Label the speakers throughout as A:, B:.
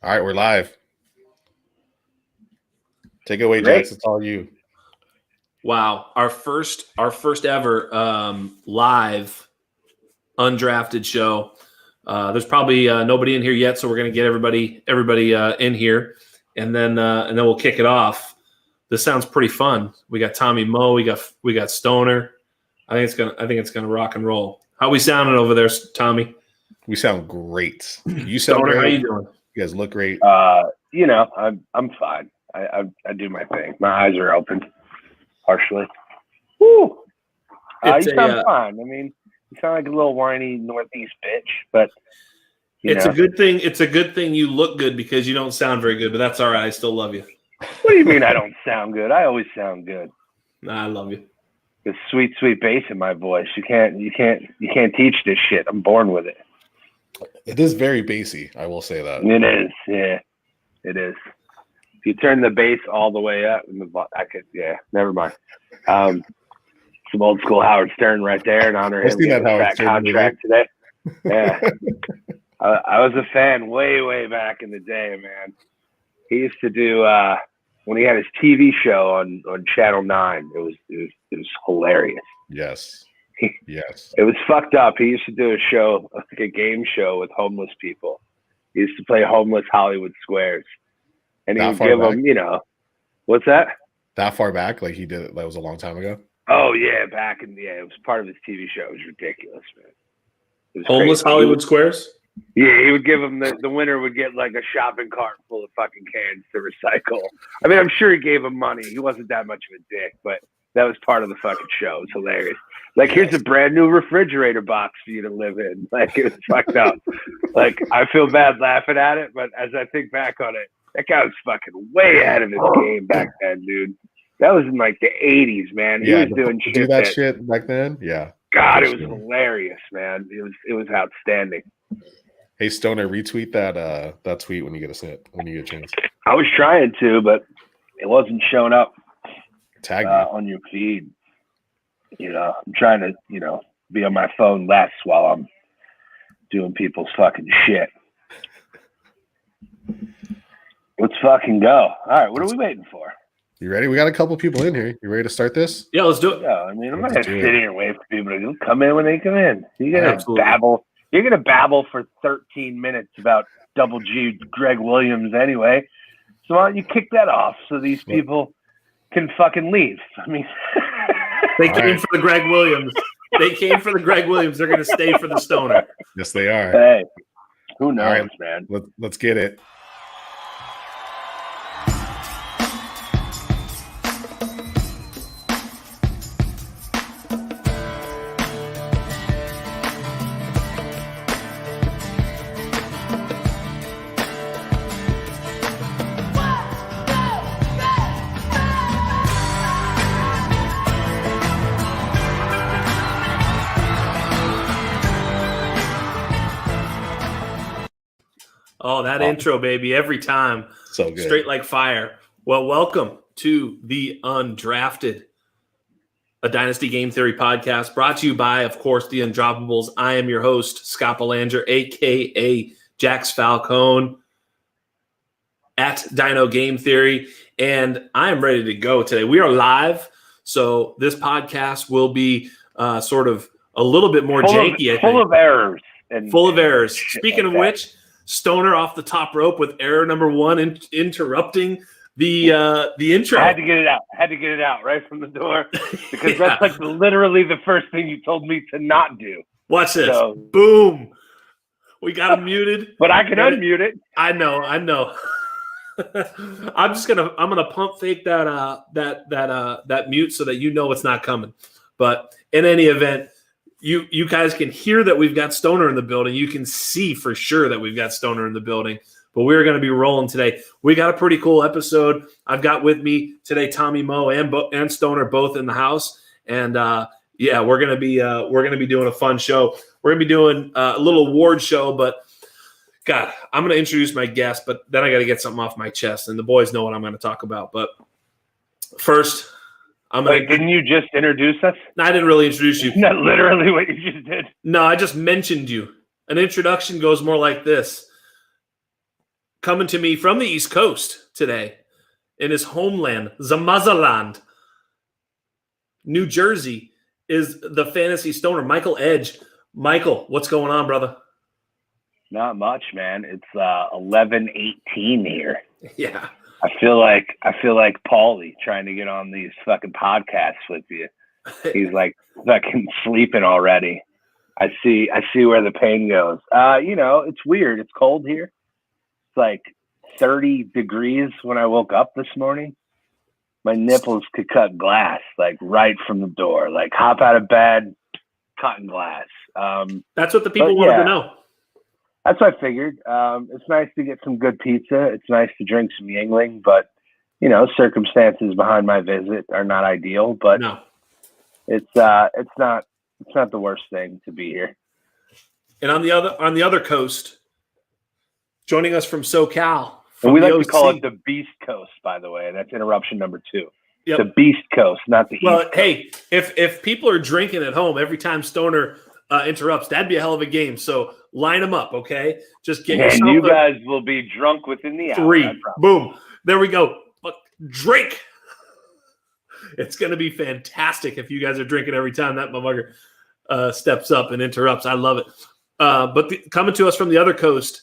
A: All right, we're live. Take it away,
B: Great.
A: Jax. It's all you.
C: Wow, our first ever live undrafted show. There's probably nobody in here yet, so we're gonna get everybody in here, and then we'll kick it off. This sounds pretty fun. We got Tommy Moe, we got Stoner. I think it's gonna rock and roll. How we sounding over there, Tommy?
A: We sound great. You sound
C: Stoner,
A: great.
C: how you doing?
A: You guys look great.
B: I'm fine. I do my thing. My eyes are open, partially. Woo! You sound fine. I mean, you sound like a little whiny Northeast bitch, but
C: it's a good thing. It's a good thing you look good because you don't sound very good, but that's all right. I still love you.
B: What do you mean I don't sound good? I always sound good.
C: Nah, I love you.
B: The sweet, sweet bass in my voice. You can't teach this shit. I'm born with it.
A: It is very bassy. I will say that.
B: It is. Yeah, it is. If you turn the bass all the way up, never mind. Some old school Howard Stern right there in honor of him getting that contract today. Yeah. I was a fan way back in the day, man. He used to do when he had his TV show on Channel 9. It was hilarious.
A: Yes. Yes.
B: It was fucked up. He used to do a show, like a game show with homeless people. He used to play homeless Hollywood Squares. And he would give them, what's that?
A: That far back? Like he did it, that was a long time ago?
B: Oh, yeah, it was part of his TV show. It was ridiculous, man. It was
C: homeless
B: crazy.
C: Hollywood Squares?
B: Yeah, he would give them, the winner would get like a shopping cart full of fucking cans to recycle. I mean, I'm sure he gave him money. He wasn't that much of a dick, but that was part of the fucking show. It was hilarious. Like, here's a brand new refrigerator box for you to live in. Like, it was fucked up. Like, I feel bad laughing at it, but as I think back on it, that guy was fucking way ahead of his game back then, dude. That was in like the 80s, man. He was doing shit.
A: Do that shit back then? Yeah.
B: God, it was hilarious, man. It was outstanding.
A: Hey, Stoner, retweet that tweet when you get a chance.
B: I was trying to, but it wasn't showing up.
A: Tag me
B: on your feed. I'm trying to, be on my phone less while I'm doing people's fucking shit. Let's fucking go. All right, what are we waiting for?
A: You ready? We got a couple people in here. You ready to start this?
C: Yeah, let's do it.
B: Yeah, I mean, I'm not gonna sit here and wait for people to come in when they come in. You're gonna babble. You're gonna babble for 13 minutes about Double G Greg Williams anyway. So why don't you kick that off so these people can fucking leave? I mean,
C: they came for the Greg Williams. They came for the Greg Williams. They're gonna stay for the Stoner.
A: Yes, they are.
B: Hey, who knows, man?
A: Let's get it.
C: Oh, that intro, baby, every time.
A: So good.
C: Straight like fire. Well, welcome to the Undrafted, a Dynasty Game Theory podcast brought to you by, of course, the Undroppables. I am your host, Scott Boulanger, a.k.a. Jax Falcone at Dino Game Theory, and I am ready to go today. We are live, so this podcast will be sort of a little bit more janky, I think.
B: Full of errors.
C: Full of errors. Speaking of which, Stoner off the top rope with error number one, interrupting the intro.
B: I had to get it out right from the door because that's like literally the first thing you told me to not do.
C: Watch this. So, boom. We got him muted.
B: But I can unmute it.
C: I know. I'm gonna pump fake that mute so that you know it's not coming. But in any event, you guys can hear that we've got Stoner in the building. You can see for sure that we've got Stoner in the building. But we're going to be rolling today. We got a pretty cool episode. I've got with me today Tommy Moe and Stoner both in the house, and we're going to be doing a fun show. We're going to be doing a little award show, but God, I'm going to introduce my guest, but then I got to get something off my chest, and the boys know what I'm going to talk about. But first,
B: didn't you just introduce us?
C: No, I didn't really introduce you.
B: Isn't that literally what you just did?
C: No, I just mentioned you. An introduction goes more like this. coming to me from the East Coast today in his homeland, Zamazaland, New Jersey, is the fantasy stoner, Michael Edge. Michael, what's going on, brother?
B: Not much, man. It's 11:18 here.
C: Yeah.
B: I feel like Paulie trying to get on these fucking podcasts with you. He's like fucking sleeping already. I see where the pain goes. It's weird. It's cold here. It's like 30 degrees when I woke up this morning. My nipples could cut glass, like right from the door. Like hop out of bed, cutting glass.
C: That's what the people wanted to know.
B: That's what I figured. It's nice to get some good pizza. It's nice to drink some Yingling, but circumstances behind my visit are not ideal. But
C: no,
B: it's not the worst thing to be here.
C: And on the other coast, joining us from SoCal.
B: And we like to call it the Beast Coast, by the way. That's interruption number 2. Yep. The Beast Coast, not the East Coast.
C: Hey, if people are drinking at home every time Stoner interrupts, that'd be a hell of a game. So line them up, okay? Just get yourself.
B: And you guys will be drunk within the hour.
C: 3. Boom. There we go. Drink. It's going to be fantastic if you guys are drinking every time that motherfucker steps up and interrupts. I love it. But coming to us from the other coast,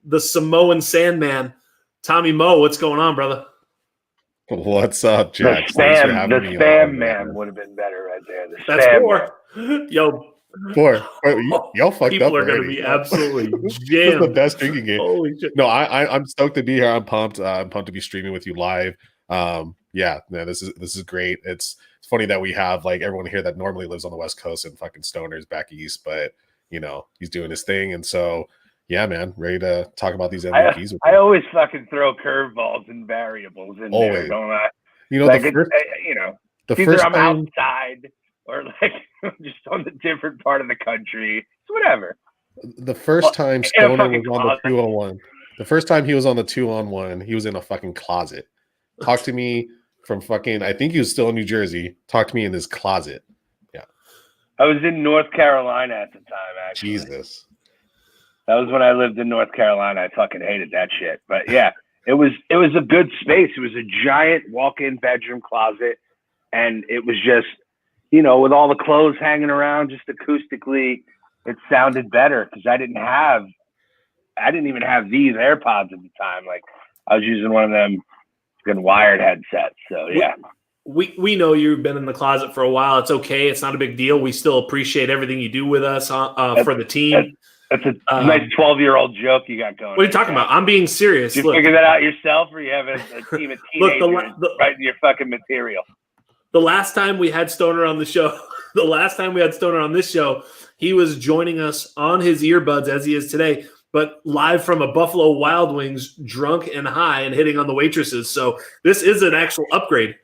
C: the Samoan Sandman, Tommy Moe. What's going on, brother?
A: What's up, Jax?
B: The spam man would have been better right there.
C: That's 4. Yo,
A: 4. Y'all fucked
C: people
A: up.
C: People are going to be absolutely jammed.
A: This is the best drinking game.
C: Holy shit.
A: No, I'm stoked to be here. I'm pumped. I'm pumped to be streaming with you live. This is great. It's funny that we have like everyone here that normally lives on the West Coast and fucking Stoner's back east, but he's doing his thing, and so. Yeah, man, ready to talk about these MVPs.
B: I always fucking throw curveballs and variables in there, don't I? Either I'm outside or like just on the different part of the country. It's whatever.
A: The first time Stoner was on the 2-on-1, the first time he was on the 2-on-1, he was in a fucking closet. Talk to me from fucking, I think he was still in New Jersey. Talk to me in his closet. Yeah.
B: I was in North Carolina at the time, actually.
A: Jesus.
B: That was when I lived in North Carolina. I fucking hated that shit. But yeah, it was a good space. It was a giant walk-in bedroom closet. And it was just, with all the clothes hanging around, just acoustically, it sounded better because I didn't even have these AirPods at the time. Like I was using one of them fucking wired headsets. So yeah.
C: We know you've been in the closet for a while. It's okay. It's not a big deal. We still appreciate everything you do with us for the team.
B: That's a nice 12-year-old joke you got going.
C: What are you talking about? I'm being serious.
B: Did you figure that out yourself, or you have a team of teenagers writing your fucking material?
C: The last time we had Stoner on the show, he was joining us on his earbuds as he is today, but live from a Buffalo Wild Wings, drunk and high and hitting on the waitresses. So this is an actual upgrade.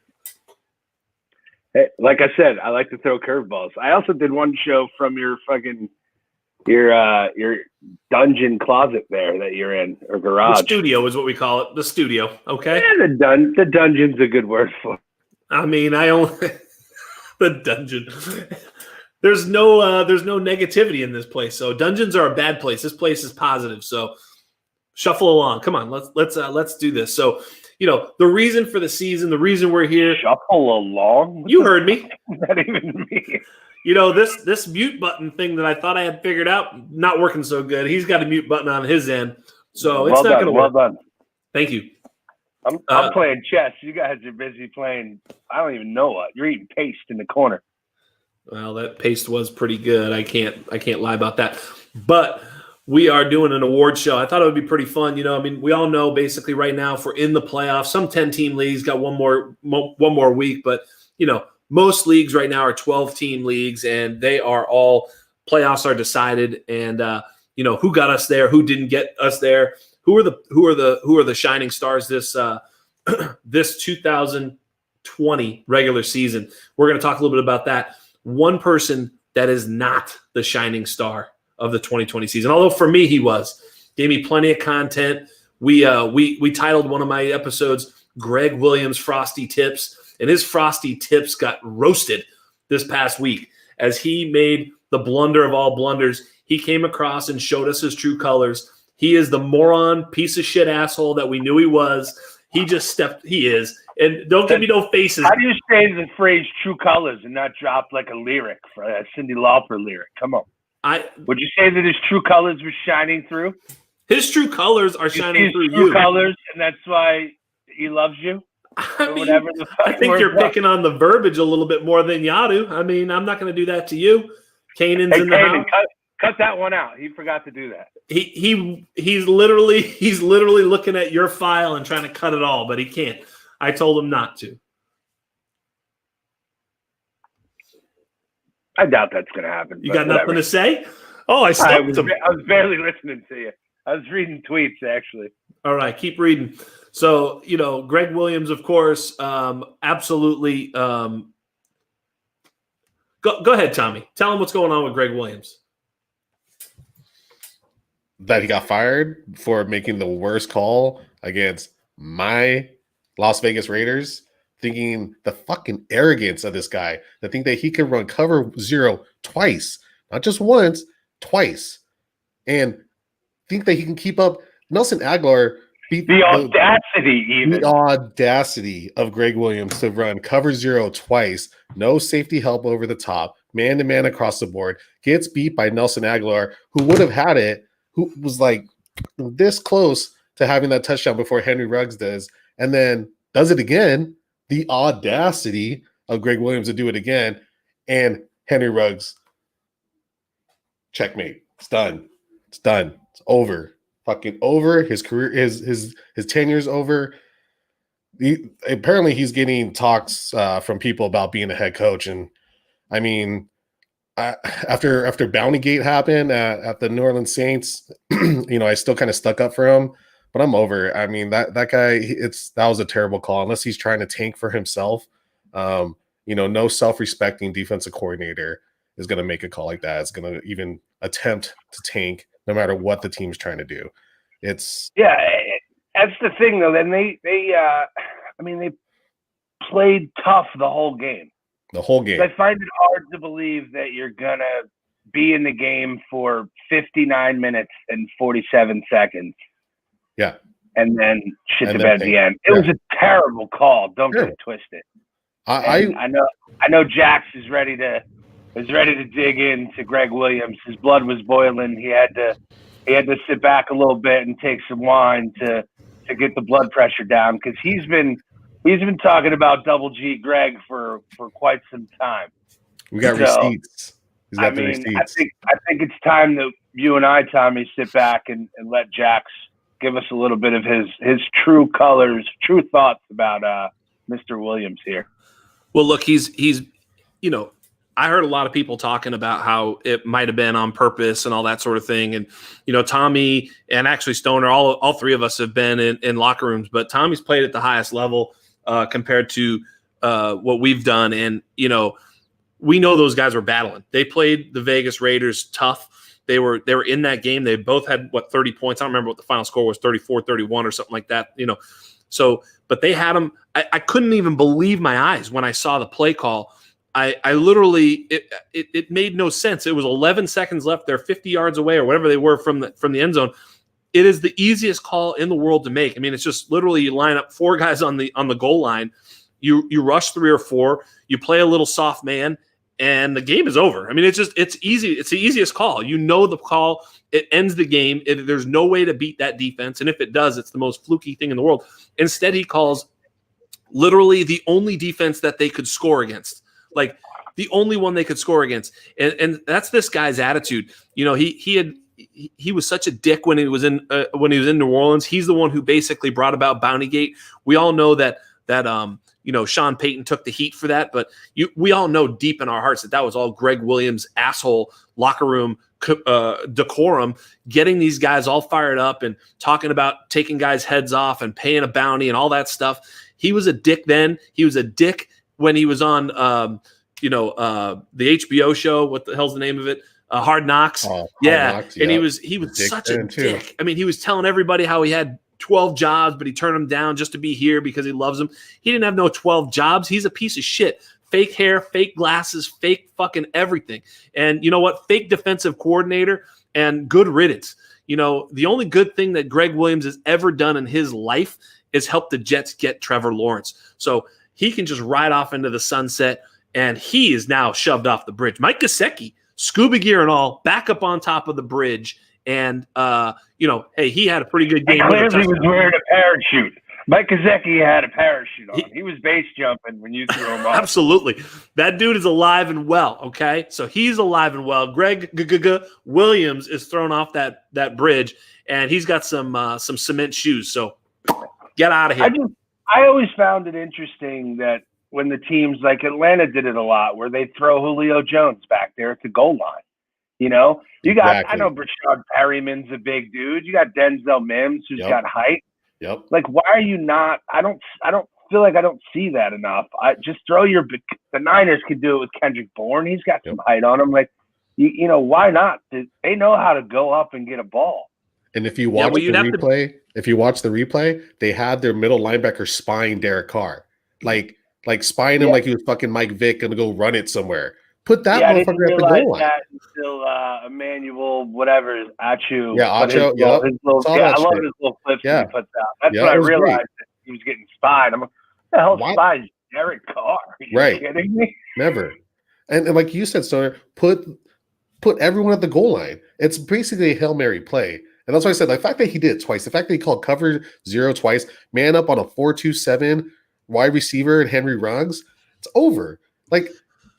B: Hey, like I said, I like to throw curveballs. I also did one show from your fucking your dungeon closet there that you're in, or garage.
C: The studio is what we call it. The studio. Okay.
B: Yeah, the dungeon's a good word for it.
C: I mean, the dungeon. There's no negativity in this place. So dungeons are a bad place. This place is positive. So shuffle along. Come on, let's do this. So, the reason for the season, the reason we're here.
B: Shuffle along.
C: You heard me.
B: Not even me.
C: This mute button thing that I thought I had figured out, not working so good. He's got a mute button on his end, so it's not going to work.
B: Well done.
C: Thank you.
B: I'm playing chess. You guys are busy playing. I don't even know what you're eating. Paste in the corner.
C: Well, that paste was pretty good. I can't lie about that. But we are doing an award show. I thought it would be pretty fun. We all know basically right now if we're in the playoffs, some 10-team leagues got one more week, but most leagues right now are 12-team leagues, and they are all playoffs are decided. And who got us there, who didn't get us there, who are the shining stars this this 2020 regular season. We're going to talk a little bit about that. One person that is not the shining star of the 2020 season, although for me he gave me plenty of content. We titled one of my episodes Greg Williams Frosty Tips. And his Frosty Tips got roasted this past week as he made the blunder of all blunders. He came across and showed us his true colors. He is the moron, piece of shit asshole that we knew he was. He is. And don't give me no faces.
B: How do you say the phrase true colors and not drop like a lyric for a Cyndi Lauper lyric? Come on. Would you say that his true colors were shining through?
C: His true colors are shining through
B: true
C: you.
B: Colors, and that's why he loves you?
C: I think you're picking on the verbiage a little bit more than Yadu. I mean, I'm not going to do that to you. Kanan's in the house.
B: Cut that one out. He forgot to do that.
C: He's literally looking at your file and trying to cut it all, but he can't. I told him not to.
B: I doubt that's going to happen.
C: You got nothing to say? Oh, I was
B: barely listening to you. I was reading tweets, actually.
C: All right, keep reading. So, Greg Williams, of course, absolutely. Go ahead, Tommy. Tell him what's going on with Greg Williams.
A: That he got fired for making the worst call against my Las Vegas Raiders, thinking the fucking arrogance of this guy to think that he could run cover 0 twice, not just once, twice, and think that he can keep up. Nelson Aguilar beat
B: the
A: audacity of Greg Williams to run cover 0 twice, no safety help over the top, man-to-man across the board, gets beat by Nelson Aguilar, who would have had it, who was like this close to having that touchdown before Henry Ruggs does, and then does it again. The audacity of Greg Williams to do it again, and Henry Ruggs, checkmate. It's done. It's done. It's over. Fucking over. His career, his tenure's over. Apparently he's getting talks from people about being a head coach, and I mean, after Bountygate happened at the New Orleans Saints, I still kind of stuck up for him, but I'm over. I mean, that guy, that was a terrible call. Unless he's trying to tank for himself, no self-respecting defensive coordinator is going to make a call like that. It's going to even attempt to tank, no matter what the team's trying to do. That's
B: the thing though. Then they played tough the whole game.
A: The whole game.
B: I find it hard to believe that you're going to be in the game for 59 minutes and 47 seconds.
A: Yeah.
B: And then shit to bed at the end. It was a terrible call. Don't get it twisted. I know Jax is ready to dig into Greg Williams. His blood was boiling. He had to sit back a little bit and take some wine to get the blood pressure down, because he's been talking about Double G Greg for quite some time.
A: We got receipts. He's got the receipts.
B: I think it's time that you and I, Tommy, sit back and let Jax give us a little bit of his true colors, true thoughts about Mr. Williams here.
C: Well, look, he's I heard a lot of people talking about how it might have been on purpose and all that sort of thing. And, Tommy and actually Stoner, all three of us have been in locker rooms, but Tommy's played at the highest level compared to what we've done. And, we know those guys were battling. They played the Vegas Raiders tough. They were in that game. They both had 30 points. I don't remember what the final score was, 34-31 or something like that, So, but they had them. I couldn't even believe my eyes when I saw the play call. I literally, it made no sense. It was 11 seconds left. They're 50 yards away or whatever they were from the end zone. It is the easiest call in the world to make. I mean, it's just literally you line up 4 guys on the goal line. You rush 3 or 4. You play a little soft man, and the game is over. I mean, it's easy. It's the easiest call. The call. It ends the game. There's no way to beat that defense, and if it does, it's the most fluky thing in the world. Instead, he calls literally the only defense that they could score against. Like the only one they could score against. And that's this guy's attitude. He was such a dick when he was in New Orleans. He's the one who basically brought about Bountygate. We all know that Sean Payton took the heat for that, but we all know deep in our hearts that was all Greg Williams' asshole locker room decorum, getting these guys all fired up and talking about taking guys' heads off and paying a bounty and all that stuff. He was a dick then. He was a dick when he was on, the HBO show. What the hell's the name of it? Hard Knocks. Hard Knocks, and he was such a dick. I mean, he was telling everybody how he had 12 jobs, but he turned them down just to be here because he loves them. He didn't have no 12 jobs. He's a piece of shit. Fake hair, fake glasses, fake fucking everything. And you know what? Fake defensive coordinator and good riddance. the only good thing that Greg Williams has ever done in his life is help the Jets get Trevor Lawrence. So he can just ride off into the sunset, and he is now shoved off the bridge. Mike Gesicki, scuba gear and all, back up on top of the bridge. And, hey, he had a pretty good game.
B: He clearly was wearing a parachute. Mike Gesicki had a parachute on. He was base jumping when you threw him off.
C: Absolutely. That dude is alive and well, okay? So he's alive and well. Greg Williams is thrown off that bridge, and he's got some cement shoes. So get out of here.
B: I always found it interesting that when the teams like Atlanta did it a lot, where they throw Julio Jones back there at the goal line. You got, exactly. I know Brashad Perryman's a big dude. You got Denzel Mims, who's got height.
A: Yep.
B: Like, why are you not? I don't feel like I don't see that enough. I just throw the Niners could do it with Kendrick Bourne. He's got some height on him. Like, why not? They know how to go up and get a ball.
A: And if you watch the replay, they had their middle linebacker spying Derek Carr, like spying him like he was fucking Mike Vick gonna go run it somewhere. Put that motherfucker at the goal line.
B: Until Emmanuel, whatever, Achu.
A: Yeah, Achu.
B: I love his little flips he puts out. That's when I realized that he was getting spied. I'm like, what the hell spies Derek Carr? Are you kidding me?
A: Never. And like you said, Stoner, put everyone at the goal line. It's basically a Hail Mary play. And that's why I said the fact that he did it twice, the fact that he called cover 0 twice, man up on a 4-2-7 wide receiver and Henry Ruggs, it's over. Like,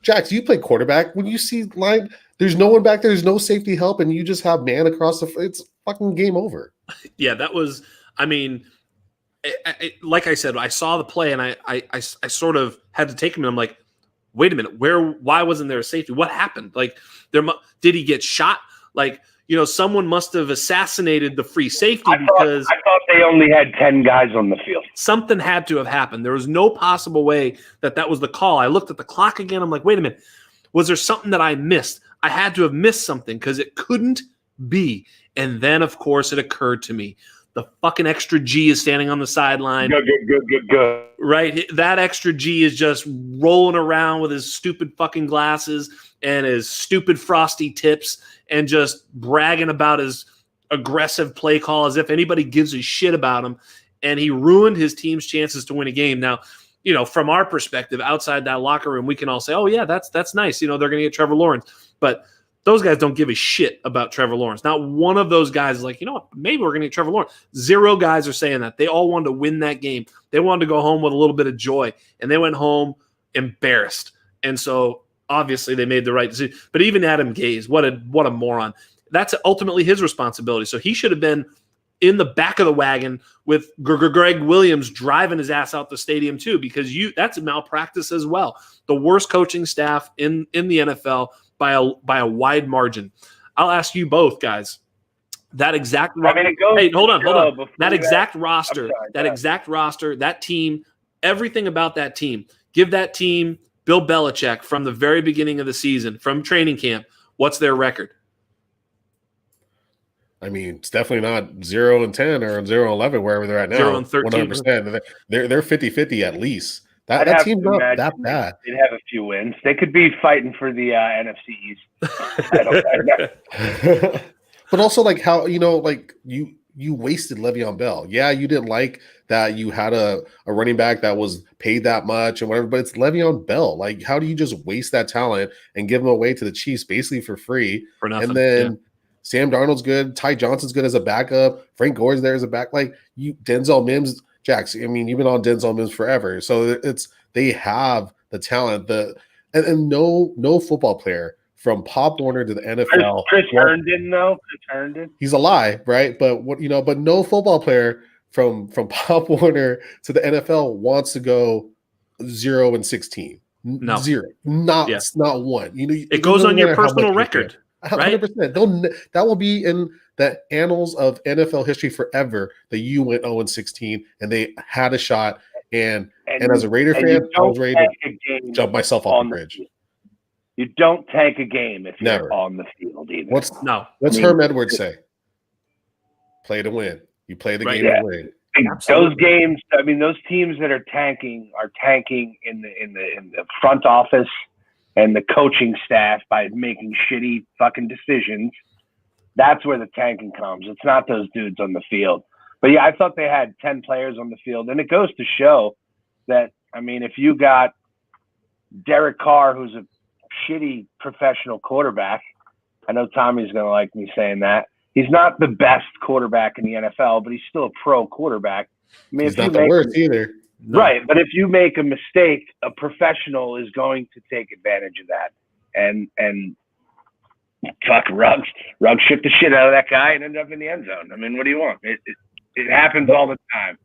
A: Jax, you play quarterback. When you see line, there's no one back there. There's no safety help, and you just have man across it's fucking game over.
C: Yeah, that was. I mean, like I said, I saw the play, and I sort of had to take him. And I'm like, wait a minute, why wasn't there a safety? What happened? Like, did he get shot? Like, someone must have assassinated the free safety because
B: I thought they only had 10 guys on the field.
C: Something had to have happened. There was no possible way that was the call. I looked at the clock again. I'm like, wait a minute. Was there something that I missed? I had to have missed something because it couldn't be. And then, of course, it occurred to me. The fucking extra G is standing on the sideline.
B: Good.
C: Right? That extra G is just rolling around with his stupid fucking glasses and his stupid frosty tips and just bragging about his aggressive play call as if anybody gives a shit about him. And he ruined his team's chances to win a game. Now, from our perspective, outside that locker room, we can all say, oh, yeah, that's nice. They're going to get Trevor Lawrence. But those guys don't give a shit about Trevor Lawrence. Not one of those guys is like, maybe we're going to get Trevor Lawrence. 0 guys are saying that. They all wanted to win that game. They wanted to go home with a little bit of joy. And they went home embarrassed. And so, obviously, they made the right decision. But even Adam Gase, what a moron. That's ultimately his responsibility. So he should have been in the back of the wagon with Greg Williams driving his ass out the stadium too, because that's a malpractice as well. The worst coaching staff in the NFL by a wide margin. I'll ask you both guys. That exact hold on. That exact roster, that team, everything about that team. Give that team Bill Belichick from the very beginning of the season, from training camp. What's their record?
A: I mean, it's definitely not 0-10 or 0-11, wherever they're at now.
C: 0-13.
A: 100%. They're 50-50 at least. That team's not that bad.
B: They'd have a few wins. They could be fighting for the NFC East. I don't know.
A: But also, like, how, you wasted Le'Veon Bell. Yeah, you didn't like that you had a running back that was paid that much and whatever, but it's Le'Veon Bell. Like, how do you just waste that talent and give him away to the Chiefs basically for free?
C: For nothing.
A: And then Sam Darnold's good. Ty Johnson's good as a backup. Frank Gore's there as a back. Like, Denzel Mims, Jax, I mean, you've been on Denzel Mims forever. So they have the talent. And no football player from Pop Warner to the NFL.
B: Chris Herndon, though. Chris Herndon.
A: He's alive, right? But but no football player from Pop Warner to the NFL wants to go 0-16.
C: No.
A: 0. Not one.
C: It goes on your personal record.
A: 100%. That will be in the annals of NFL history forever that you went 0-16 and they had a shot. And as a Raider fan, I was ready to jump myself off the bridge.
B: You don't tank a game if you're on the field either.
A: What's Herm Edwards say? Play to win. You play the game to win.
B: Those games, I mean, those teams that are tanking in the front office and the coaching staff by making shitty fucking decisions. That's where the tanking comes. It's not those dudes on the field. But yeah, I thought they had 10 players on the field, and it goes to show that, I mean, if you got Derek Carr, who's a shitty professional quarterback, I know Tommy's going to like me saying that. He's not the best quarterback in the NFL, but he's still a pro quarterback. I mean,
A: He's not the worst either.
C: No.
B: Right, but if you make a mistake, a professional is going to take advantage of that. And fuck, Ruggs shook the shit out of that guy and ended up in the end zone. I mean, what do you want? It happens all the time.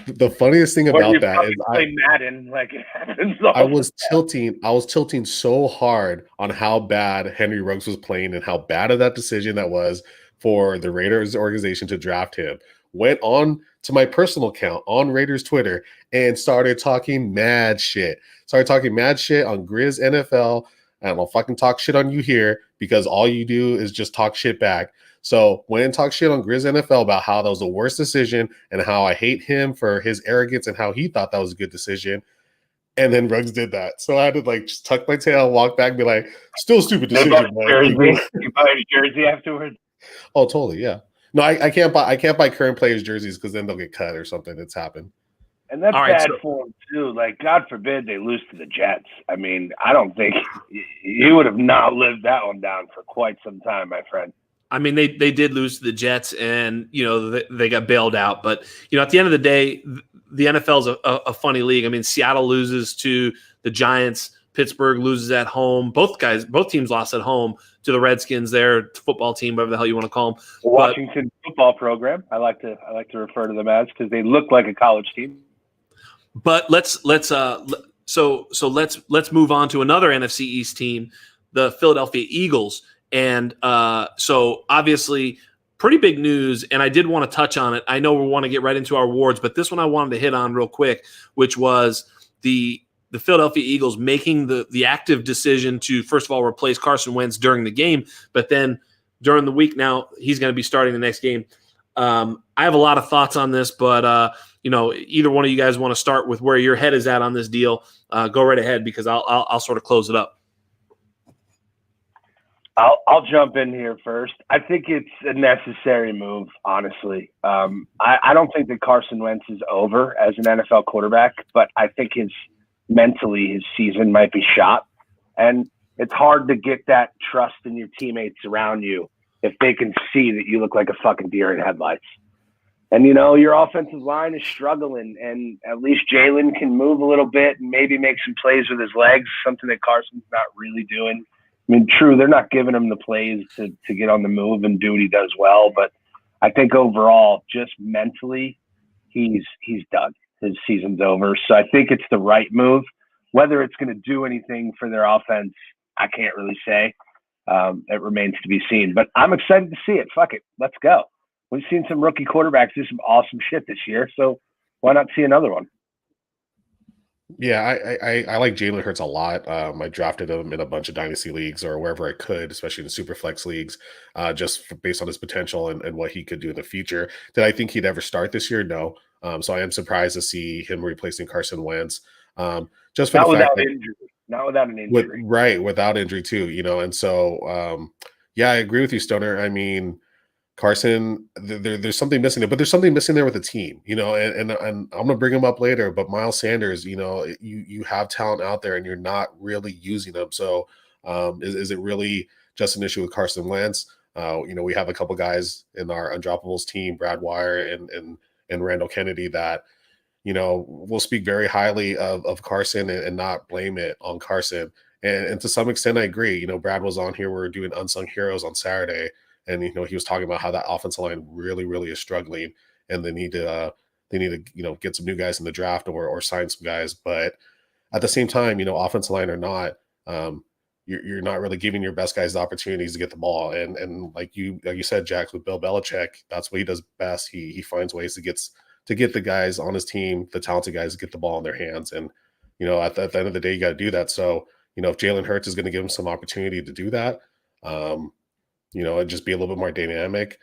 A: The funniest thing about that is
B: play Madden, like it happens.
A: I was tilting so hard on how bad Henry Ruggs was playing and how bad of that decision that was for the Raiders organization to draft him. Went on to my personal account on Raiders Twitter and started talking mad shit. Started talking mad shit on Grizz NFL. And I'll fucking talk shit on you here because all you do is just talk shit back. So went and talked shit on Grizz NFL about how that was the worst decision and how I hate him for his arrogance and how he thought that was a good decision. And then Ruggs did that. So I had to like just tuck my tail, walk back, and be like, still stupid decision.
B: You buy a jersey afterwards?
A: Oh, totally, yeah. No, I can't buy current players' jerseys because then they'll get cut or something. It's happened.
B: And that's bad for him too. Like, God forbid they lose to the Jets. I mean, I don't think he would have not lived that one down for quite some time, my friend.
C: I mean, they did lose to the Jets, and they got bailed out. But at the end of the day, the NFL is a funny league. I mean, Seattle loses to the Giants, Pittsburgh loses at home. Both teams lost at home to the Redskins, their football team, whatever the hell you want to call them.
B: The Washington football program. I like to refer to them as because they look like a college team.
C: But let's move on to another NFC East team, the Philadelphia Eagles. And so obviously pretty big news, and I did want to touch on it. I know we want to get right into our awards, but this one I wanted to hit on real quick, which was the Philadelphia Eagles making the active decision to, first of all, replace Carson Wentz during the game, but then during the week now, he's going to be starting the next game. I have a lot of thoughts on this, but either one of you guys want to start with where your head is at on this deal, go right ahead because I'll sort of close it up.
B: I'll jump in here first. I think it's a necessary move, honestly. I don't think that Carson Wentz is over as an NFL quarterback, but I think his season might be shot. And it's hard to get that trust in your teammates around you if they can see that you look like a fucking deer in headlights. And, your offensive line is struggling, and at least Jalen can move a little bit and maybe make some plays with his legs, something that Carson's not really doing. I mean, true, they're not giving him the plays to get on the move and do what he does well, but I think overall, just mentally, he's done. His season's over. So I think it's the right move. Whether it's going to do anything for their offense, I can't really say. It remains to be seen. But I'm excited to see it. Fuck it. Let's go. We've seen some rookie quarterbacks do some awesome shit this year, so why not see another one?
A: Yeah, I like Jalen Hurts a lot. I drafted him in a bunch of dynasty leagues or wherever I could, especially in the super flex leagues, based on his potential and what he could do in the future. Did I think he'd ever start this year? No. So I am surprised to see him replacing Carson Wentz. Just for
B: not
A: the fact that,
B: injury. Not without an injury.
A: Without injury too, And so, yeah, I agree with you, Stoner. I mean, Carson, there's something missing there, but there's something missing there with the team, and I'm gonna bring him up later. But Miles Sanders, you have talent out there, and you're not really using them. So, is it really just an issue with Carson Wentz? We have a couple guys in our Undroppables team, Brad Wire and Randall Kennedy, that will speak very highly of Carson and not blame it on Carson. And to some extent, I agree. Brad was on here. We were doing Unsung Heroes on Saturday. And he was talking about how that offensive line really, really is struggling, and they need to get some new guys in the draft or sign some guys. But at the same time, offensive line or not, you're not really giving your best guys the opportunities to get the ball. And like you said, Jax, with Bill Belichick, that's what he does best. He finds ways to get the guys on his team, the talented guys, to get the ball in their hands. And at the end of the day, you got to do that. So if Jalen Hurts is going to give him some opportunity to do that, and just be a little bit more dynamic,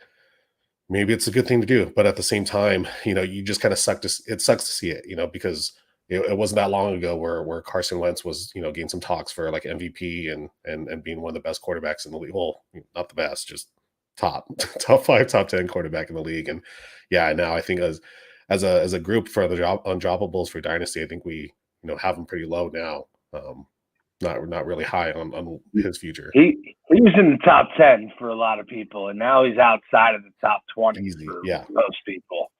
A: maybe it's a good thing to do. But at the same time, you just kind of sucks to see it, because it wasn't that long ago where Carson Wentz was, getting some talks for like MVP and being one of the best quarterbacks in the league. Well, not the best, just top 5, top 10 quarterback in the league. And yeah, now I think as a group for the undroppables for Dynasty, I think we have him pretty low now. Not really high on his future.
B: He was in the top 10 for a lot of people, and now he's outside of the top 20
A: Easy,
B: for
A: yeah.
B: most people.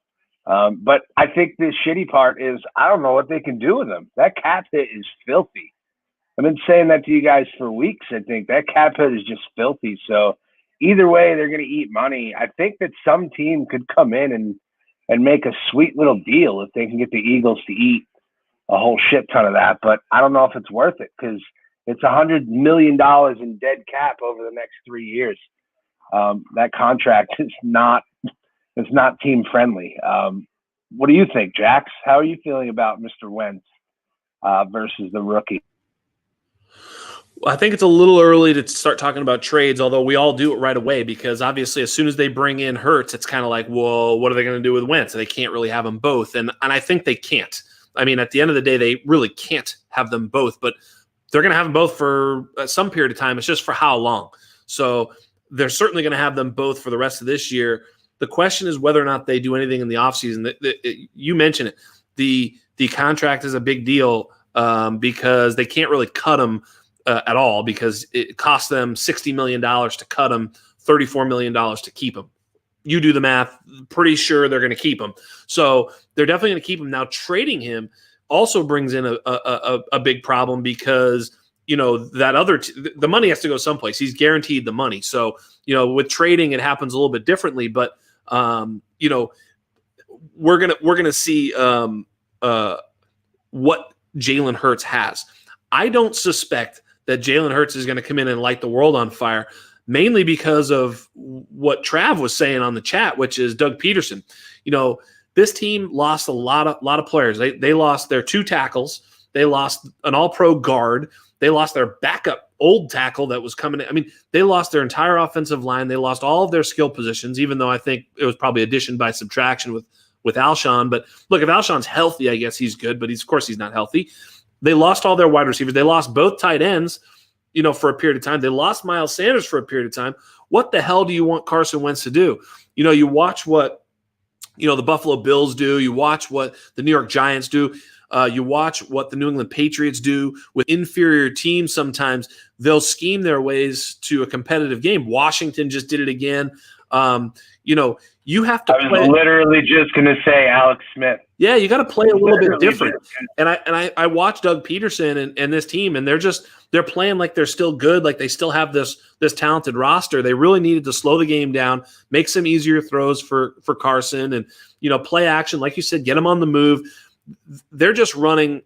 B: But I think the shitty part is I don't know what they can do with him. That cap hit is filthy. I've been saying that to you guys for weeks. I think that cap hit is just filthy. So either way, they're going to eat money. I think that some team could come in and make a sweet little deal if they can get the Eagles to eat a whole shit ton of that. But I don't know if it's worth it because it's $100 million in dead cap over the next 3 years. That contract is not team friendly. What do you think, Jax? How are you feeling about Mr. Wentz versus the rookie?
C: I think it's a little early to start talking about trades, although we all do it right away because obviously as soon as they bring in Hurts, it's kind of like, well, what are they going to do with Wentz? They can't really have them both. And I think they can't. I mean, at the end of the day, they really can't have them both, but they're going to have them both for some period of time. It's just for how long. So they're certainly going to have them both for the rest of this year. The question is whether or not they do anything in the offseason. You mentioned it. The contract is a big deal because they can't really cut them at all because it costs them $60 million to cut him, $34 million to keep him. You do the math, pretty sure they're going to keep him. So they're definitely going to keep him. Now, trading him also brings in a big problem because, that the money has to go someplace. He's guaranteed the money. So, with trading, it happens a little bit differently. But, we're gonna see what Jalen Hurts has. I don't suspect that Jalen Hurts is going to come in and light the world on fire, mainly because of what Trav was saying on the chat, which is Doug Peterson. This team lost a lot of players. They lost their 2 tackles. They lost an all-pro guard. They lost their backup old tackle that was coming in. I mean, they lost their entire offensive line. They lost all of their skill positions, even though I think it was probably addition by subtraction with Alshon. But look, if Alshon's healthy, I guess he's good, but of course he's not healthy. They lost all their wide receivers. They lost both tight ends, for a period of time. They lost Miles Sanders for a period of time. What the hell do you want Carson Wentz to do? You watch what, the Buffalo Bills do. You watch what the New York Giants do. You watch what the New England Patriots do with inferior teams. Sometimes they'll scheme their ways to a competitive game. Washington just did it again. You have to play.
B: I was literally just going to say Alex Smith.
C: Yeah, you got to play a little bit different. And I watched Doug Peterson and this team, and they're playing like they're still good, like they still have this talented roster. They really needed to slow the game down, make some easier throws for Carson, and play action, like you said, get them on the move. They're just running.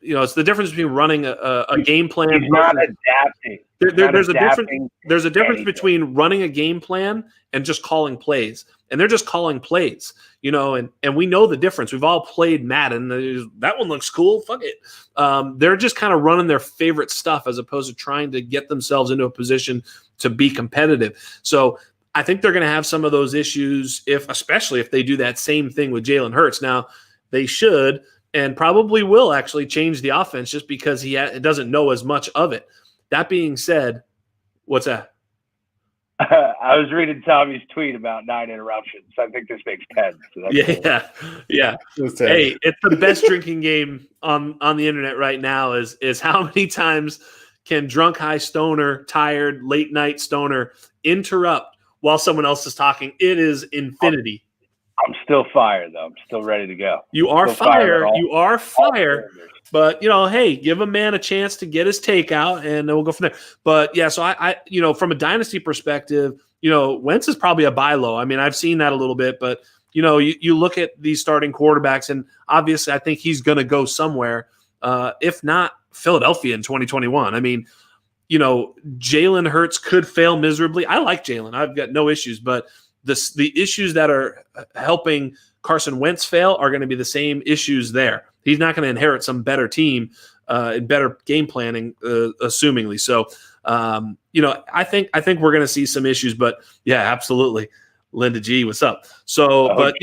C: It's the difference between running a game plan.
B: He's not adapting.
C: There's a difference between running a game plan and just calling plays. And they're just calling plays, and we know the difference. We've all played Madden. That one looks cool. Fuck it. They're just kind of running their favorite stuff as opposed to trying to get themselves into a position to be competitive. So I think they're going to have some of those issues, especially if they do that same thing with Jalen Hurts. Now, they should and probably will actually change the offense just because he doesn't know as much of it. That being said, what's that?
B: I was reading Tommy's tweet about 9 interruptions. I think this makes 10. So
C: yeah. Hey, it's the best drinking game on the internet right now is how many times can drunk, high stoner, tired, late night stoner interrupt while someone else is talking? It is infinity.
B: I'm still fire, though. I'm still ready to go.
C: You are fire. You are fire. But, hey, give a man a chance to get his take out, and then we'll go from there. But, yeah, so I from a dynasty perspective, Wentz is probably a buy low. I mean, I've seen that a little bit. But, you look at these starting quarterbacks, and obviously I think he's going to go somewhere, if not Philadelphia in 2021. I mean, Jalen Hurts could fail miserably. I like Jalen. I've got no issues. But the issues that are helping Carson Wentz fail are going to be the same issues there. He's not going to inherit some better team and better game planning, assumingly. So, I think we're going to see some issues. But yeah, absolutely, Linda G, what's up? So, but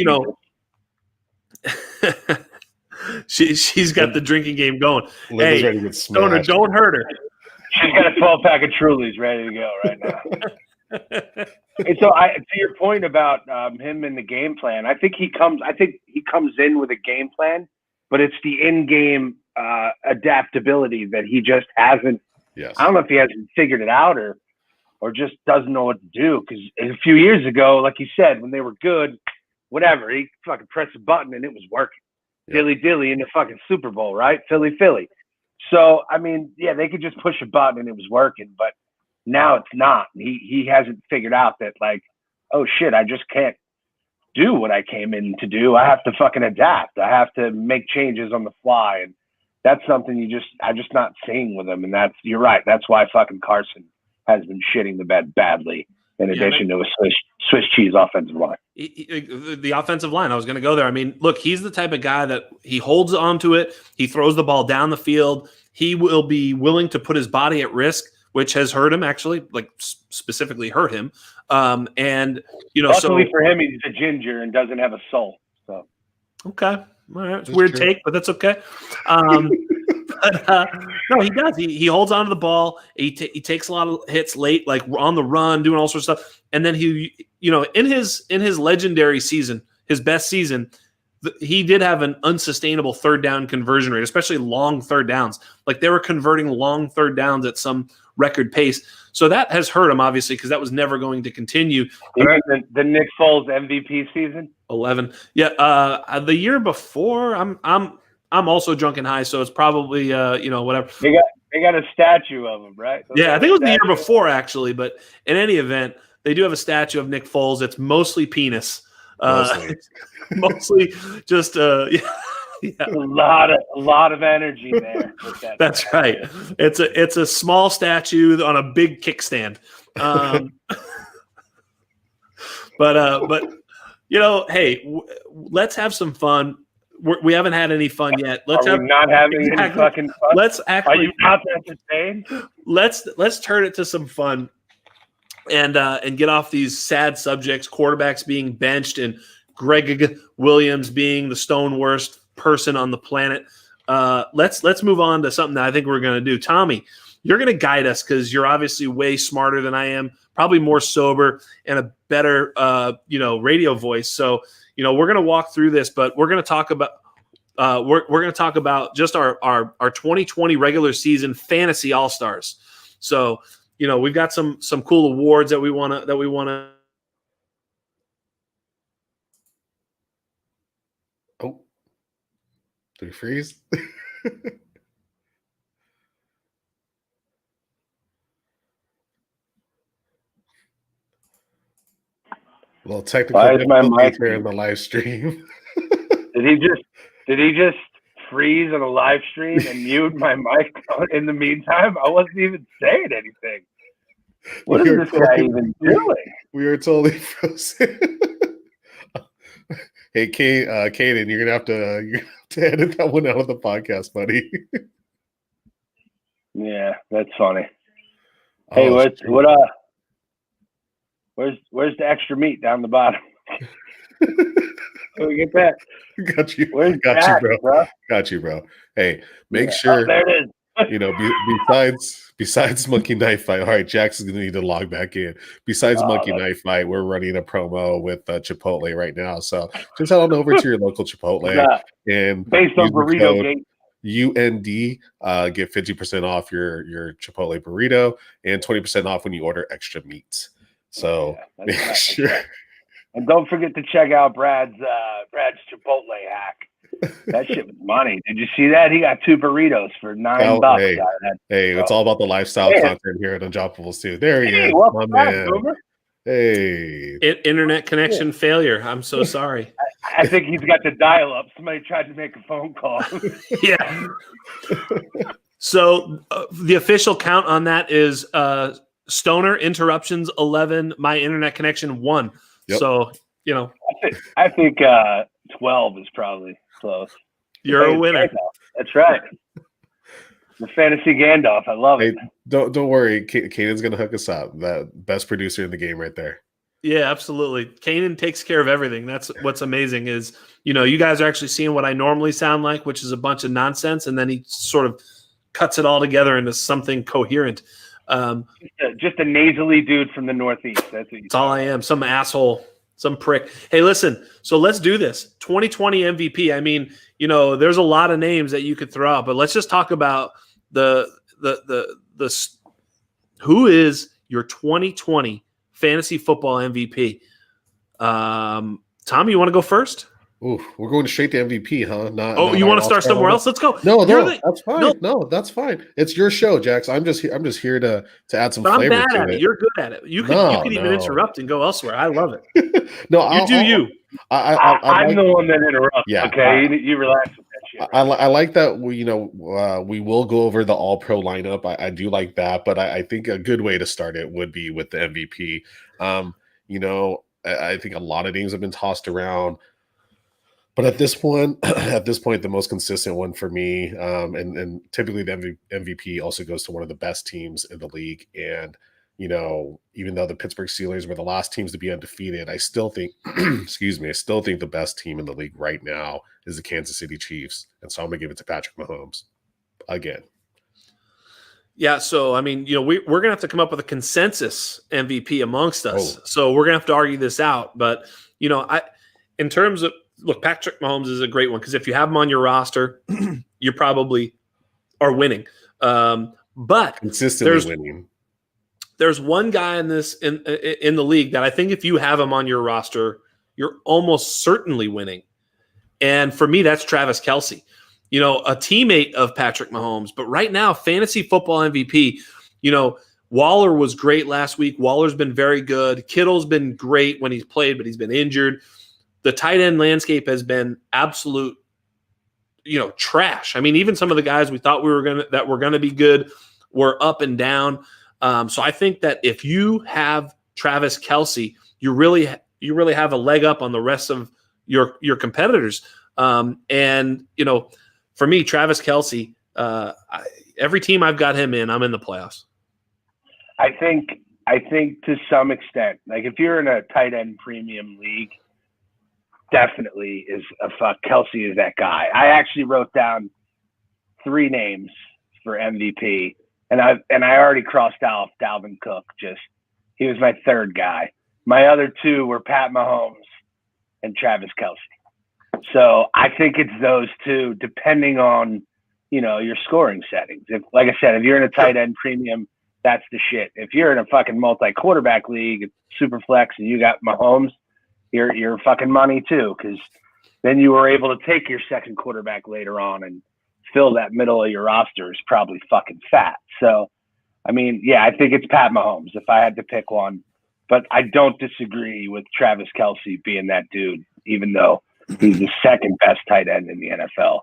C: she's got the drinking game going.
A: Linda's
C: hey,
A: ready to get
C: Stoner,
A: smashed.
C: don't hurt her.
B: She's got a 12-pack of Trulies ready to go right now. And so, to your point about him and the game plan, I think he comes in with a game plan, but it's the in-game adaptability that he just hasn't.
A: Yes.
B: I don't know if he hasn't figured it out or just doesn't know what to do. Because a few years ago, like you said, when they were good, whatever, he fucking pressed a button and it was working.
A: Yep.
B: Dilly in the fucking Super Bowl, right? Philly. So, I mean, yeah, they could just push a button and it was working, but now it's not. He hasn't figured out that, like, oh shit, I just can't do what I came in to do. I have to fucking adapt. I have to make changes on the fly. And that's something I'm just not seeing with him. And you're right. That's why fucking Carson has been shitting the bed badly, in addition to a Swiss cheese offensive line.
C: The offensive line, I was going to go there. I mean, look, he's the type of guy that he holds onto it. He throws the ball down the field. He will be willing to put his body at risk, which has hurt him, actually, like specifically hurt him. And,
B: luckily for him, he's a ginger and doesn't have a soul. So,
C: okay. All right. It's a weird take, but that's okay. No, he does. He holds onto the ball. He takes a lot of hits late, like on the run, doing all sorts of stuff. And then in his legendary season, his best season, he did have an unsustainable third down conversion rate, especially long third downs. Like they were converting long third downs at some record pace. So that has hurt him, obviously, because that was never going to continue.
B: The Nick Foles MVP season?
C: 11. Yeah. The year before, I'm also drunk and high, so it's probably whatever.
B: They got a statue of him, right?
C: Yeah, I think it was the year before, actually. But in any event, they do have a statue of Nick Foles. It's mostly penis. Mostly just yeah.
B: A lot of energy there.
C: That's right. It's a small statue on a big kickstand. But hey, let's have some fun. We haven't had any fun yet.
B: Not having any fucking fun.
C: Let's actually.
B: Are you not entertained?
C: Let's turn it to some fun, and get off these sad subjects. Quarterbacks being benched and Greg Williams being the stone worst person on the planet. Let's move on to something that I think we're going to do. Tommy, you're going to guide us because you're obviously way smarter than I am, probably more sober and a better radio voice. So we're going to walk through this, but we're going to talk about we're going to talk about just our 2020 regular season fantasy all-stars. So we've got some cool awards that we want to.
A: Oh, did we freeze? Well, technically,
B: why is my mic
A: here in the live stream?
B: Did he just freeze on a live stream and mute my mic in the meantime? I wasn't even saying anything. What is this guy even doing?
A: We were totally frozen. Hey, Kaden, you're gonna have to edit that one out of the podcast, buddy.
B: Yeah, that's funny. Hey, where's the extra meat down the bottom? Can we get that?
A: Got you.
B: Where's
A: Got
B: Jax,
A: you, bro. Got you, bro. Hey, make sure.
B: Oh, there it is.
A: Besides Monkey Knife Fight, all right, Jax is gonna need to log back in. Besides Monkey Knife Fight, we're running a promo with Chipotle right now. So just head on over to your local Chipotle and
B: based on burrito gate.
A: UND, get 50% off your Chipotle burrito and 20% off when you order extra meat. So make sure.
B: And don't forget to check out Brad's Chipotle hack. That shit was money. Did you see that? He got 2 burritos for $9.
A: Hey, it's all about the lifestyle content here at Undroppables too. There he is, my man. Hey,
C: internet connection failure. I'm so sorry.
B: I think he's got the dial-up. Somebody tried to make a phone call.
C: Yeah. So the official count on that is Stoner interruptions 11. My internet connection 1. Yep. So
B: I think 12 is probably close.
C: You're a winner.
B: That's right. The fantasy Gandalf. I love it.
A: Don't worry. Kanan's going to hook us up. The best producer in the game right there.
C: Yeah, absolutely. Kanan takes care of everything. That's what's amazing is, you guys are actually seeing what I normally sound like, which is a bunch of nonsense. And then he sort of cuts it all together into something coherent.
B: Just a nasally dude from the Northeast.
C: That's all I am. Some asshole, some prick. Hey, listen. So let's do this. 2020 MVP. I mean, there's a lot of names that you could throw out, but let's just talk about the who is your 2020 fantasy football MVP. Tom, you want to go first?
A: Ooh, we're going straight to MVP, huh?
C: You want to start somewhere else? Let's go.
A: No, that's fine. No, that's fine. It's your show, Jax. I'm just here to add some flavor.
C: I'm bad at it. You're good at it. You can even interrupt and go elsewhere. I love it.
B: You. I'm the one that interrupts.
A: Yeah.
B: Okay. You relax with that shit.
A: I like that. We will go over the All Pro lineup. I do like that, but I think a good way to start it would be with the MVP. I think a lot of names have been tossed around. But at this point, the most consistent one for me, and typically the MVP also goes to one of the best teams in the league. And, even though the Pittsburgh Steelers were the last teams to be undefeated, I still think, I still think the best team in the league right now is the Kansas City Chiefs. And so I'm going to give it to Patrick Mahomes again.
C: Yeah, so, I mean, we're going to have to come up with a consensus MVP amongst us. So we're going to have to argue this out. But, in terms of, look, Patrick Mahomes is a great one because if you have him on your roster, you probably are winning. But
A: consistently winning.
C: There's one guy in the league that I think if you have him on your roster, you're almost certainly winning. And for me, that's Travis Kelce. A teammate of Patrick Mahomes. But right now, fantasy football MVP, Waller was great last week. Waller's been very good. Kittle's been great when he's played, but he's been injured. The tight end landscape has been absolute, trash. I mean, even some of the guys we thought were going to be good were up and down. So I think that if you have Travis Kelce, you really have a leg up on the rest of your competitors. And for me, Travis Kelce, every team I've got him in, I'm in the playoffs.
B: I think to some extent, like if you're in a tight end premium league, definitely Kelce is that guy. I actually wrote down 3 names for MVP, and I already crossed out Dalvin Cook. He was my 3rd guy. My other 2 were Pat Mahomes and Travis Kelce. So I think it's those 2, depending on your scoring settings. If, like I said, if you're in a tight end premium, that's the shit. If you're in a fucking multi-quarterback league, super flex, and you got Mahomes, you're fucking money too, because then you were able to take your second quarterback later on and fill that middle of your roster is probably fucking fat. So, I mean, yeah, I think it's Pat Mahomes if I had to pick one. But I don't disagree with Travis Kelce being that dude, even though he's the 2nd best tight end in the NFL.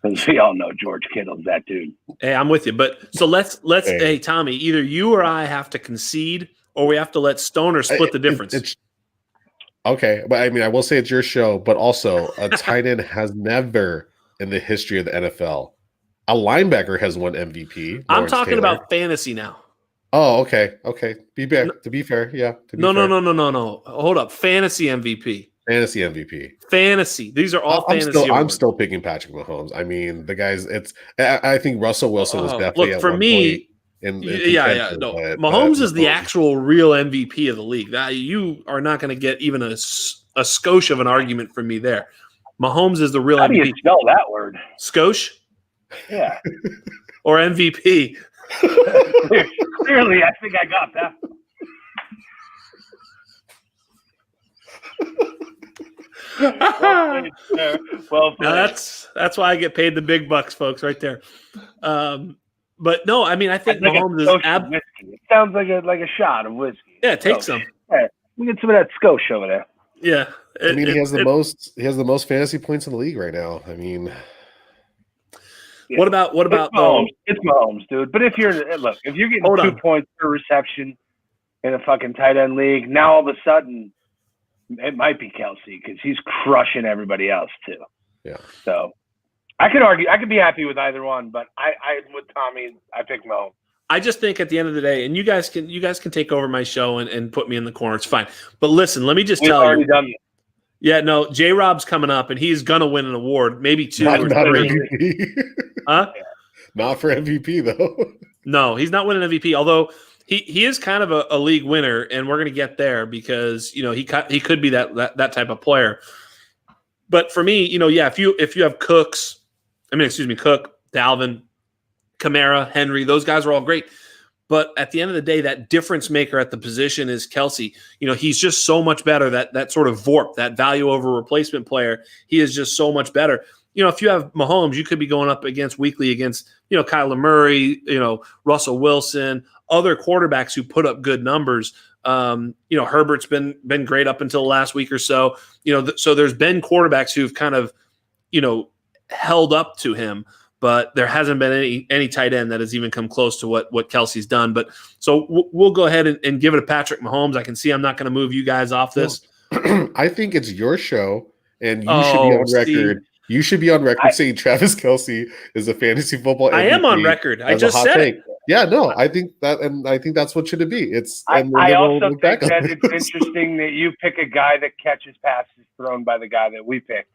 B: Because we all know George Kittle's that dude.
C: Hey, I'm with you. But so let's hey, Tommy, either you or I have to concede or we have to let Stoner split the difference.
A: Okay, but I mean, I will say it's your show, but also a tight end has never in the history of the NFL, a linebacker has won MVP.
C: I'm talking about fantasy now.
A: Oh, okay. To be fair, yeah.
C: No. Hold up, fantasy MVP.
A: Fantasy MVP.
C: Fantasy. These are all fantasy.
A: I'm still picking Patrick Mahomes. I mean, the guys. I think Russell Wilson was definitely
C: look for me. Mahomes is the actual real MVP of the league. You are not going to get even a skosh of an argument from me there. Mahomes is the real MVP.
B: How do you spell that word?
C: Skosh?
B: Yeah.
C: Or MVP?
B: Clearly, I think I got that. Well,
C: that's why I get paid the big bucks, folks, right there. But no, I mean, I think Mahomes is
B: whiskey. It sounds like a shot of whiskey.
C: Yeah, take some.
B: Yeah, we get some of that skosh over there.
C: Yeah,
A: he has the most. He has the most fantasy points in the league right now. I mean,
C: yeah. What about
B: Mahomes? It's Mahomes, dude. But if you're getting 2 points per reception in a fucking tight end league, now all of a sudden it might be Kelce because he's crushing everybody else too.
A: Yeah.
B: So I could argue. I could be happy with either one, but I with Tommy, I pick Mahomes.
C: I just think at the end of the day, and you guys can take over my show and put me in the corner. It's fine. But listen, let me just tell you.
B: We've already done this.
C: Yeah, no, J-Rob's coming up, and he's going to win an award, maybe 2 or 3.
A: MVP.
C: Huh?
A: Not for MVP, though.
C: No, he's not winning MVP. Although he is kind of a league winner, and we're going to get there because he could be that type of player. But for me, if you have Cook, Dalvin, Kamara, Henry, those guys are all great. But at the end of the day, that difference maker at the position is Kelsey. He's just so much better. That sort of VORP, that value over replacement player, he is just so much better. If you have Mahomes, you could be going up weekly against Kyler Murray, Russell Wilson, other quarterbacks who put up good numbers. Herbert's been great up until last week or so. So there's been quarterbacks who've kind of held up to him, but there hasn't been any tight end that has even come close to what Kelsey's done. But so we'll go ahead and give it to Patrick Mahomes. I can see I'm not going to move you guys off this.
A: I think it's your show, and you should be on record. You should be on record saying Travis Kelce is a fantasy football MVP.
C: I am on record. I just said it.
A: Yeah, no, I think that's what should it be.
B: I also think that it's interesting that you pick a guy that catches passes thrown by the guy that we picked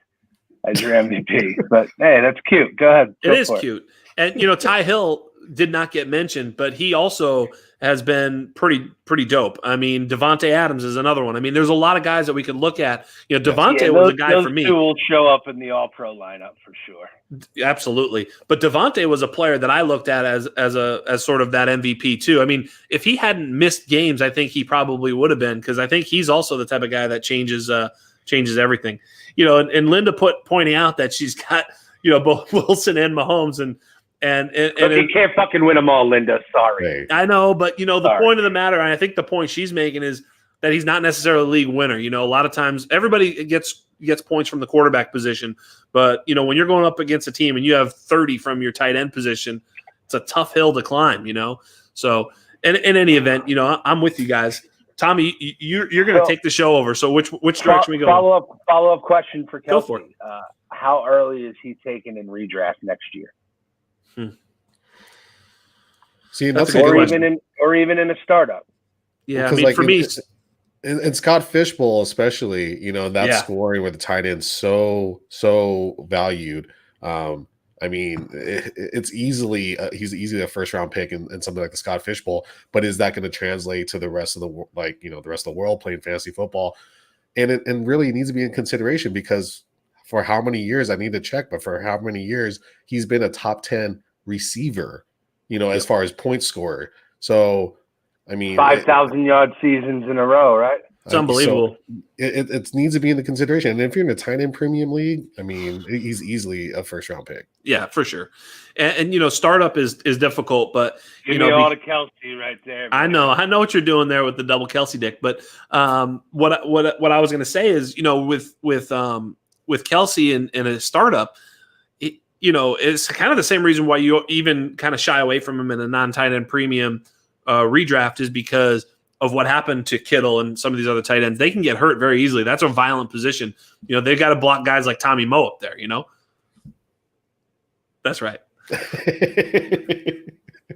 B: as your MVP. But hey, that's cute. Go ahead.
C: It is cute. And Ty Hill did not get mentioned, but he also has been pretty dope. I mean, Devontae Adams is another one. I mean, there's a lot of guys that we could look at. Devontae was a guy for me.
B: Those two will show up in the All-Pro lineup for sure.
C: Absolutely. But Devontae was a player that I looked at as sort of that MVP too. I mean, if he hadn't missed games, I think he probably would have been, because I think he's also the type of guy that changes everything. And Linda pointing out that she's got both Wilson and Mahomes and
B: you can't fucking win them all, Linda. Sorry.
C: I know, but the point of the matter, and I think the point she's making, is that he's not necessarily a league winner. A lot of times everybody gets points from the quarterback position, but when you're going up against a team and you have 30 from your tight end position, it's a tough hill to climb. So in any event, I'm with you guys. Tommy, you're going to take the show over. So which direction we go?
B: Follow up question for Kelsey.
C: Go for it.
B: How early is he taken in redraft next year?
A: See, that's
B: or even in a startup.
C: Yeah, I mean, for me,
A: in Scott Fishbowl especially, scoring with the tight end so valued. I mean, it's easily he's easily a first round pick in something like the Scott Fishbowl. But is that going to translate to the rest of the the rest of the world playing fantasy football? And really needs to be in consideration, because for how many years, I need to check, but for how many years he's been a top 10 receiver, as far as point scorer. So, I mean,
B: 5,000 yard seasons in a row, right?
C: It's unbelievable.
A: So it needs to be in the consideration. And if you're in a tight end premium league, I mean, he's easily a first round pick.
C: Yeah, for sure. And startup is difficult, but
B: give me all the Kelsey right there.
C: Man. I know what you're doing there with the double Kelsey dick. But what I was going to say is, with Kelsey in a startup, it's kind of the same reason why you even kind of shy away from him in a non-tight end premium redraft, is because of what happened to Kittle and some of these other tight ends. They can get hurt very easily. That's a violent position. They've got to block guys like Tommy Moe up there, That's right.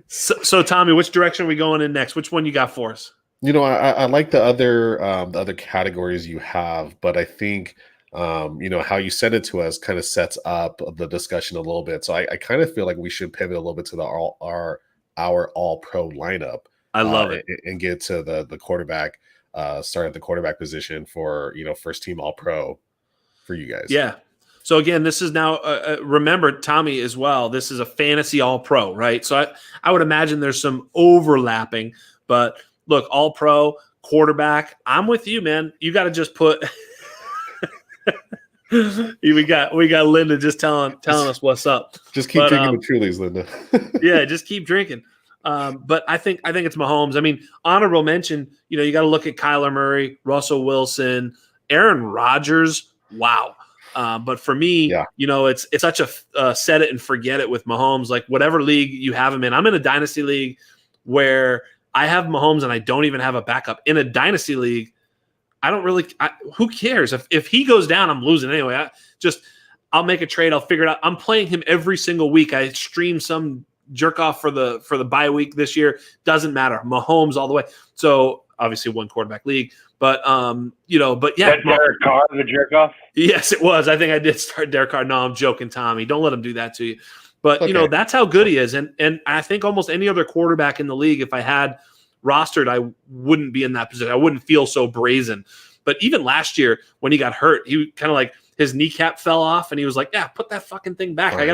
C: So Tommy, which direction are we going in next? Which one you got for us?
A: I like the other categories you have, but I think how you sent it to us kind of sets up the discussion a little bit. So I kind of feel like we should pivot a little bit to our all-pro lineup.
C: I love it.
A: And get to the quarterback, start at the quarterback position for, first team all-pro for you guys.
C: Yeah. So again, this is now, remember, Tommy, as well, this is a fantasy all-pro, right? So I would imagine there's some overlapping, but look, all-pro, quarterback, I'm with you, man. You got to just put we got Linda just telling us what's up.
A: Just keep drinking the Trulies, Linda.
C: Yeah, just keep drinking. But I think it's Mahomes. I mean, honorable mention, you got to look at Kyler Murray, Russell Wilson, Aaron Rodgers. Wow. But for me, it's such a set it and forget it with Mahomes. Like, whatever league you have him in. I'm in a dynasty league where I have Mahomes and I don't even have a backup. In a dynasty league, I don't really who cares? If he goes down, I'm losing anyway. I'll make a trade. I'll figure it out. I'm playing him every single week. I stream some jerk off for the bye week this year. Doesn't matter. Mahomes all the way. So obviously one quarterback league, but but yeah.
B: Derek Carr, the jerk off?
C: Yes, it was. I think I did start Derek Carr. No, I'm joking, Tommy. Don't let him do that to you. But
A: Okay.
C: that's how good he is. And I think almost any other quarterback in the league, if I had rostered, I wouldn't be in that position. I wouldn't feel so brazen. But even last year when he got hurt, he kind of like his kneecap fell off and he was like, yeah, put that fucking thing back.
A: Fine.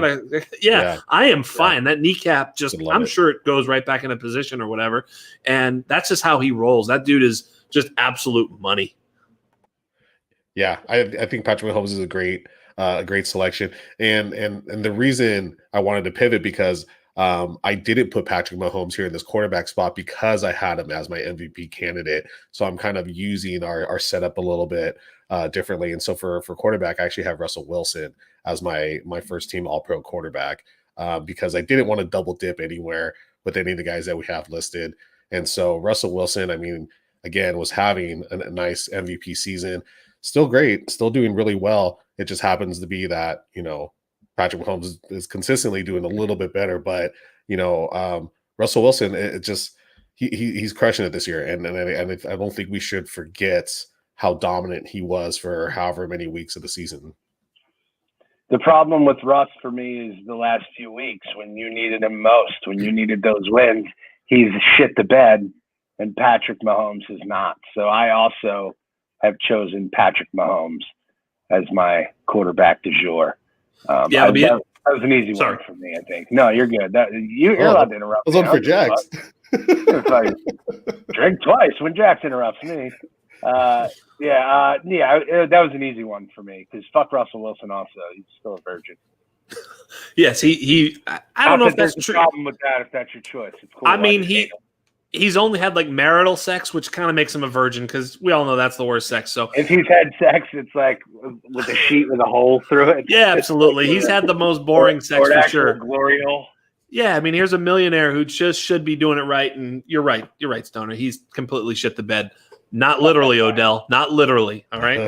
C: I am fine. That kneecap I'm
A: it.
C: sure it goes right back into position or whatever. And that's just how he rolls. That dude is just absolute money.
A: Yeah, I think Patrick Mahomes is a great selection. And the reason I wanted to pivot because I didn't put Patrick Mahomes here in this quarterback spot because I had him as my MVP candidate. So I'm kind of using our setup a little bit differently. And so for quarterback, I actually have Russell Wilson as my first team All-Pro quarterback because I didn't want to double dip anywhere with any of the guys that we have listed. And so Russell Wilson, I mean, again, was having a nice MVP season. Still great, still doing really well. It just happens to be that, Patrick Mahomes is consistently doing a little bit better, but Russell Wilson, it just he's crushing it this year, and I don't think we should forget how dominant he was for however many weeks of the season.
B: The problem with Russ for me is the last few weeks when you needed him most, when you needed those wins, he's shit the bed, and Patrick Mahomes is not. So I also have chosen Patrick Mahomes as my quarterback du jour. That was an easy one for me, I think. No, you're good. You're allowed to interrupt.
A: I was on for Jax.
B: Drink twice when Jax interrupts me. That was an easy one for me because fuck Russell Wilson. Also, he's still a virgin.
C: Yes, I don't know if that's true.
B: Problem with that if that's your choice. It's cool.
C: I mean, he's only had like marital sex, which kind of makes him a virgin because we all know that's the worst sex. So
B: if he's had sex, it's like with a sheet with a hole through it.
C: Yeah, absolutely. He's had the most boring sex for sure.
B: Glory hole.
C: Yeah, I mean, here's a millionaire who just should be doing it right, and you're right, Stoner. He's completely shit the bed. Not literally, Odell. Not literally. All right.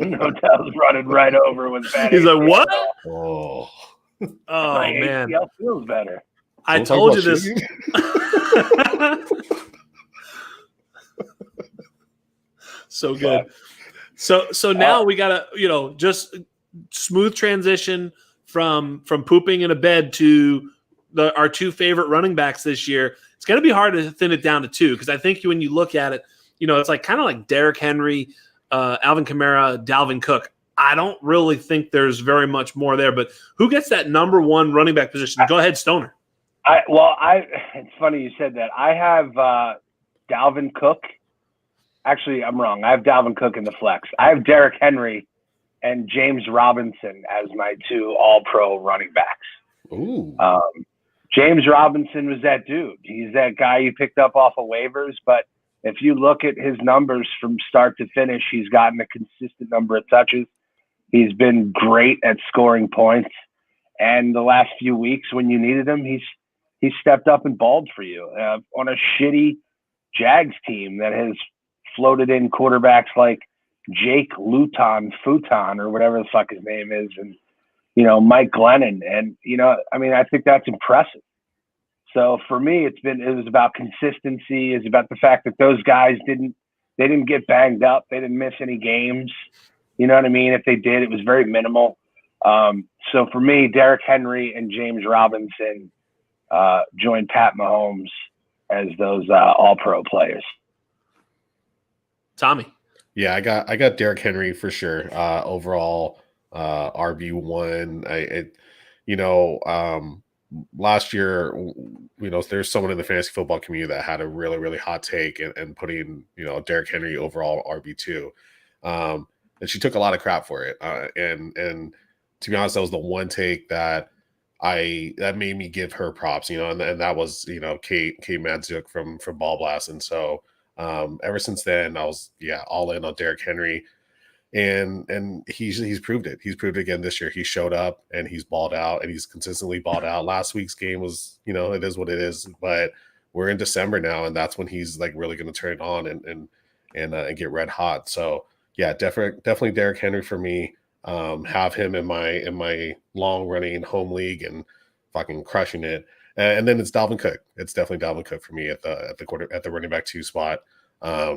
B: Odell's running right over with bad.
C: He's like, what?
A: Oh
C: man,
B: ACL feels better.
C: I told you this. So good. So now we gotta, just smooth transition from pooping in a bed to our two favorite running backs this year. It's gonna be hard to thin it down to two because I think when you look at it, it's like kind of like Derrick Henry, Alvin Kamara, Dalvin Cook. I don't really think there's very much more there. But who gets that number one running back position? Go ahead, Stoner.
B: It's funny you said that. I have Dalvin Cook. Actually, I'm wrong. I have Dalvin Cook in the flex. I have Derrick Henry and James Robinson as my two all-pro running backs.
A: Ooh.
B: James Robinson was that dude. He's that guy you picked up off of waivers. But if you look at his numbers from start to finish, he's gotten a consistent number of touches. He's been great at scoring points. And the last few weeks when you needed him, he's stepped up and balled for you on a shitty Jags team that has floated in quarterbacks like Jake Futon or whatever the fuck his name is, and Mike Glennon, and I think that's impressive. So for me, it was about consistency. It's about the fact that those guys didn't get banged up, they didn't miss any games. You know what I mean? If they did, it was very minimal. So for me, Derrick Henry and James Robinson joined Pat Mahomes as those all-pro players.
C: Tommy.
A: Yeah, I got Derrick Henry for sure. Overall RB1. Last year, there's someone in the fantasy football community that had a really, really hot take and putting, Derrick Henry overall RB2. And she took a lot of crap for it. And to be honest, that was the one take that made me give her props, and that was, Kate Madzuk from Ball Blast. And so ever since then, I was all in on Derrick Henry, and he's proved it. He's proved it again this year. He showed up and he's balled out, and he's consistently balled out. Last week's game was, it is what it is. But we're in December now, and that's when he's like really going to turn it on and get red hot. So yeah, definitely Derrick Henry for me. Have him in my long running home league and fucking crushing it. And then it's Dalvin Cook. It's definitely Dalvin Cook for me at the running back 2 spot. I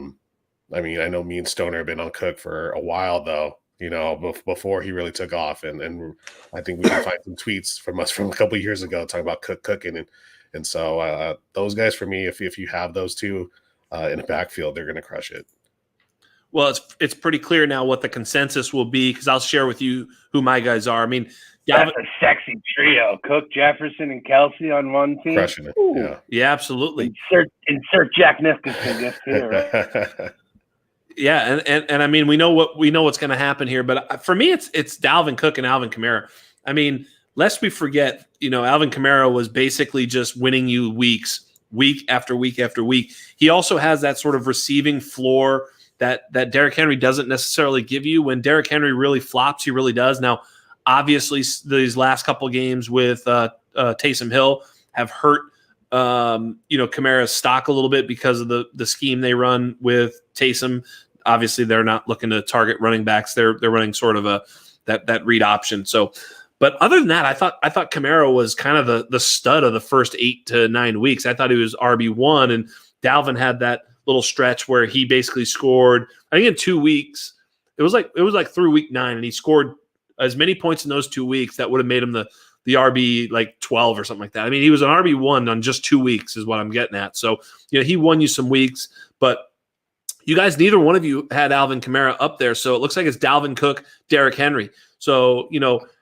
A: know me and Stoner have been on Cook for a while though, before he really took off. And I think we can find some tweets from us from a couple of years ago talking about cooking. And so those guys, for me, if you have those two in the backfield, they're going to crush it.
C: Well, it's pretty clear now what the consensus will be, because I'll share with you who my guys are. I mean,
B: that's a sexy trio: Cook, Jefferson, and Kelsey on one team.
A: Crushing it.
B: Ooh.
C: Yeah, absolutely.
B: Insert Jack Nicholson just here.
C: Yeah, and I mean, we know what's going to happen here, but for me, it's Dalvin Cook and Alvin Kamara. I mean, lest we forget, Alvin Kamara was basically just winning you weeks, week after week after week. He also has that sort of receiving floor that Derrick Henry doesn't necessarily give you. When Derrick Henry really flops, he really does. Now, obviously, these last couple of games with Taysom Hill have hurt Kamara's stock a little bit because of the scheme they run with Taysom. Obviously, they're not looking to target running backs. They're running sort of that read option. So, but other than that, I thought Kamara was kind of the stud of the first 8 to 9 weeks. I thought he was RB1, and Dalvin had that little stretch where he basically scored, I think in 2 weeks. It was like through week 9, and he scored as many points in those 2 weeks that would have made him the RB like 12 or something like that. I mean, he was an RB1 on just 2 weeks is what I'm getting at. So, he won you some weeks, but you guys, neither one of you had Alvin Kamara up there. So it looks like it's Dalvin Cook, Derrick Henry. So,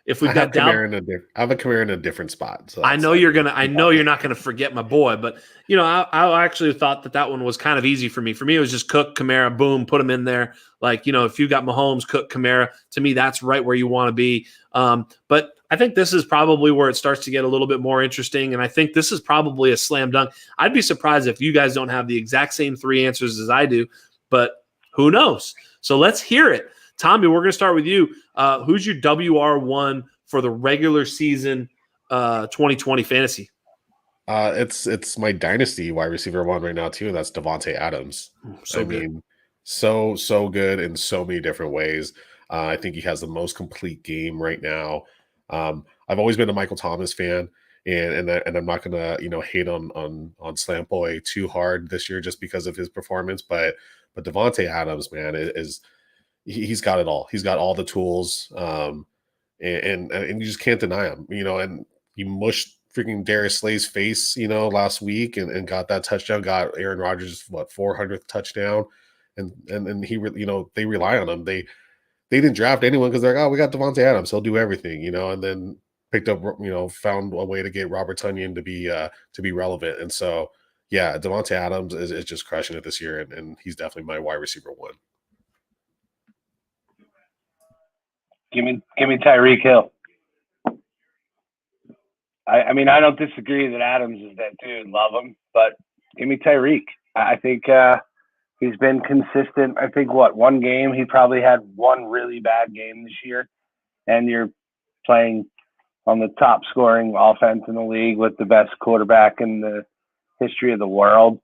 C: if we've got
A: Kamara I have a Kamara in a different spot. So
C: I know you're not going to forget my boy, but I actually thought that one was kind of easy for me. For me, it was just Cook, Kamara, boom, put him in there. Like, if you got Mahomes, Cook, Kamara, to me, that's right where you want to be. But I think this is probably where it starts to get a little bit more interesting. And I think this is probably a slam dunk. I'd be surprised if you guys don't have the exact same 3 answers as I do, but who knows? So let's hear it. Tommy, we're going to start with you. Who's your WR1 for the regular season 2020 fantasy?
A: It's my Dynasty wide receiver 1 right now too, and that's Davante Adams.
C: So good.
A: So good in so many different ways. I think he has the most complete game right now. I've always been a Michael Thomas fan, and I'm not gonna hate on Slam Boy too hard this year just because of his performance, but Davante Adams, man, he's got it all. He's got all the tools, and you just can't deny him. And he mushed freaking Darius Slay's face, last week, and got that touchdown. Got Aaron Rodgers' 400th touchdown, and he they rely on him. They didn't draft anyone because they're like, oh, we got Davante Adams, he'll do everything, and then picked up, found a way to get Robert Tonyan to be relevant. And so, yeah, Davante Adams is just crushing it this year, and he's definitely my wide receiver 1.
B: Give me Tyreek Hill. I mean, I don't disagree that Adams is that dude. Love him, but give me Tyreek. I think he's been consistent. I think one game he probably had one really bad game this year, and you're playing on the top scoring offense in the league with the best quarterback in the history of the world.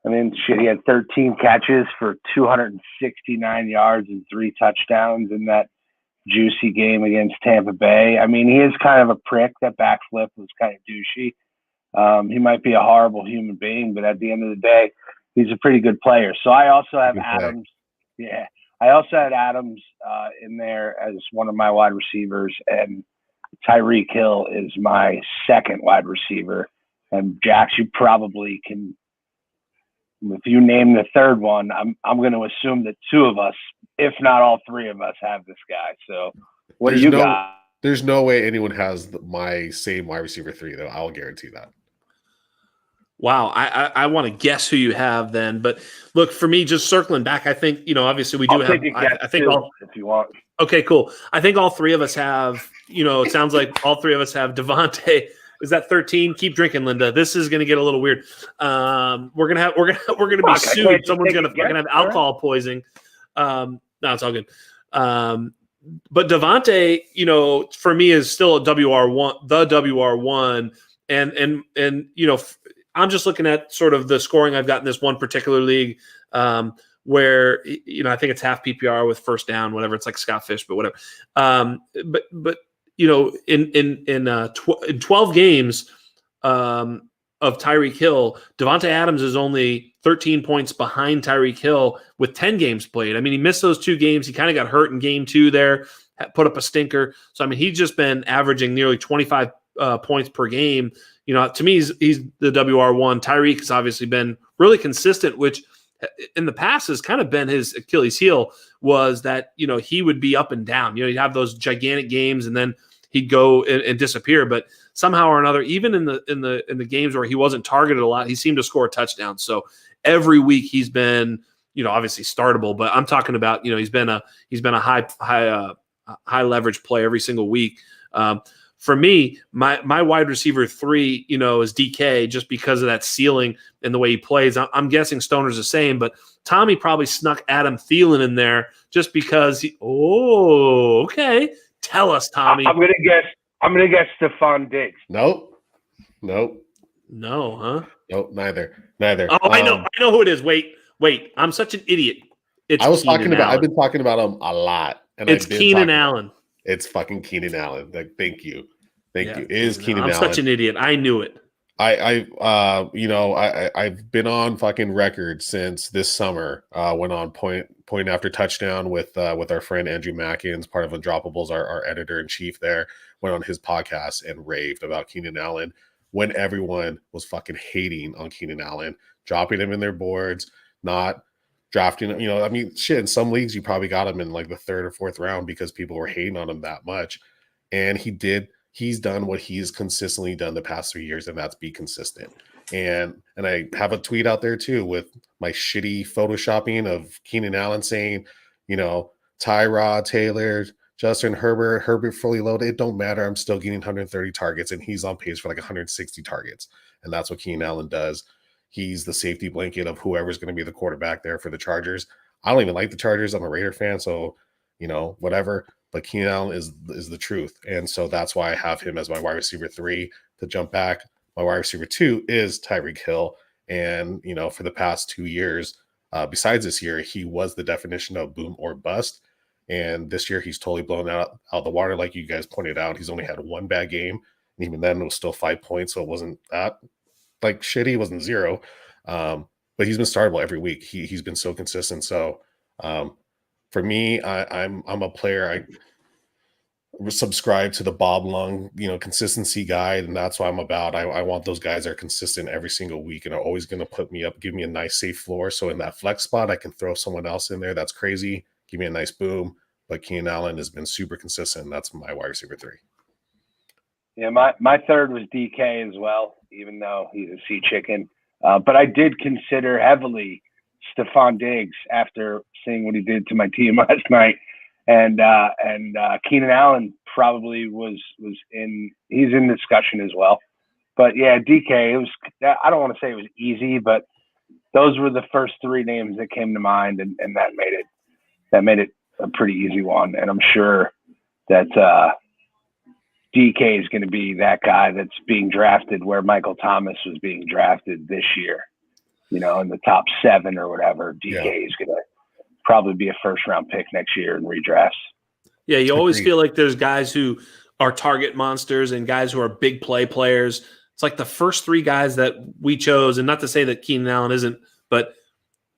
B: I mean, shit, he had 13 catches for 269 yards and 3 touchdowns in that juicy game against Tampa Bay. I mean, he is kind of a prick. That backflip was kind of douchey. He might be a horrible human being, but at the end of the day, he's a pretty good player. So I also have Adams. Yeah, I also had Adams in there as one of my wide receivers, and Tyreek Hill is my second wide receiver. And Jax, you probably can. If you name the third one, I'm going to assume that 2 of us, if not all 3 of us, have this guy. So, what do you got?
A: There's no way anyone has my same wide receiver 3, though. I'll guarantee that.
C: Wow, I want to guess who you have then, but look, for me, just circling back, I think obviously we do have. I think
B: if you want.
C: Okay, cool. I think all 3 of us have. It sounds like all 3 of us have Davante. Is that 13? Keep drinking, Linda. This is going to get a little weird. We're gonna be sued. Someone's gonna have alcohol poisoning. No, it's all good. But Davante, for me is still a WR1, the WR1, and I'm just looking at sort of the scoring I've got in this one particular league, where I think it's half PPR with first down, whatever. It's like Scott Fish, but whatever. But in 12 games, of Tyreek Hill, Devontae Adams is only 13 points behind Tyreek Hill with 10 games played. I mean, he missed those 2 games. He kind of got hurt in game 2 there, put up a stinker. So, I mean, he's just been averaging nearly 25 points per game. You know, to me, he's the WR1. Tyreek has obviously been really consistent, which in the past has kind of been his Achilles heel, was that, you know, he would be up and down. You know, he'd have those gigantic games and then he'd go and disappear. But somehow or another, even in the games where he wasn't targeted a lot, he seemed to score a touchdown. So every week he's been, you know, obviously startable, but I'm talking about, you know, he's been a high leverage play every single week. For me, my wide receiver 3, you know, is DK, just because of that ceiling and the way he plays. I'm guessing Stoner's the same, but Tommy probably snuck Adam Thielen in there just because okay. Tell us, Tommy.
B: I'm gonna guess Stephon Diggs.
A: Nope.
C: No, huh?
A: Nope, neither.
C: Oh, I know who it is. Wait. I'm such an idiot.
A: I've been talking about him a lot. And
C: it's Keenan Allen.
A: It's fucking Keenan Allen. Like, thank you. It is Keenan
C: Allen.
A: Allen.
C: I'm such an idiot. I knew it.
A: I've been on fucking record since this summer. Went on point after touchdown with our friend Andrew Mackins, part of Undroppables, our editor in chief there. Went on his podcast and raved about Keenan Allen when everyone was fucking hating on Keenan Allen, dropping him in their boards, not drafting him. You know, I mean, shit, in some leagues you probably got him in like the 3rd or 4th round because people were hating on him that much. And he's done what he's consistently done the past 3 years, and that's be consistent. And I have a tweet out there too with my shitty photoshopping of Keenan Allen saying, you know, Tyrod Taylor, Justin Herbert fully loaded. It don't matter. I'm still getting 130 targets, and he's on pace for like 160 targets. And that's what Keenan Allen does. He's the safety blanket of whoever's going to be the quarterback there for the Chargers. I don't even like the Chargers. I'm a Raider fan, so, you know, whatever. But Keenan Allen is the truth. And so that's why I have him as my wide receiver 3 to jump back. My wide receiver 2 is Tyreek Hill. And, you know, for the past 2 years, besides this year, he was the definition of boom or bust. And this year he's totally blown out the water. Like you guys pointed out, he's only had 1 bad game. And even then it was still 5 points. So it wasn't that like shitty. It wasn't 0. But he's been startable every week. He's been so consistent. So for me, I'm a player. I subscribe to the Bob Lung, you know, consistency guide, and that's what I'm about. I want those guys that are consistent every single week and are always going to put me up, give me a nice safe floor. So in that flex spot, I can throw someone else in there that's crazy, give me a nice boom. But Keenan Allen has been super consistent. And that's my wide receiver 3.
B: Yeah, my 3rd was DK as well, even though he's a sea chicken. But I did consider heavily Stephon Diggs after seeing what he did to my team last night. And Keenan Allen probably he's in discussion as well. But yeah, DK, I don't want to say it was easy, but those were the first 3 names that came to mind, and that made it a pretty easy one. And I'm sure that DK is going to be that guy that's being drafted where Michael Thomas was being drafted this year, you know, in the top 7 or whatever. DK is going to probably be a 1st-round pick next year in redrafts. Yeah,
C: you always feel like there's guys who are target monsters and guys who are big play players. It's like the first 3 guys that we chose, and not to say that Keenan Allen isn't, but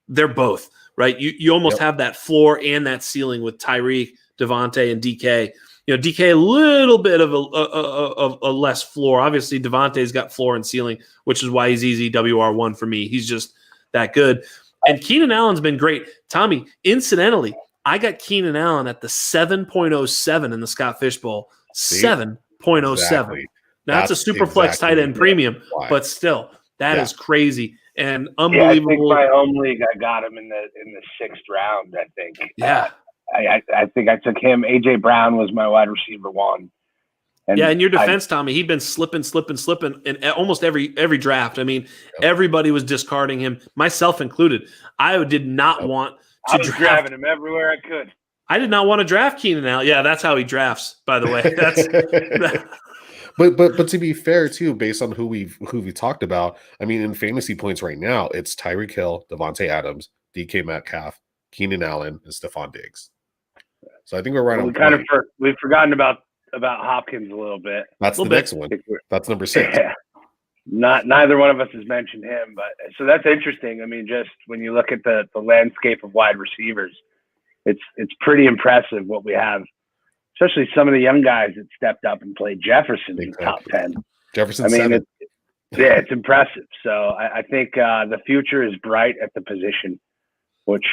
C: they're both, right? You almost have that floor and that ceiling with Tyreek, Devontae, and DK. You know, DK a little bit of a less floor. Obviously, Devontae's got floor and ceiling, which is why he's easy WR1 for me. He's just that good. And Keenan Allen's been great. Tommy, incidentally, I got Keenan Allen at the 7.07 in the Scott Fish Bowl. 7.07. Exactly. Now, that's a super flex tight end premium, but still, that is crazy and unbelievable.
B: I think my home league, I got him in the 6th round, I think.
C: Yeah.
B: I think I took him. A.J. Brown was my wide receiver 1.
C: And in your defense, Tommy, he'd been slipping in almost every draft. I mean, everybody was discarding him, myself included. I did not want to draft.
B: Grabbing him everywhere I could.
C: I did not want to draft Keenan Allen. Yeah, that's how he drafts, by the way. That's
A: But to be fair too, based on who we talked about, I mean, in fantasy points right now, it's Tyreek Hill, Devontae Adams, DK Metcalf, Keenan Allen, and Stephon Diggs. So I think we're right on.
B: We've forgotten about Hopkins a little bit.
A: That's the next one. That's number 6.
B: Yeah. Neither one of us has mentioned him, but so that's interesting. I mean, just when you look at the landscape of wide receivers, it's pretty impressive what we have, especially some of the young guys that stepped up and played. Jefferson's in top 10.
A: Jefferson,
B: I mean, it's impressive. So I think the future is bright at the position, which,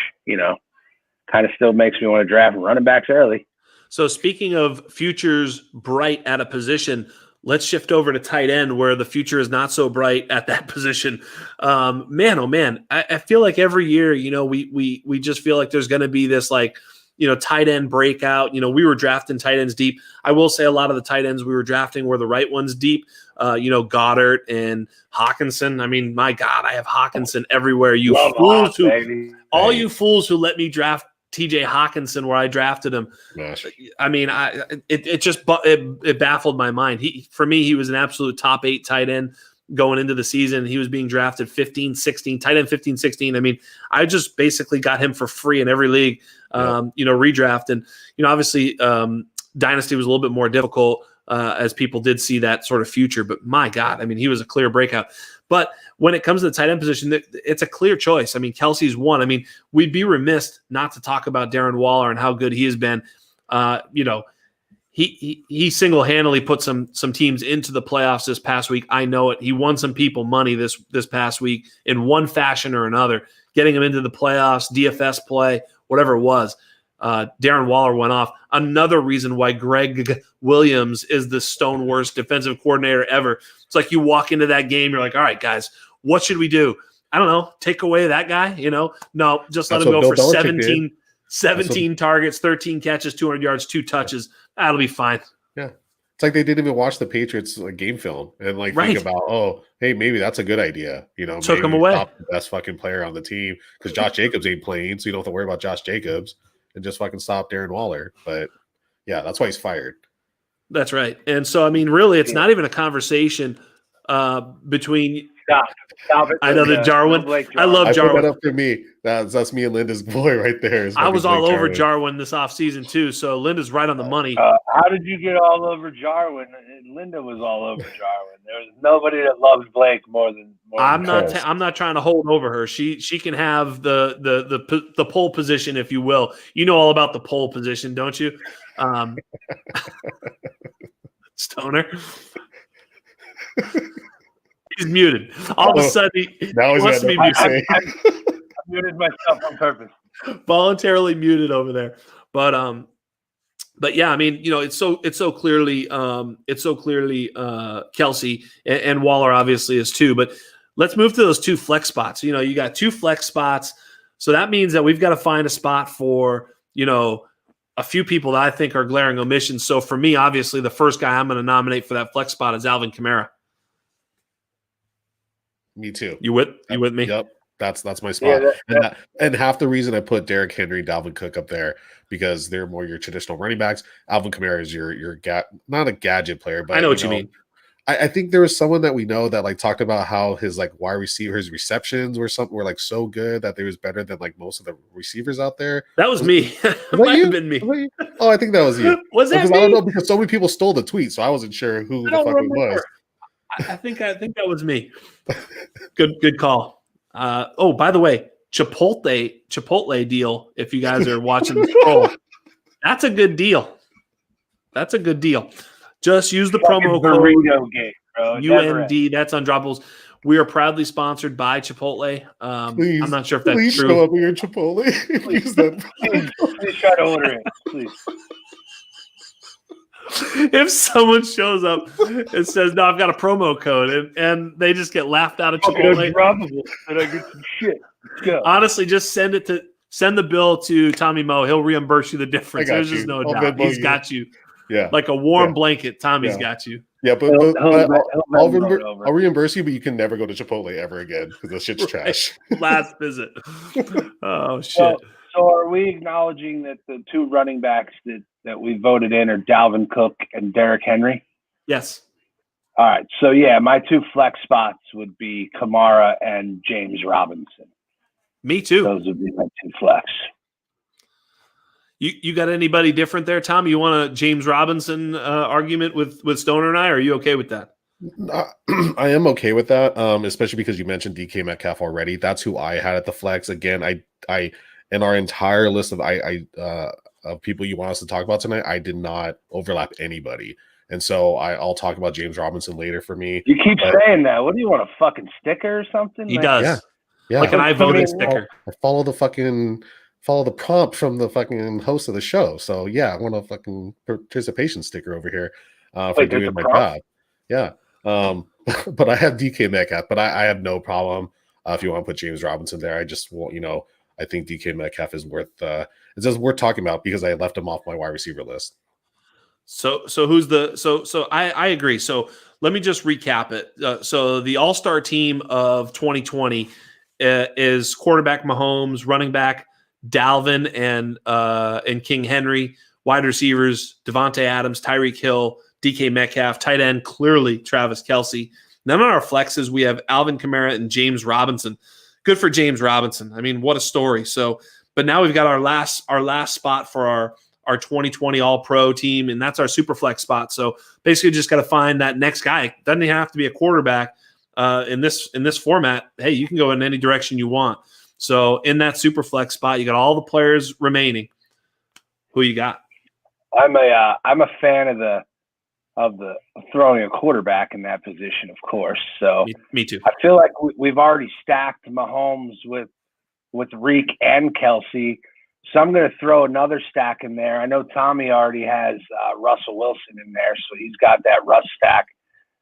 B: kind of still makes me want to draft running backs early.
C: So speaking of futures bright at a position, let's shift over to tight end where the future is not so bright at that position. Man, oh man, I feel like every year, we just feel like there's going to be this tight end breakout. We were drafting tight ends deep. I will say a lot of the tight ends we were drafting were the right ones deep. Goddard and Hawkinson. I mean, my God, I have Hawkinson everywhere. You fools who let me draft TJ Hawkinson where I drafted him.
A: Gosh.
C: I mean, it baffled my mind. For me, he was an absolute top 8 tight end going into the season. He was being drafted 15, 16, tight end 15, 16. I mean, I just basically got him for free in every league, redraft. And, obviously Dynasty was a little bit more difficult as people did see that sort of future. But my God, I mean, he was a clear breakout. But when it comes to the tight end position, it's a clear choice. I mean, Kelsey's one. I mean, we'd be remiss not to talk about Darren Waller and how good he has been. He single-handedly put some teams into the playoffs this past week. I know it. He won some people money this past week in one fashion or another, getting them into the playoffs, DFS play, whatever it was. Darren Waller went off. Another reason why Greg Williams is the stone worst defensive coordinator ever. It's like you walk into that game, you're like, all right, guys, what should we do? I don't know. Take away that guy, No, just let him go for 17 targets, 13 catches, 200 yards, 2 touches. That'll be fine.
A: Yeah. It's like they didn't even watch the Patriots game film and think about, hey, maybe that's a good idea.
C: Took him away.
A: Stop the best fucking player on the team because Josh Jacobs ain't playing, so you don't have to worry about Josh Jacobs and just fucking stop Darren Waller. But yeah, that's why he's fired. That's
C: right. And so, I mean, really, it's not even a conversation between.
B: Stop it.
C: I know that Jarwin. I love Jarwin.
A: Put that up for me. That's me and Linda's boy right there.
C: I was all over Jarwin this offseason too. So Linda's right on the money.
B: How did you get all over Jarwin? Linda was all over Jarwin. There's nobody that loves Blake more than.
C: I'm not trying to hold over her. She can have the pole position, if you will. You know all about the pole position, don't you? Stoner. He's muted. All of a sudden, he wants to be muted.
B: I muted myself on purpose.
C: Voluntarily muted over there. But yeah, I mean, it's so clearly Kelsey and Waller obviously is too. But let's move to those 2 flex spots. You got 2 flex spots, so that means that we've got to find a spot for a few people that I think are glaring omissions. So for me, obviously, the first guy I'm going to nominate for that flex spot is Alvin Kamara.
A: Me too.
C: You with me?
A: Yep. That's my spot.
B: Yeah,
A: and half the reason I put Derrick Henry, Dalvin Cook up there because they're more your traditional running backs. Alvin Kamara is your not a gadget player, but
C: I know what you mean.
A: I think there was someone that we know that talked about how his wide receiver, his receptions were so good that they was better than most of the receivers out there.
C: That was me. Might have been me.
A: Oh, I think that was you.
C: Was that me?
A: I don't know because so many people stole the tweet, so I wasn't sure who the fuck it was.
C: I think that was me. Good call. By the way, Chipotle deal. If you guys are watching the scroll, that's a good deal. Just use the promo code UND. That's Undroppables. We are proudly sponsored by Chipotle.
A: Please,
C: I'm not sure if that's
A: please
C: true.
A: Show up your Chipotle.
B: Please try to order it, please.
C: If someone shows up and says, "No, I've got a promo code," and they just get laughed out of Chipotle,
B: Undroppables, and I get some shit. Let's go.
C: Honestly, just send the bill to Tommy Moe. He'll reimburse you the difference. There's just no doubt. He's got you.
A: Yeah,
C: like a warm blanket. Tommy's got you.
A: Yeah, but I'll reimburse you, but you can never go to Chipotle ever again because the shit's trash.
C: Last visit. Oh shit.
B: So are we acknowledging that the 2 running backs that we voted in are Dalvin Cook and Derrick Henry?
C: Yes.
B: All right. So, yeah, my 2 flex spots would be Kamara and James Robinson.
C: Me too.
B: Those would be my 2 flex.
C: You got anybody different there, Tom? You want a James Robinson argument with Stoner and I? Or are you okay with that?
A: I am okay with that, especially because you mentioned DK Metcalf already. That's who I had at the flex. Again, I in our entire list of people you want us to talk about tonight, I did not overlap anybody, and so I'll talk about James Robinson later for me.
B: You keep saying that. What do you want, a fucking sticker or something?
C: He does.
A: Yeah,
C: like an I voted sticker.
A: I follow the prompt from the fucking host of the show. So yeah, I want a fucking participation sticker over here for doing my job. Yeah. But I have DK Metcalf, but I have no problem if you want to put James Robinson there. I just want, I think DK Metcalf is worth it's just worth talking about because I left him off my wide receiver list.
C: So who's so I agree. So let me just recap it. So the all-star team of 2020 is quarterback Mahomes, running back Dalvin and King Henry, wide receivers Devontae Adams, Tyreek Hill, DK Metcalf, tight end clearly Travis Kelce. Then on our flexes we have Alvin Kamara and James Robinson. Good for James Robinson. I mean, what a story. So, but now we've got our last spot for our 2020 All-Pro team, and that's our super flex spot. So basically just got to find that next guy. Doesn't even have to be a quarterback in this format. Hey, you can go in any direction you want. So in that super flex spot, you got all the players remaining. Who you got?
B: I'm a fan of the throwing a quarterback in that position, of course. So
C: me too.
B: I feel like we've already stacked Mahomes with Reek and Kelce. So I'm going to throw another stack in there. I know Tommy already has Russell Wilson in there, so he's got that Russ stack.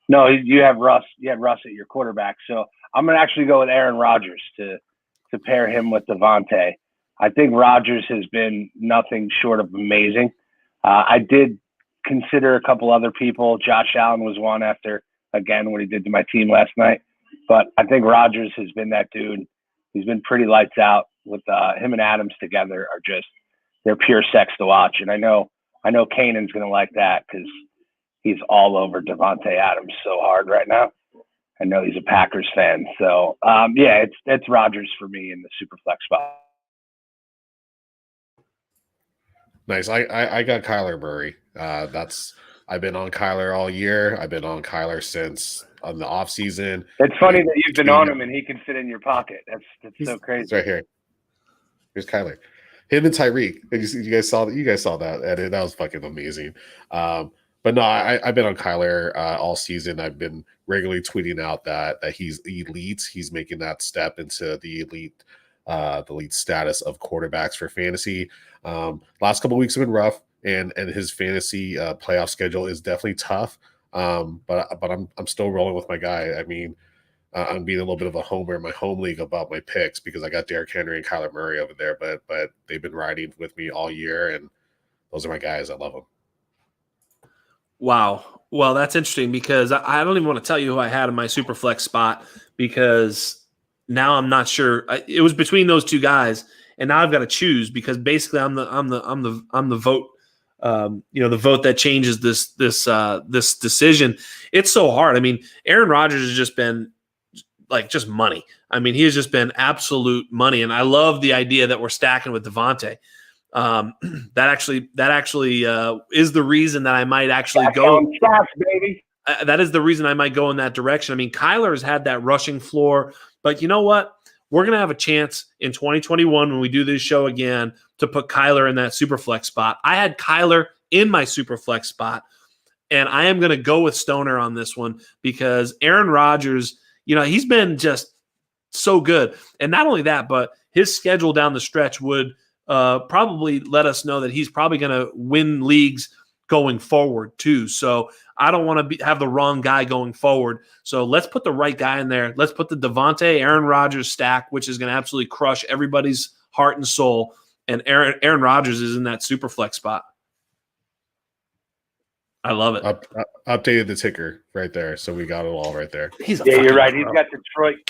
B: No, you have Russ. You had Russ at your quarterback. So I'm going to actually go with Aaron Rodgers to pair him with Devontae. I think Rodgers has been nothing short of amazing. I did consider a couple other people. Josh Allen was one after, again, what he did to my team last night. But I think Rodgers has been that dude. He's been pretty lights out. With him and Adams together are they're pure sex to watch. And I know Kanan's going to like that because he's all over Devontae Adams so hard right now. I know he's a Packers fan. So, yeah, it's Rodgers for me in the super flex spot.
A: Nice. I got Kyler Murray. I've been on Kyler all year. I've been on Kyler since on the off season.
B: It's funny that you've been on him and he can fit in your pocket. That's so crazy.
A: He's right here. Here's Kyler. Him and Tyreek. You guys saw that. You guys saw that edit. That was fucking amazing. But no, I've been on Kyler all season. I've been regularly tweeting out that he's elite. He's making that step into the elite status of quarterbacks for fantasy. Last couple of weeks have been rough, and his fantasy playoff schedule is definitely tough. But I'm still rolling with my guy. I mean, I'm being a little bit of a homer in my home league about my picks because I got Derrick Henry and Kyler Murray over there, but they've been riding with me all year, and those are my guys. I love them.
C: Wow. Well, that's interesting because I don't even want to tell you who I had in my super flex spot because now I'm not sure. It was between those two guys, and now I've got to choose because basically I'm the vote. The vote that changes this decision. It's so hard. I mean, Aaron Rodgers has just been just money. I mean, he has just been absolute money, and I love the idea that we're stacking with Devontae. That actually is the reason that I might actually go.
B: Baby.
C: That is the reason I might go in that direction. I mean, Kyler has had that rushing floor, but you know what? We're going to have a chance in 2021 when we do this show again to put Kyler in that super flex spot. I had Kyler in my super flex spot, and I am going to go with Stoner on this one because Aaron Rodgers, he's been just so good. And not only that, but his schedule down the stretch would probably let us know that he's probably going to win leagues going forward too. So I don't want to have the wrong guy going forward. So let's put the right guy in there. Let's put the Devontae Aaron Rodgers stack, which is going to absolutely crush everybody's heart and soul. And Aaron Rodgers is in that super flex spot. I love it.
A: Updated the ticker right there, so we got it all right there.
B: You're right. He's got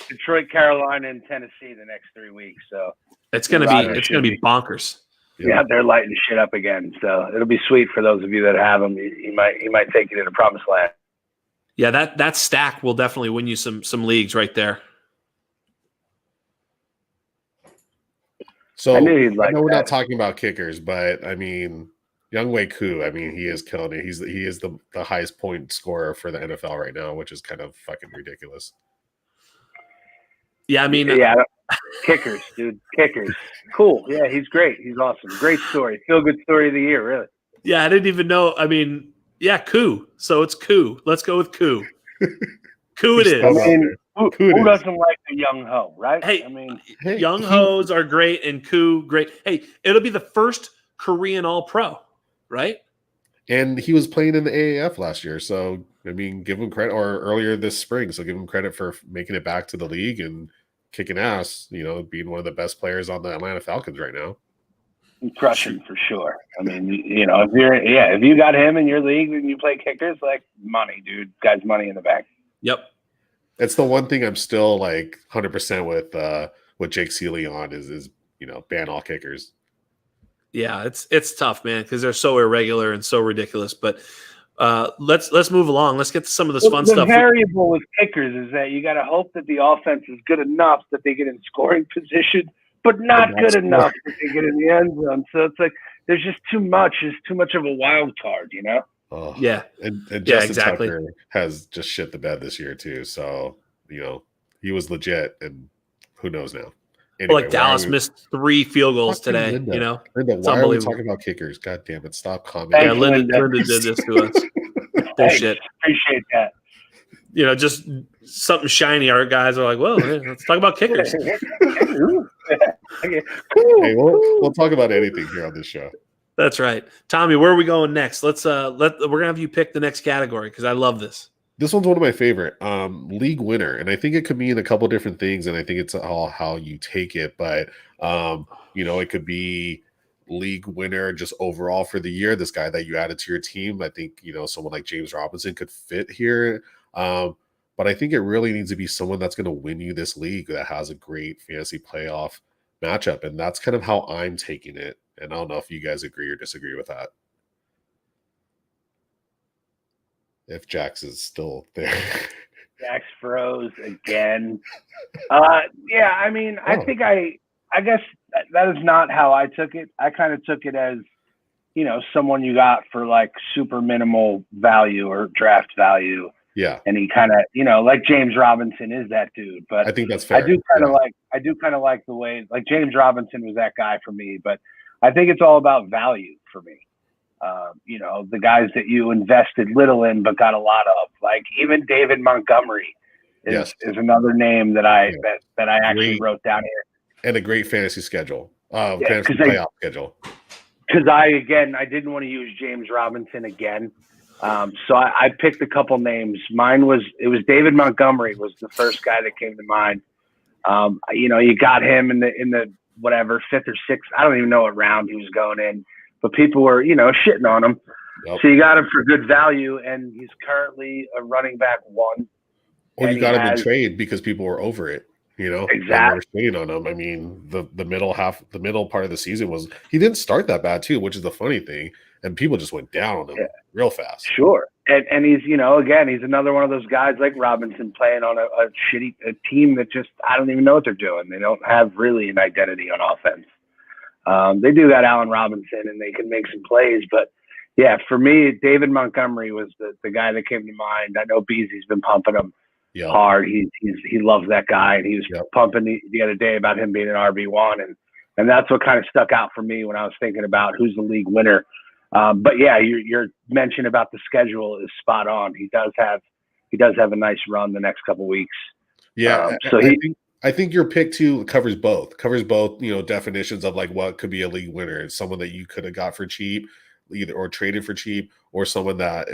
B: Detroit, Carolina, and Tennessee the next 3 weeks. So
C: it's gonna be bonkers.
B: Yeah, they're lighting shit up again. So it'll be sweet for those of you that have him. He might take you to the promised land.
C: Yeah, that stack will definitely win you some leagues right there.
A: So I know we're not talking about kickers, but I mean, Younghoe Koo, I mean, he is killing it. He is the highest point scorer for the NFL right now, which is kind of fucking ridiculous.
C: Yeah, I mean,
B: yeah, kickers, dude, kickers. Cool. Yeah, he's great. He's awesome. Great story. Feel good story of the year, really.
C: yeah, I didn't even know. I mean, yeah, Koo. So it's Koo. Let's go with Koo. Koo it is.
B: I mean, who
A: is.
B: doesn't like a young ho, right?
C: Hey,
B: I mean,
C: young hoes are great and Koo great. Hey, it'll be the first Korean All-Pro, right?
A: And he was playing in the AAF last year, so I mean, give him credit, or earlier this spring. So give him credit for making it back to the league and kicking ass. You know, being one of the best players on the Atlanta Falcons right now.
B: crushing for sure. I mean, you know, if you got him in your league and you play kickers, like money, dude. Guy's money in the bank.
C: Yep.
A: It's the one thing I'm still like 100% with Jake Seeley on is you know, ban all kickers.
C: Yeah, it's tough, man, because they're so irregular and so ridiculous. But let's move along. Let's get to some of this fun
B: the
C: stuff.
B: The variable with kickers is that you got to hope that the offense is good enough that they get in scoring position, but not good enough that they get in the end zone. So it's like there's just too much. There's too much of a wild card, you know?
A: Oh,
C: yeah.
A: And
C: yeah,
A: Justin
C: exactly.
A: Tucker has just shit the bed this year too. So, you know, he was legit, and who knows now.
C: Anyway, like Dallas missed 3 field goals today.
A: Linda.
C: You know,
A: Linda,
C: it's
A: why are we talking about kickers? God damn it! Stop commenting.
C: Yeah, Linda did this to us. Bullshit.
B: Appreciate that.
C: You know, just something shiny. Our guys are like, well, let's talk about kickers.
A: Hey, we'll talk about anything here on this show.
C: That's right, Tommy. Where are we going next? We're gonna have you pick the next category because I love this.
A: This one's one of my favorite, league winner, and I think it could mean a couple different things, and I think it's all how you take it. But you know, it could be league winner just overall for the year. This guy that you added to your team, I think, you know, someone like James Robinson could fit here. But I think it really needs to be someone that's going to win you this league that has a great fantasy playoff matchup, and that's kind of how I'm taking it. And I don't know if you guys agree or disagree with that. If Jax is still there.
B: Jax froze again. Yeah, I mean, I guess that is not how I took it. I kind of took it as, you know, someone you got for like super minimal value or draft value.
A: Yeah.
B: And he kind of, you know, like James Robinson is that dude. But
A: I think that's fair.
B: I do kind of like the way, like James Robinson was that guy for me, but I think it's all about value for me. You know, the guys that you invested little in but got a lot of, like even David Montgomery is another name that I actually wrote down here.
A: And a great fantasy schedule, fantasy playoff schedule.
B: Because I didn't want to use James Robinson again, so I picked a couple names. It was David Montgomery was the first guy that came to mind. You know, you got him in the whatever 5th or 6th. I don't even know what round he was going in. But people were, you know, shitting on him. Yep. So you got him for good value, and he's currently a running back 1.
A: Or you got him in trade because people were over it, you know?
B: Exactly.
A: They were shitting on him. I mean, the middle part of the season he didn't start that bad too, which is the funny thing. And people just went down on him real fast.
B: Sure. And he's, you know, again, he's another one of those guys like Robinson playing on a team that just, I don't even know what they're doing. They don't have really an identity on offense. They do got Allen Robinson, and they can make some plays. But, yeah, for me, David Montgomery was the guy that came to mind. I know Beasley's been pumping him hard. He loves that guy, and he was pumping the other day about him being an RB1. And that's what kind of stuck out for me when I was thinking about who's the league winner. But, yeah, your mention about the schedule is spot on. He does have a nice run the next couple weeks.
A: Yeah, I think your pick too covers both, you know, definitions of like what could be a league winner. It's someone that you could have got for cheap, either or traded for cheap, or someone that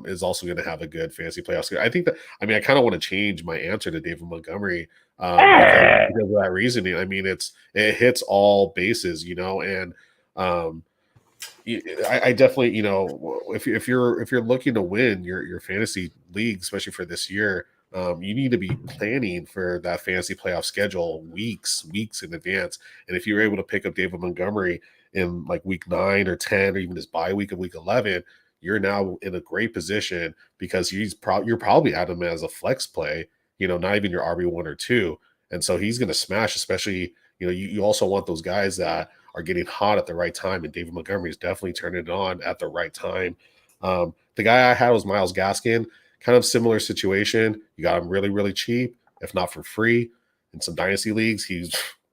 A: is also going to have a good fantasy playoff skill. I think that, I mean, I kind of want to change my answer to David Montgomery because of that reasoning. I mean, it hits all bases, you know, and I definitely, you know, if you're looking to win your fantasy league, especially for this year. You need to be planning for that fantasy playoff schedule weeks in advance. And if you're able to pick up David Montgomery in like week 9 or 10, or even his bye week of week 11, you're now in a great position because you're probably at him as a flex play, you know, not even your RB1 or 2. And so he's going to smash, especially, you know, you also want those guys that are getting hot at the right time, and David Montgomery is definitely turning it on at the right time. The guy I had was Myles Gaskin, kind of similar situation. You got him really, really cheap, if not for free. In some dynasty leagues,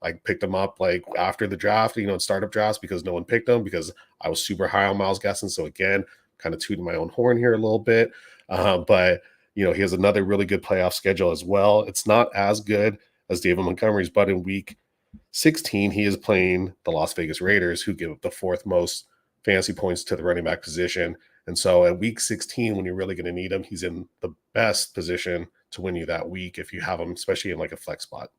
A: I picked him up like after the draft, in startup drafts because no one picked him because I was super high on Myles Gaskin. So again, kind of tooting my own horn here a little bit. But he has another really good playoff schedule as well. It's not as good as David Montgomery's, but in week 16, he is playing the Las Vegas Raiders, who give the fourth most fantasy points to the running back position. And so at week 16, when you're really going to need him, he's in the best position to win you that week if you have him, especially in like a flex spot.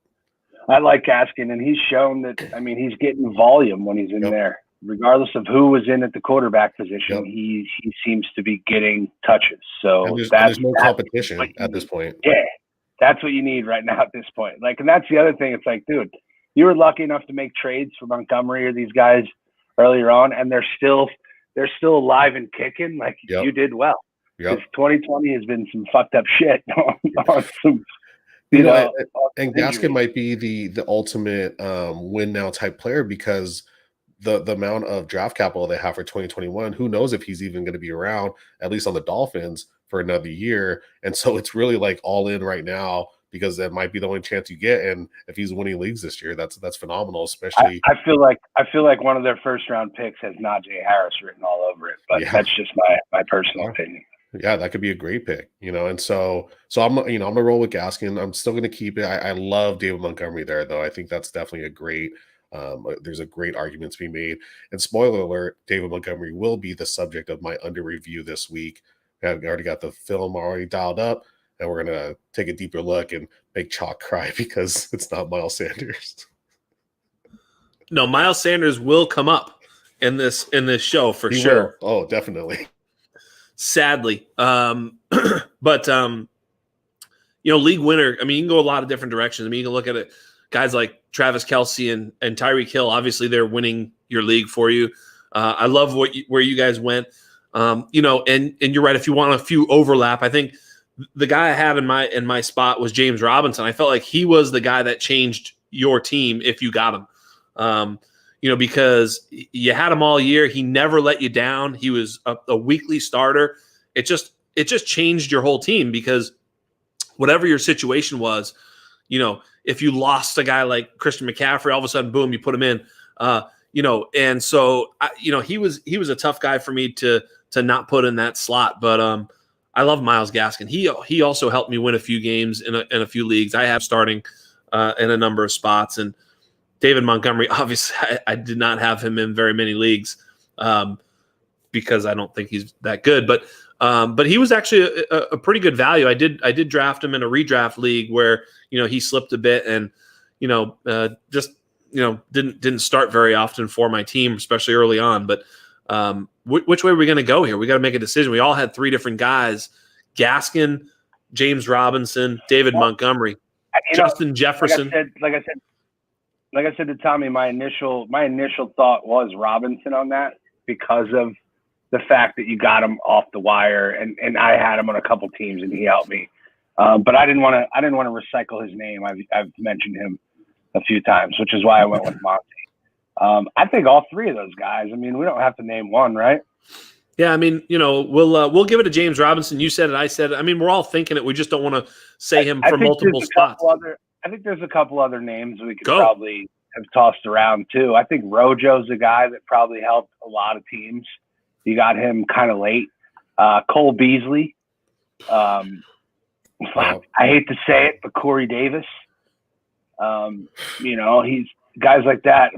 B: I like Gaskin, and he's shown that, he's getting volume when he's in there. Regardless of who was in at the quarterback position, he seems to be getting touches. So
A: there's no competition at this point.
B: Yeah, that's what you need right now at this point. And that's the other thing. It's like, dude, you were lucky enough to make trades for Montgomery or these guys earlier on, and they're still alive and kicking. You did well. Because 2020 has been some fucked up shit on some.
A: And Gaskin might be the ultimate win now type player because the amount of draft capital they have for 2021, who knows if he's even going to be around, at least on the Dolphins, for another year. And so it's really like all in right now because that might be the only chance you get. And if he's winning leagues this year, that's phenomenal, especially.
B: I feel like one of their first round picks has Najee Harris written all over it, but that's just my personal opinion.
A: Yeah, that could be a great pick, and so I'm gonna roll with Gaskin. I'm still gonna keep it. I love David Montgomery there, though. I think that's definitely a great. There's a great argument to be made. And spoiler alert, David Montgomery will be the subject of my under review this week. I've already got the film already dialed up, and we're gonna take a deeper look and make Chalk cry because it's not Miles Sanders.
C: No, Miles Sanders will come up in this show for sure.
A: Will. Oh, definitely.
C: Sadly. But league winner, you can go a lot of different directions. You can look at it, guys like Travis Kelce and Tyreek Hill, obviously they're winning your league for you. I love where you guys went. And you're right, if you want a few overlap, I think the guy I have in my spot was James Robinson. I felt like he was the guy that changed your team if you got him. Because you had him all year. He never let you down. He was a weekly starter. It just changed your whole team because whatever your situation was, if you lost a guy like Christian McCaffrey, all of a sudden, boom, you put him in, and so, he was a tough guy for me to not put in that slot. But I love Myles Gaskin. He also helped me win a few games in a few leagues. I have starting in a number of spots, and David Montgomery, obviously, I did not have him in very many leagues because I don't think he's that good. But he was actually a pretty good value. I did draft him in a redraft league where he slipped a bit and didn't start very often for my team, especially early on. But which way are we going to go here? We got to make a decision. We all had three different guys: Gaskin, James Robinson, David Montgomery, Justin Jefferson.
B: Like I said to Tommy, my initial thought was Robinson on that because of the fact that you got him off the wire, and I had him on a couple teams and he helped me. But I didn't want to recycle his name. I've mentioned him a few times, which is why I went with Monty. I think all three of those guys. We don't have to name one, right?
C: Yeah, we'll give it to James Robinson. You said it, I said it. We're all thinking it. We just don't want to say him for multiple spots.
B: I think there's a couple other names we could probably have tossed around too. I think Rojo's a guy that probably helped a lot of teams. You got him kind of late. Cole Beasley. I hate to say it, but Corey Davis. He's guys like that.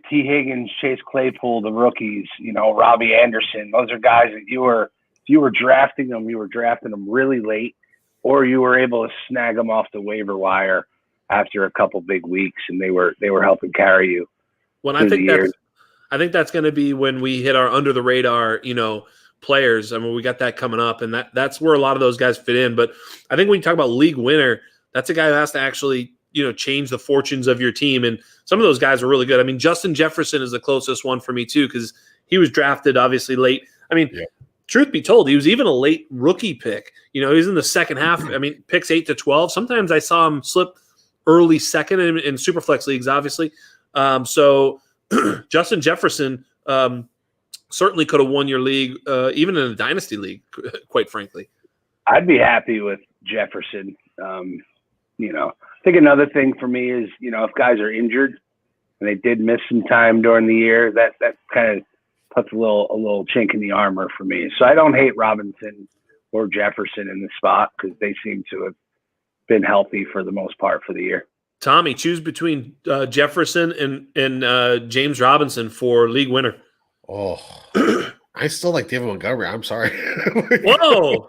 B: T. Higgins, Chase Claypool, the rookies. Robbie Anderson. Those are guys that if you were drafting them, you were drafting them really late, or you were able to snag them off the waiver wire after a couple big weeks, and they were helping carry you.
C: Well, I think that's going to be when we hit our under the radar, players. We got that coming up, and that's where a lot of those guys fit in. But I think when you talk about league winner, that's a guy who has to actually, change the fortunes of your team. And some of those guys are really good. Justin Jefferson is the closest one for me too, because he was drafted obviously late. Truth be told, he was even a late rookie pick. He was in the second half. Picks 8 to 12. Sometimes I saw him slip early second in Superflex leagues, obviously. Justin Jefferson certainly could have won your league, even in a dynasty league, quite frankly.
B: I'd be happy with Jefferson. I think another thing for me is, if guys are injured and they did miss some time during the year, that kind of puts a little chink in the armor for me. So I don't hate Robinson or Jefferson in the spot because they seem to have been healthy for the most part for the year.
C: Tommy, choose between Jefferson and James Robinson for league winner.
A: Oh, I still like David Montgomery. I'm sorry.
C: Whoa.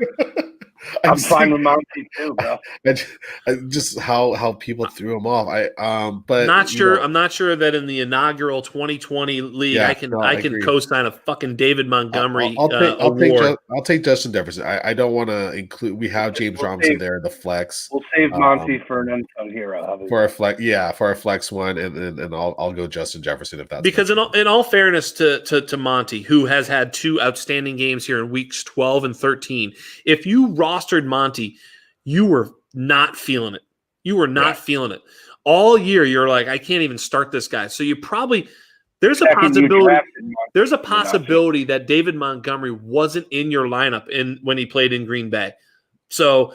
B: I'm fine with Monty too, bro.
A: Just how people threw him off. But
C: I'm not sure that in the inaugural 2020 league I can co-sign a fucking David Montgomery award.
A: I'll take Justin Jefferson. I don't want to include. We have James Robinson there in the flex.
B: We'll save Monty for an unsung hero.
A: For a flex one, and I'll go Justin Jefferson if that's
C: because in all fairness to Monty, who has had 2 outstanding games here in weeks 12 and 13, if you rostered Monty, you were not feeling it. You were not feeling it all year. You're like, I can't even start this guy. So you probably there's a possibility that David Montgomery wasn't in your lineup when he played in Green Bay. So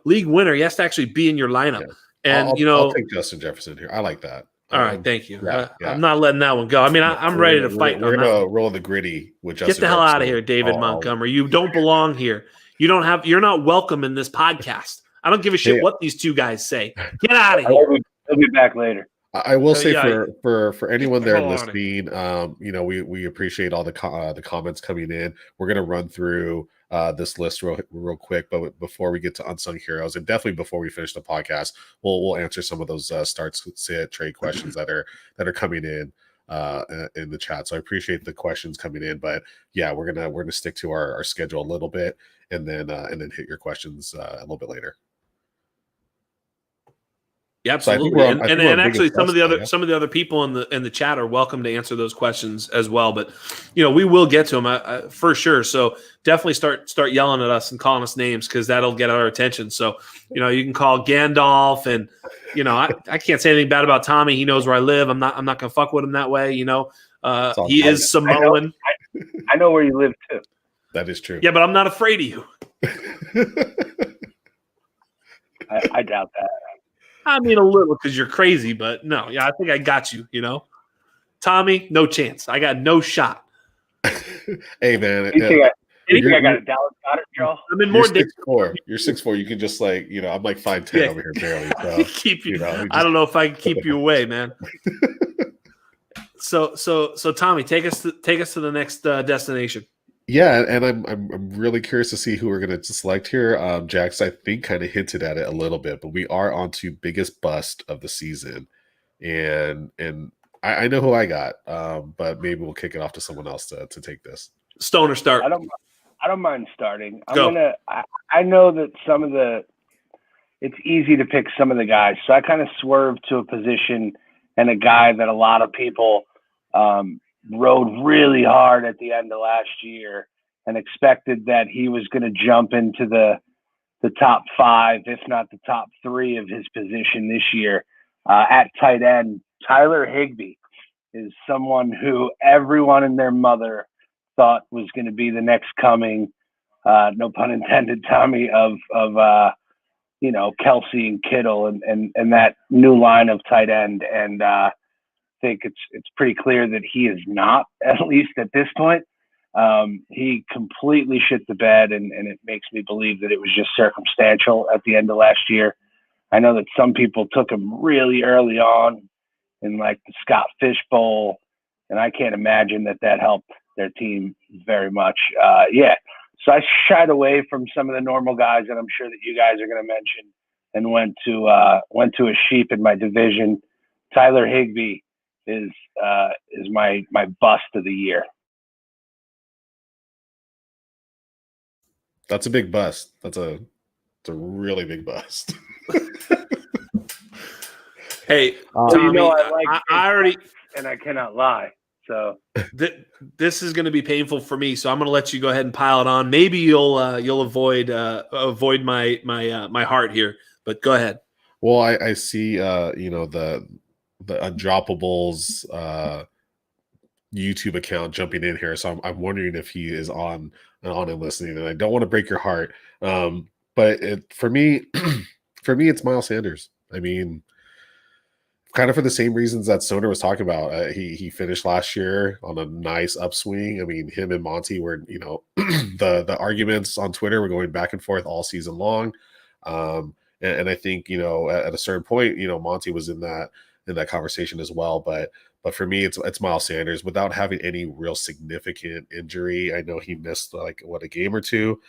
C: league winner, he has to actually be in your lineup. Yeah. And
A: I'll take Justin Jefferson here. I like that.
C: All right, thank you. I'm not letting that one go. I mean, I'm ready to fight.
A: We're gonna roll the gritty with Justin.
C: Get the hell out of here, David Montgomery. You don't belong here. You're not welcome in this podcast. I don't give a shit what these 2 guys say. Get out of here.
B: We'll be back later.
A: I will say for anyone there listening, we appreciate all the comments coming in. We're gonna run through this list real quick, but before we get to unsung heroes, and definitely before we finish the podcast, we'll answer some of those starts sit trade questions that are coming in the chat. So I appreciate the questions coming in, but yeah, we're gonna stick to our schedule a little bit, and then hit your questions a little bit later.
C: Yeah, absolutely. So and actually, some of the other people in the chat are welcome to answer those questions as well. But we will get to them for sure. So definitely start yelling at us and calling us names because that'll get our attention. So you can call Gandalf, and I can't say anything bad about Tommy. He knows where I live. I'm not gonna fuck with him that way. He is Samoan.
B: I know where you live too.
A: That is true.
C: Yeah, but I'm not afraid of you.
B: I doubt that.
C: I mean, a little because you're crazy, but no. Yeah, I think I got you, Tommy, no chance. I got no shot.
A: Hey, man.
B: I got a Dallas Goddard draw?
C: I'm in more
A: 6'4". You're 6'4". You can just I'm like 5'10" over here barely. So,
C: keep you. I don't know if I can keep you away, man. So Tommy, take us to the next destination.
A: Yeah, and I'm really curious to see who we're going to select here. Jax, I think, kind of hinted at it a little bit, but we are on to biggest bust of the season, and I know who I got, but maybe we'll kick it off to someone else to take this.
C: Stoner, start.
B: I don't mind starting. I know that it's easy to pick some of the guys, so I kind of swerved to a position and a guy that a lot of people rode really hard at the end of last year and expected that he was going to jump into the top 5, if not the top 3 of his position this year. At tight end, Tyler Higbee is someone who everyone and their mother thought was going to be the next coming, no pun intended, Tommy, of Kelsey and Kittle and that new line of tight end. And think it's pretty clear that he is not, at least at this point. He completely shit the bed, and it makes me believe that it was just circumstantial at the end of last year. I know that some people took him really early on in the Scott Fish Bowl, and I can't imagine that helped their team very much. So I shied away from some of the normal guys that I'm sure that you guys are going to mention, and went to a sheep in my division. Tyler Higbee is my bust of the year.
A: That's a big bust. It's a really big bust.
C: Hey,
B: Tommy,
C: I already,
B: and I cannot lie. So
C: this is going to be painful for me. So I'm going to let you go ahead and pile it on. Maybe you'll avoid my heart here, but go ahead.
A: Well, I see the Undroppables YouTube account jumping in here, so I'm wondering if he is on and listening. And I don't want to break your heart, but for me, for me, it's Miles Sanders. I mean, kind of for the same reasons that Stoner was talking about. He finished last year on a nice upswing. I mean, him and Monty were, the arguments on Twitter were going back and forth all season long. And I think, at a certain point, Monty was in that conversation as well. But for me, it's Miles Sanders without having any real significant injury. I know he missed a game or two,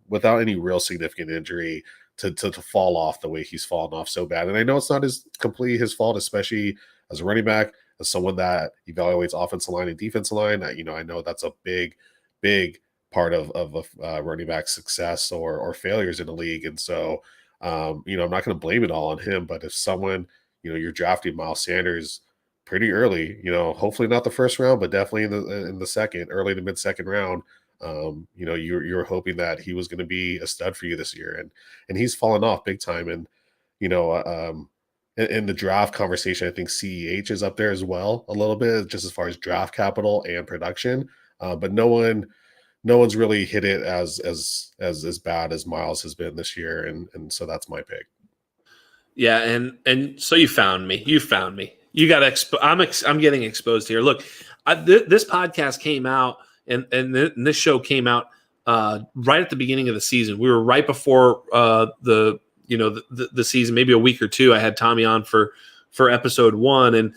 A: without any real significant injury to fall off the way he's fallen off so bad. And I know it's not completely his fault, especially as a running back, as someone that evaluates offensive line and defensive line. I know that's a big part of a running back success or failures in the league. And so, I'm not going to blame it all on him, but if someone, you're drafting Miles Sanders pretty early, hopefully not the first round, but definitely in the second, early to mid second round, you're hoping that he was going to be a stud for you this year, and he's fallen off big time. And in the draft conversation, I think CEH is up there as well a little bit, just as far as draft capital and production. But no one's really hit it as bad as Miles has been this year, and so that's my pick.
C: Yeah, and so you found me. You got I'm getting exposed here. Look, this podcast came out. And this show came out right at the beginning of the season. We were right before the season, maybe a week or two. I had Tommy on for episode 1, and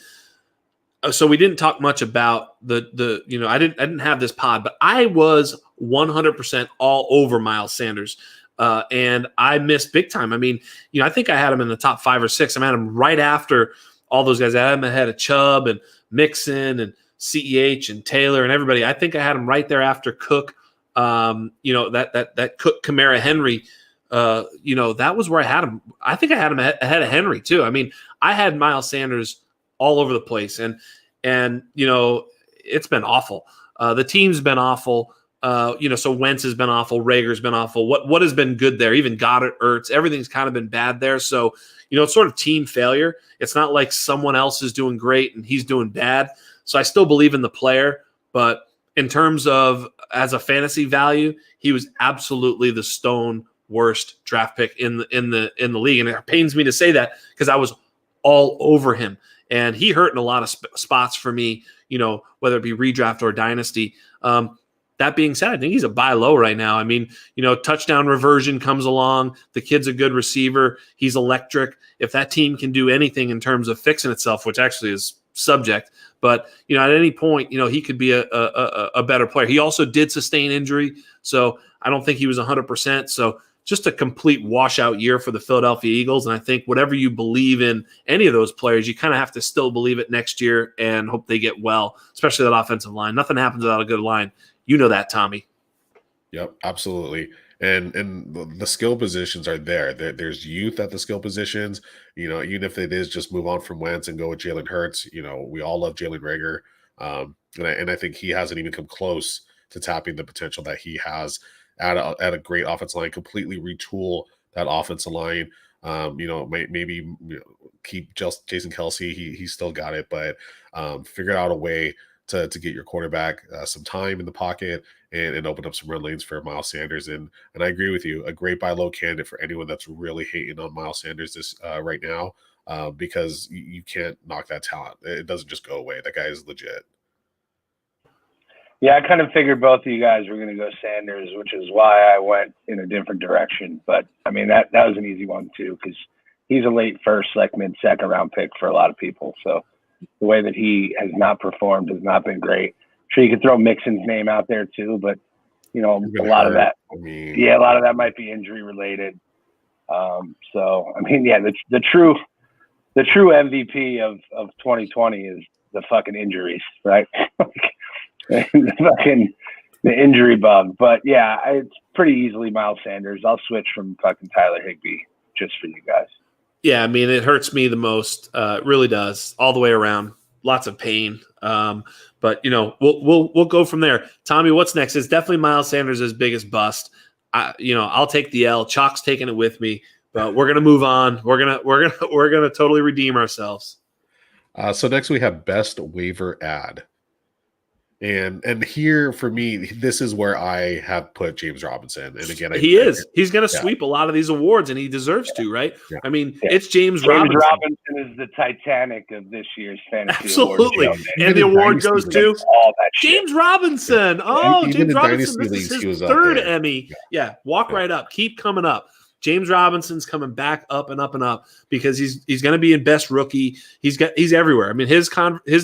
C: so we didn't talk much about the I didn't have this pod, but I was 100% all over Miles Sanders, and I missed big time. I mean, I think I had him in the top 5 or 6. I had him right after all those guys. I had him ahead of Chubb and Mixon and CEH and Taylor and everybody. I think I had him right there after Cook. That Cook, Kamara, Henry. That was where I had him. I think I had him ahead of Henry too. I mean, I had Miles Sanders all over the place, and it's been awful. The team's been awful. So Wentz has been awful. Rager's been awful. What has been good there? Even Goddard, Ertz, everything's kind of been bad there. So it's sort of team failure. It's not like someone else is doing great and he's doing bad. So I still believe in the player, but in terms of as a fantasy value, he was absolutely the stone worst draft pick in the league, and it pains me to say that because I was all over him, and he hurt in a lot of spots for me. Whether it be redraft or dynasty. That being said, I think he's a buy low right now. I mean, touchdown reversion comes along. The kid's a good receiver. He's electric. If that team can do anything in terms of fixing itself, which actually is subject, but at any point, he could be a better player. He also did sustain injury, so I don't think he was 100%. So just a complete washout year for the Philadelphia Eagles. And I think whatever you believe in any of those players, you kind of have to still believe it next year and hope they get well, especially that offensive line. Nothing happens without a good line. You know that, Tommy.
A: Yep, absolutely. And the skill positions are there. There's youth at the skill positions. Even if it is just move on from Wentz and go with Jalen Hurts. We all love Jalen Rager, and I think he hasn't even come close to tapping the potential that he has at a great offensive line. Completely retool that offensive line. Maybe keep just Jason Kelsey. He's still got it, but figure out a way to get your quarterback some time in the pocket and open up some run lanes for Miles Sanders. And I agree with you, a great buy low candidate for anyone that's really hating on Miles Sanders right now, because you can't knock that talent. It doesn't just go away. That guy is legit.
B: Yeah, I kind of figured both of you guys were going to go Sanders, which is why I went in a different direction. But, I mean, that was an easy one, too, because he's a late first, like mid-second round pick for a lot of people. So the way that he has not performed has not been great. Sure, you could throw Mixon's name out there too, but a lot of that might be injury related. So I mean, yeah, the true MVP of 2020 is the fucking injuries, right? the injury bug. But yeah, it's pretty easily Miles Sanders. I'll switch from fucking Tyler Higbee just for you guys.
C: Yeah, I mean, it hurts me the most. It really does, all the way around. Lots of pain. But we'll go from there. Tommy, what's next? It's definitely Miles Sanders' biggest bust. I'll take the L. Chalk's taking it with me, but we're gonna move on. We're gonna totally redeem ourselves.
A: So next we have best waiver ad. And here for me, this is where I have put James Robinson. And again,
C: he's going to sweep a lot of these awards, and he deserves to, right?
A: Yeah.
C: I mean, it's James Robinson.
B: Robinson is the Titanic of this year's fantasy
C: Absolutely.
B: award.
C: And the award goes to
B: all that
C: James Robinson. Oh, James Robinson. This is his third Emmy. Yeah, walk right up. Keep coming up. James Robinson's coming back up and up and up because he's going to be in best rookie. He's everywhere. I mean, his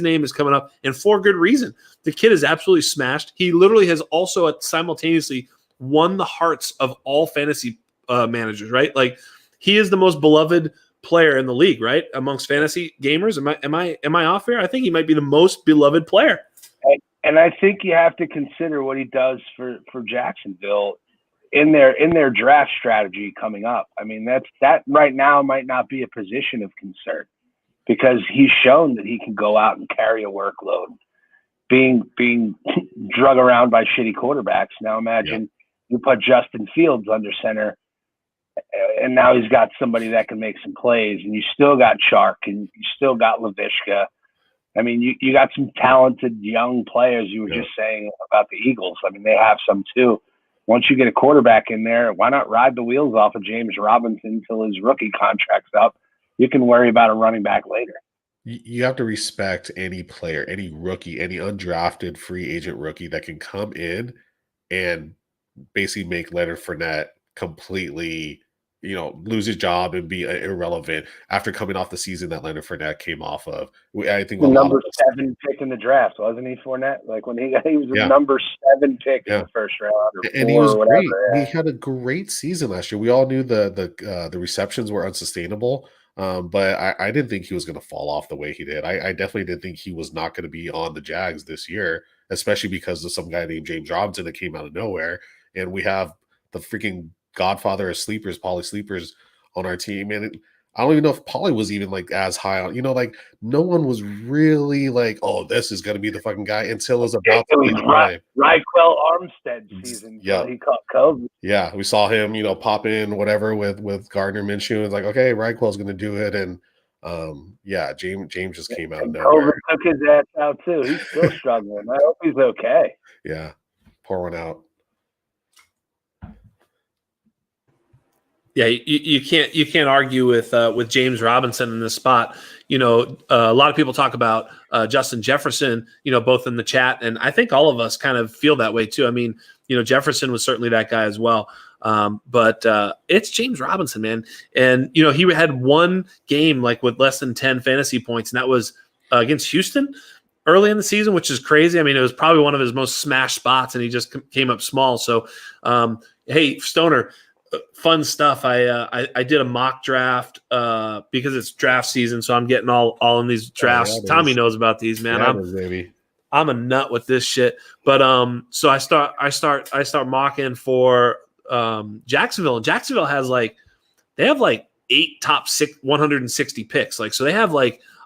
C: name is coming up, and for good reason. The kid is absolutely smashed. He literally has also simultaneously won the hearts of all fantasy managers, right? Like, he is the most beloved player in the league, right? Amongst fantasy gamers. Am I off here? I think he might be the most beloved player.
B: And I think you have to consider what he does for Jacksonville in their draft strategy coming up. I mean, that right now might not be a position of concern because he's shown that he can go out and carry a workload, being drug around by shitty quarterbacks. Now imagine you put Justin Fields under center, and now he's got somebody that can make some plays, and you still got Chark, and you still got LaVishka. I mean, you got some talented young players. You were just saying about the Eagles. I mean, they have some too. Once you get a quarterback in there, why not ride the wheels off of James Robinson until his rookie contract's up? You can worry about a running back later.
A: You have to respect any player, any rookie, any undrafted free agent rookie that can come in and basically make Leonard Fournette completely, lose his job and be irrelevant after coming off the season that Leonard Fournette came off of. I think
B: the number 7 pick in the draft, wasn't he, Fournette? Like when he was the number 7 pick in the first round,
A: and he was great. He had a great season last year. We all knew the receptions were unsustainable, but I didn't think he was going to fall off the way he did. I definitely didn't think he was not going to be on the Jags this year, especially because of some guy named James Robinson that came out of nowhere, and we have the freaking godfather of sleepers, Pauly Sleepers, on our team. And I don't even know if Pauly was even like as high on, like no one was really like, oh, this is going to be the fucking guy until it was about to be time.
B: Raquel Armstead season.
A: Yeah.
B: He caught COVID.
A: Yeah. We saw him, pop in whatever with Gardner Minshew. It's like, okay, Raquel's going to do it. And James just came out of nowhere.
B: COVID took his ass out too. He's still struggling. I hope he's okay.
A: Yeah. Pour one out.
C: Yeah, you can't argue with James Robinson in this spot. A lot of people talk about Justin Jefferson, both in the chat, and I think all of us kind of feel that way too. I mean, Jefferson was certainly that guy as well. But it's James Robinson, man. And, he had one game like with less than 10 fantasy points, and that was against Houston early in the season, which is crazy. I mean, it was probably one of his most smashed spots, and he just came up small. So, hey, Stoner, fun stuff. I did a mock draft because it's draft season, so I'm getting all in these drafts. Tommy knows about these, man. I'm a nut with this shit. But so I start mocking for Jacksonville, and Jacksonville has they have 8 top 160 picks. So they have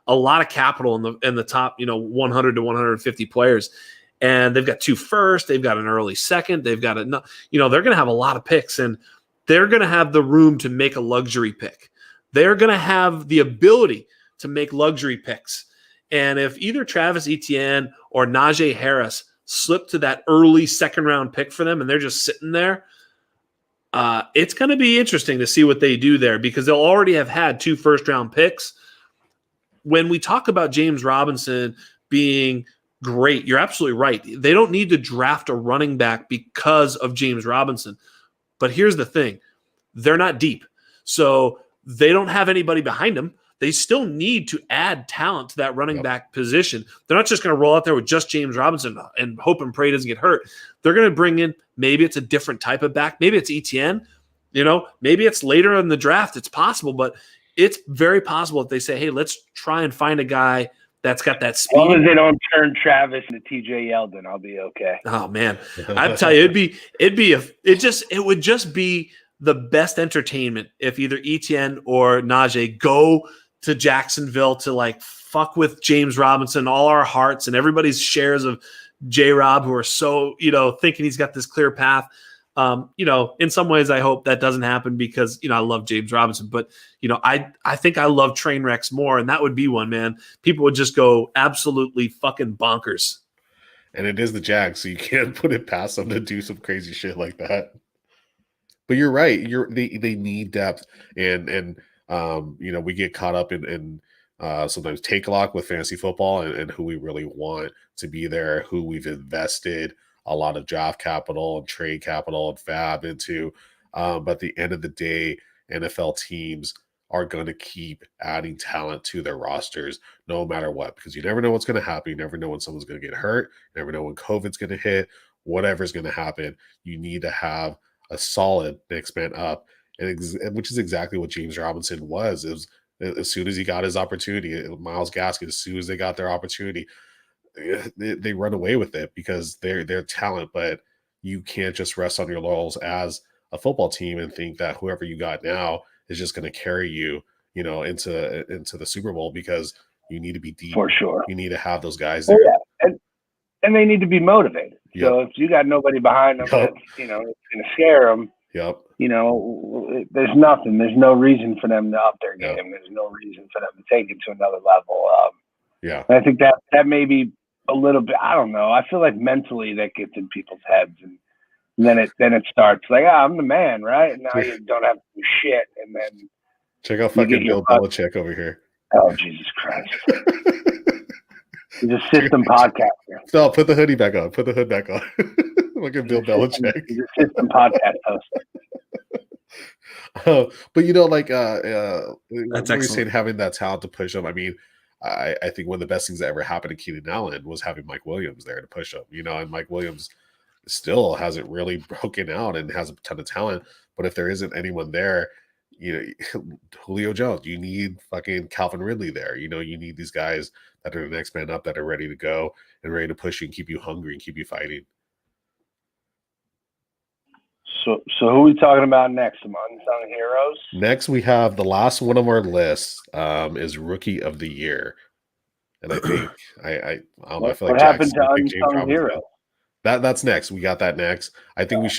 C: a lot of capital in the top 100 to 150 players. And they've got 2 first, they've got an early second, they've got they're going to have a lot of picks, and they're going to have the room to make a luxury pick. They're going to have the ability to make luxury picks. And if either Travis Etienne or Najee Harris slip to that early second-round pick for them and they're just sitting there, it's going to be interesting to see what they do there because they'll already have had 2 first-round picks. When we talk about James Robinson being great, you're absolutely right. They don't need to draft a running back because of James Robinson. But here's the thing. They're not deep. So they don't have anybody behind them. They still need to add talent to that running back position. They're not just going to roll out there with just James Robinson and hope and pray he doesn't get hurt. They're going to bring in, maybe it's a different type of back. Maybe it's Etienne. Maybe it's later in the draft. It's possible, but it's very possible if they say, hey, let's try and find a guy that's got that speed.
B: As long as they don't turn Travis into TJ Yeldon, I'll be okay.
C: Oh man, I'd tell you, it would just be the best entertainment if either Etienne or Najee go to Jacksonville to fuck with James Robinson, all our hearts and everybody's shares of J-Rob, who are so thinking he's got this clear path. In some ways, I hope that doesn't happen because, I love James Robinson, but, I think I love train wrecks more, and that would be one, man. People would just go absolutely fucking bonkers.
A: and it is the Jags, so you can't put it past them to do some crazy shit like that. But you're right. They need depth, and we get caught up in sometimes take a lot with fantasy football and who we really want to be there, who we've invested a lot of draft capital and trade capital and fab into. But at the end of the day, NFL teams are going to keep adding talent to their rosters no matter what, because you never know what's going to happen. You never know when someone's going to get hurt. You never know when COVID's going to hit. Whatever's going to happen, you need to have a solid next man up, which is exactly what James Robinson was. It was as soon as he got his opportunity, Myles Gaskin, as soon as they got their opportunity, they run away with it because they're talent. But you can't just rest on your laurels as a football team and think that whoever you got now is just going to carry you, into the Super Bowl, because you need to be deep.
B: For sure.
A: You need to have those guys there.
B: Yeah. And they need to be motivated.
A: Yep.
B: So if you got nobody behind them, that's, it's going to scare them.
A: Yep.
B: There's nothing. There's no reason for them to up their game. Yep. There's no reason for them to take it to another level. I think that may be a little bit, I don't know. I feel like mentally that gets in people's heads, and then it starts like, I'm the man, right? And now you don't have to do shit. And then
A: check out fucking Bill Belichick over here.
B: Oh, Jesus Christ. He's a system podcaster.
A: No, put the hoodie back on. Put the hood back on. Look at Bill Belichick.
B: He's a system podcast host.
A: But
C: that's
A: you're saying having that talent to push them. I mean, I think one of the best things that ever happened to Keenan Allen was having Mike Williams there to push him. And Mike Williams still hasn't really broken out and has a ton of talent. But if there isn't anyone there, Julio Jones, you need fucking Calvin Ridley there. You need these guys that are the next man up, that are ready to go and ready to push you and keep you hungry and keep you fighting.
B: So who are we talking about next? Some unsung heroes?
A: Next, we have the last one of our list is Rookie of the Year. And I think I don't know. I feel like
B: what happened to unsung heroes?
A: That's next. We got that next. I think we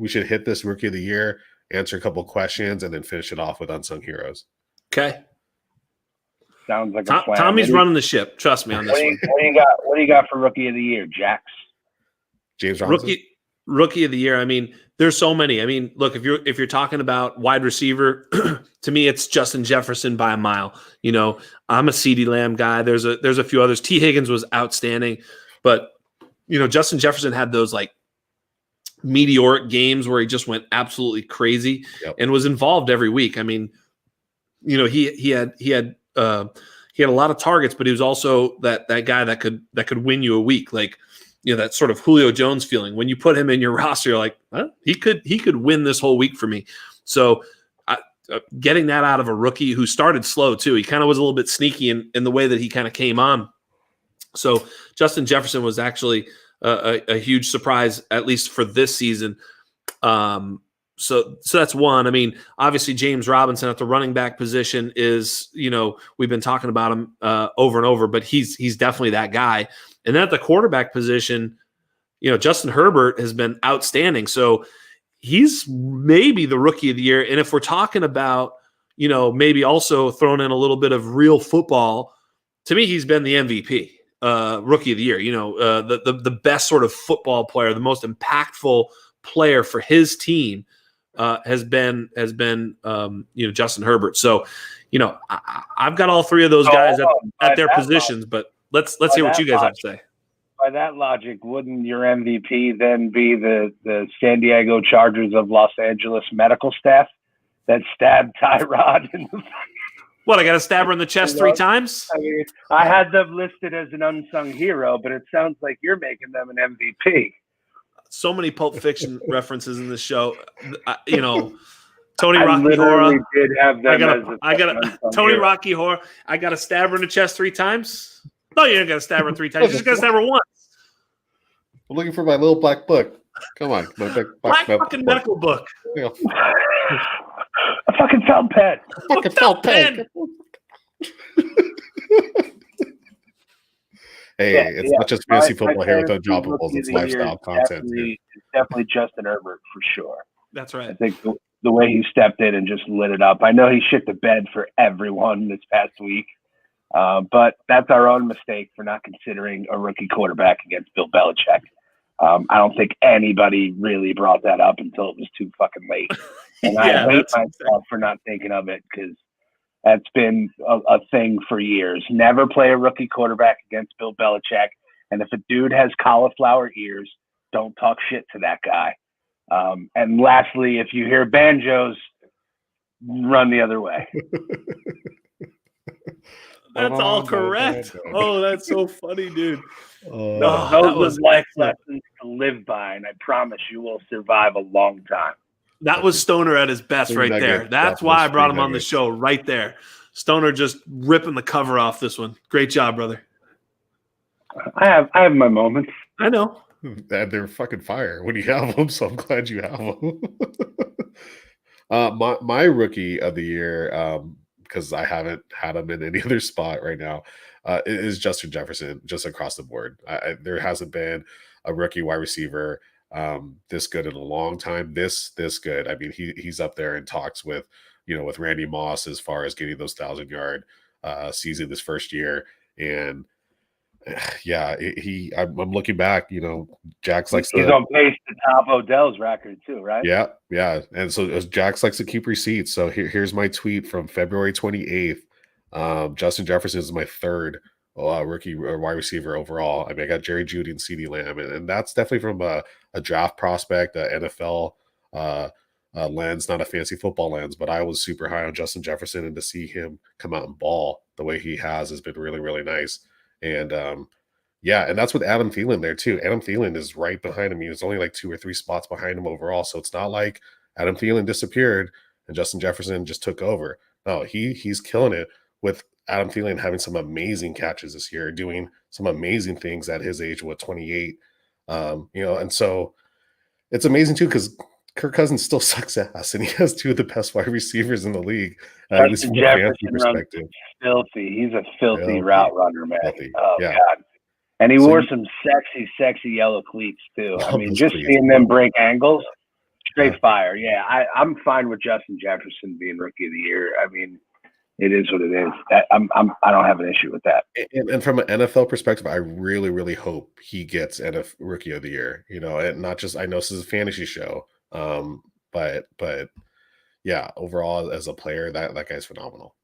A: should hit this Rookie of the Year, answer a couple questions, and then finish it off with unsung heroes.
C: Okay.
B: Sounds like a plan.
C: Tommy's running the ship. Trust me on this one.
B: What do you got for Rookie of the Year, Jax?
A: James Robinson?
C: Rookie of the Year. I mean, there's so many. I mean, look, if you're talking about wide receiver, to me, it's Justin Jefferson by a mile. I'm a CeeDee Lamb guy. There's a few others. T. Higgins was outstanding, but Justin Jefferson had those like meteoric games where he just went absolutely crazy and was involved every week. I mean, he had a lot of targets, but he was also that guy that could win you a week. Like, that sort of Julio Jones feeling when you put him in your roster, you're like, he could win this whole week for me. So getting that out of a rookie who started slow too, he kind of was a little bit sneaky in the way that he kind of came on. So Justin Jefferson was actually a huge surprise, at least for this season. So that's one. I mean, obviously James Robinson at the running back position is, we've been talking about him over and over, but he's definitely that guy. And then at the quarterback position, Justin Herbert has been outstanding. So he's maybe the Rookie of the Year. And if we're talking about, maybe also throwing in a little bit of real football, to me, he's been the MVP, Rookie of the Year. The best sort of football player, the most impactful player for his team has been Justin Herbert. So, I've got all three of those guys at their positions, but let's hear what you guys have to say.
B: By that logic, wouldn't your MVP then be the San Diego Chargers of Los Angeles medical staff that stabbed Tyrod in the
C: What, I got to stab her in the chest 3 times?
B: I mean, I had them listed as an unsung hero, but it sounds like you're making them an MVP.
C: So many Pulp Fiction references in this show. Tony Rocky Horror.
B: Did have them
C: I got Tony hero. Rocky Horror. I got to stab her in the chest 3 times. No, you ain't got to stab her 3 times. You just got to stab her once.
A: I'm looking for my little black book. Come on, my
C: black fucking medical book.
A: Yeah.
B: A fucking felt pen.
A: Fucking felt pen. Hey, it's not just fantasy football here with Undroppables. It's lifestyle content.
B: It's definitely Justin Herbert for sure.
C: That's right.
B: I think the way he stepped in and just lit it up. I know he shit the bed for everyone this past week, But that's our own mistake for not considering a rookie quarterback against Bill Belichick. I don't think anybody really brought that up until it was too fucking late. And I hate myself for not thinking of it because that's been a thing for years. Never play a rookie quarterback against Bill Belichick. And if a dude has cauliflower ears, don't talk shit to that guy. And lastly, if you hear banjos, run the other way.
C: That's all correct. Oh, that's so funny, dude.
B: Those are life lessons to live by, and I promise you will survive a long time.
C: That was Stoner at his best right there. That's why I brought him on the show right there. Stoner just ripping the cover off this one. Great job, brother.
B: I have my moments.
C: I know.
A: They're fucking fire when you have them, so I'm glad you have them. My rookie of the year, because I haven't had him in any other spot right now, is Justin Jefferson, just across the board. There hasn't been a rookie wide receiver this good in a long time. This good. I mean, he's up there in talks with Randy Moss as far as getting those 1,000-yard season this first year. And yeah, I'm looking back, Jax likes
B: he's on pace to top Odell's record too, right?
A: Yeah. And so Jax likes to keep receipts. So here's my tweet from February 28th. Justin Jefferson is my third rookie or wide receiver overall. I mean, I got Jerry Jeudy and CeeDee Lamb, and that's definitely from a draft prospect, a NFL lens, not a fancy football lens. But I was super high on Justin Jefferson, and to see him come out and ball the way he has been really, really nice. And and that's with Adam Thielen there too. Adam Thielen is right behind him. He was only like 2 or 3 spots behind him overall. So it's not like Adam Thielen disappeared and Justin Jefferson just took over. No, he's killing it with Adam Thielen having some amazing catches this year, doing some amazing things at his age, 28. And so it's amazing too because Kirk Cousins still sucks ass, and he has 2 of the best wide receivers in the league. At least from a fantasy perspective.
B: Filthy. He's a filthy route runner, man.
A: Filthy.
B: Oh
A: Yeah.
B: God. And he wore some sexy yellow cleats too. I mean, just seeing them break angles, straight fire. Yeah, I'm fine with Justin Jefferson being rookie of the year. I mean, it is what it is. I don't have an issue with that.
A: And from an NFL perspective, I really, really hope he gets NFL rookie of the year. And not just, I know this is a fantasy show, but yeah, overall as a player, that guy's phenomenal.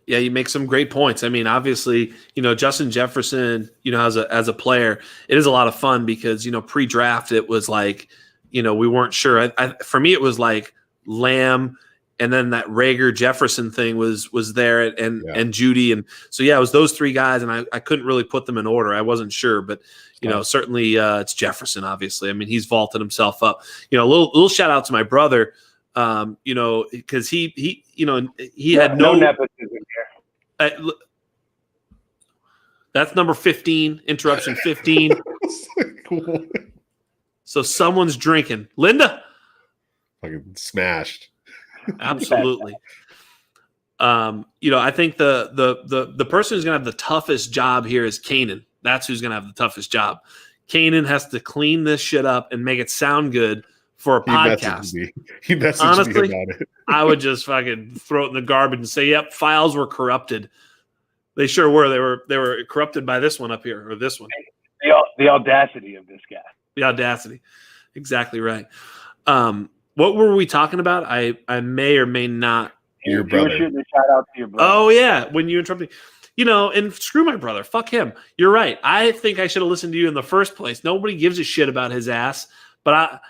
C: Yeah, you make some great points. I mean, obviously, Justin Jefferson, as a player, it is a lot of fun because, pre-draft, it was like, we weren't sure. For me, it was like Lamb, and then that Rager Jefferson thing was there, and Judy. And so, yeah, it was those 3 guys, and I couldn't really put them in order. I wasn't sure, but, certainly it's Jefferson, obviously. I mean, he's vaulted himself up. A little shout out to my brother, because he had no
B: nepotism here.
C: That's number 15, interruption 15. So someone's drinking. Linda?
A: Fucking smashed.
C: Absolutely. I think the person who's going to have the toughest job here is Kanan. That's who's going to have the toughest job. Kanan has to clean this shit up and make it sound good for a podcast.
A: He messaged me about it.
C: I would just fucking throw it in the garbage and say, "Yep, files were corrupted." They sure were. They were corrupted by this one up here or this one.
B: The audacity of this guy.
C: The audacity. Exactly right. What were we talking about? I may or may not.
A: Your brother.
B: You were shooting a shout out to your brother.
C: Oh yeah, when you interrupted me. And screw my brother. Fuck him. You're right. I think I should have listened to you in the first place. Nobody gives a shit about his ass. But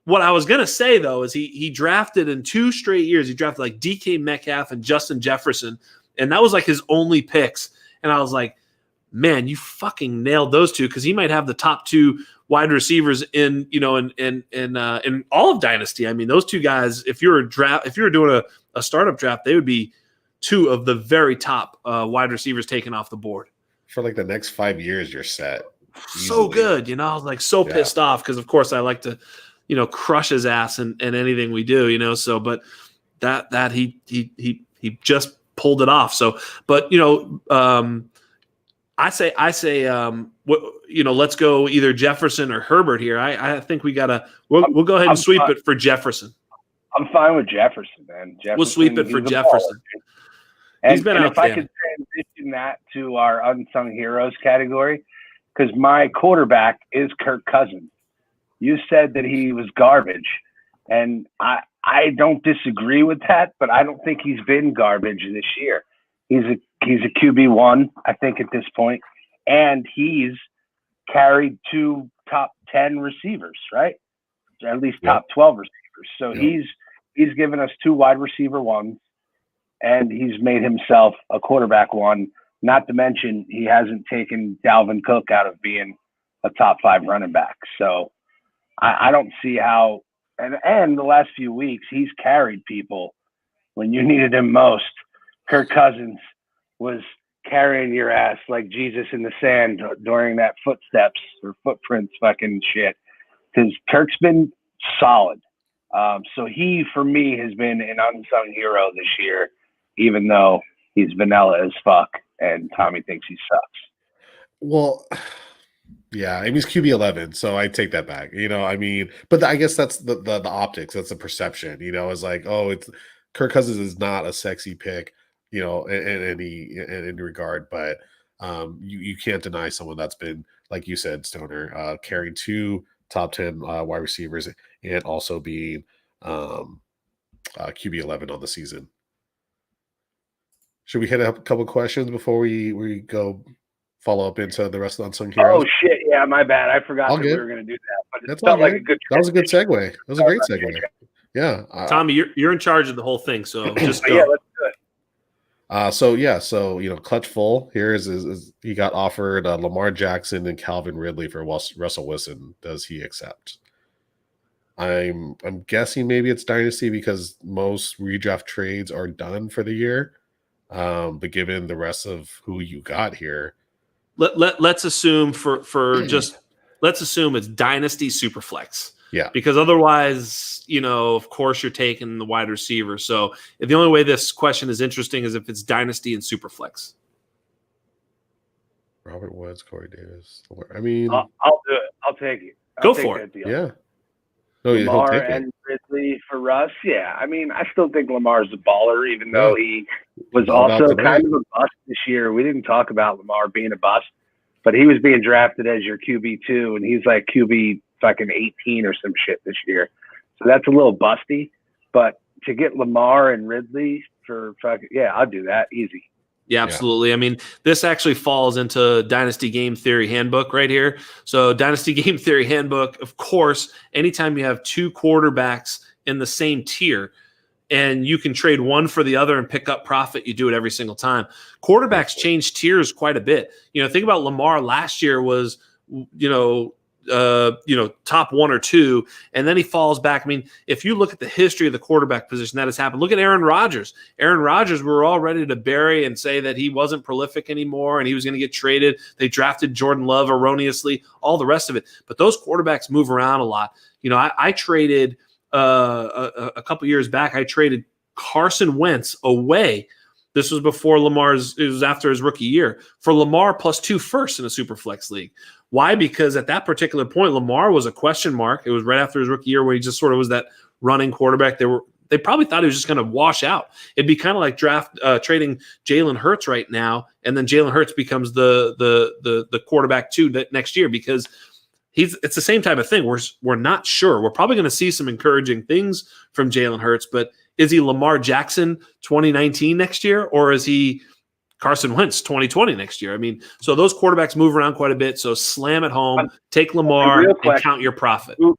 C: what I was gonna say though is he drafted in 2 straight years. He drafted like DK Metcalf and Justin Jefferson, and that was like his only picks. And I was like, man, you fucking nailed those 2 because he might have the top 2 wide receivers in all of Dynasty. I mean, those 2 guys, if you were doing a startup draft, they would be 2 of the very top wide receivers taken off the board.
A: For like the next 5 years, you're set. Easily.
C: So good. I was like so pissed off because of course I like to, crush his ass in anything we do, so, but that he just pulled it off. So, but, I say, let's go either Jefferson or Herbert here. I think we'll go ahead and sweep it for Jefferson.
B: I'm fine with Jefferson, man.
C: We'll sweep it for Jefferson. He's been
B: and if I
C: outstanding.
B: could transition that to our unsung heroes category, because my quarterback is Kirk Cousins. You said that he was garbage, and I don't disagree with that, but I don't think he's been garbage this year. He's a QB1, I think, at this point, and he's carried 2 top 10 receivers, right? At least top 12 receivers. So he's given us 2 wide receiver ones, and he's made himself a quarterback one. Not to mention he hasn't taken Dalvin Cook out of being a top 5 running back. So I don't see how. And the last few weeks he's carried people when you needed him most. Kirk Cousins was carrying your ass like Jesus in the sand during that footsteps or footprints fucking shit. Because Kirk's been solid. So he, for me, has been an unsung hero this year, even though he's vanilla as fuck and Tommy thinks he sucks.
A: Well, yeah, I mean, he's QB11, so I take that back. I mean, but I guess that's the optics. That's the perception. Is like, oh, it's Kirk Cousins is not a sexy pick, in any regard, but you can't deny someone that's been, like you said, Stoner, carrying 2 top 10 wide receivers and also being QB11 on the season. Should we hit a couple questions before we go follow up into the rest of the unsung heroes?
B: Oh shit, yeah, my bad. I forgot
A: All
B: that
A: good.
B: we were going to do that, but it
A: That's
B: felt
A: all
B: like
A: good.
B: a good.
A: That was a good segue. That was a great segue. Yeah,
C: Tommy, you're in charge of the whole thing, so just go.
B: Yeah, let's do it.
A: So Clutch Full here is he got offered Lamar Jackson and Calvin Ridley for Russell Wilson. Does he accept? I'm guessing maybe it's Dynasty because most redraft trades are done for the year. But given the rest of who you got here,
C: let's assume let's assume it's Dynasty Superflex.
A: Yeah.
C: Because otherwise, of course you're taking the wide receiver. So the only way this question is interesting is if it's Dynasty and Superflex.
A: Robert Woods, Corey Davis. I mean,
B: I'll do it. I'll take it.
C: Go for it.
A: Yeah. No,
B: Lamar and Ridley for Russ. Yeah. I mean, I still think Lamar's a baller, even though he was also kind of a bust this year. We didn't talk about Lamar being a bust, but he was being drafted as your QB2, and he's like QB fucking 18 or some shit this year. So that's a little busty. But to get Lamar and Ridley for fucking, I'll do that. Easy.
C: Yeah, absolutely. I mean, this actually falls into Dynasty Game Theory Handbook right here. So Dynasty Game Theory Handbook, of course, anytime you have 2 quarterbacks in the same tier and you can trade one for the other and pick up profit, you do it every single time. Quarterbacks change tiers quite a bit. Think about Lamar last year was, top 1 or 2, and then he falls back. I mean, if you look at the history of the quarterback position, that has happened. Look at Aaron Rodgers. Aaron Rodgers, we were all ready to bury and say that he wasn't prolific anymore and he was going to get traded. They drafted Jordan Love erroneously, all the rest of it. But those quarterbacks move around a lot. I traded a couple years back. I traded Carson Wentz away. This was before it was after his rookie year, for Lamar plus 2 firsts in a Superflex league. Why? Because at that particular point, Lamar was a question mark. It was right after his rookie year where he just sort of was that running quarterback. They probably thought he was just going to wash out. It'd be kind of like trading Jalen Hurts right now, and then Jalen Hurts becomes the quarterback 2 next year because it's the same type of thing. We're not sure. We're probably going to see some encouraging things from Jalen Hurts, but is he Lamar Jackson 2019 next year, or is he Carson Wentz 2020 next year? I mean, so those quarterbacks move around quite a bit. So slam it home, take Lamar, and count your profit.
B: Who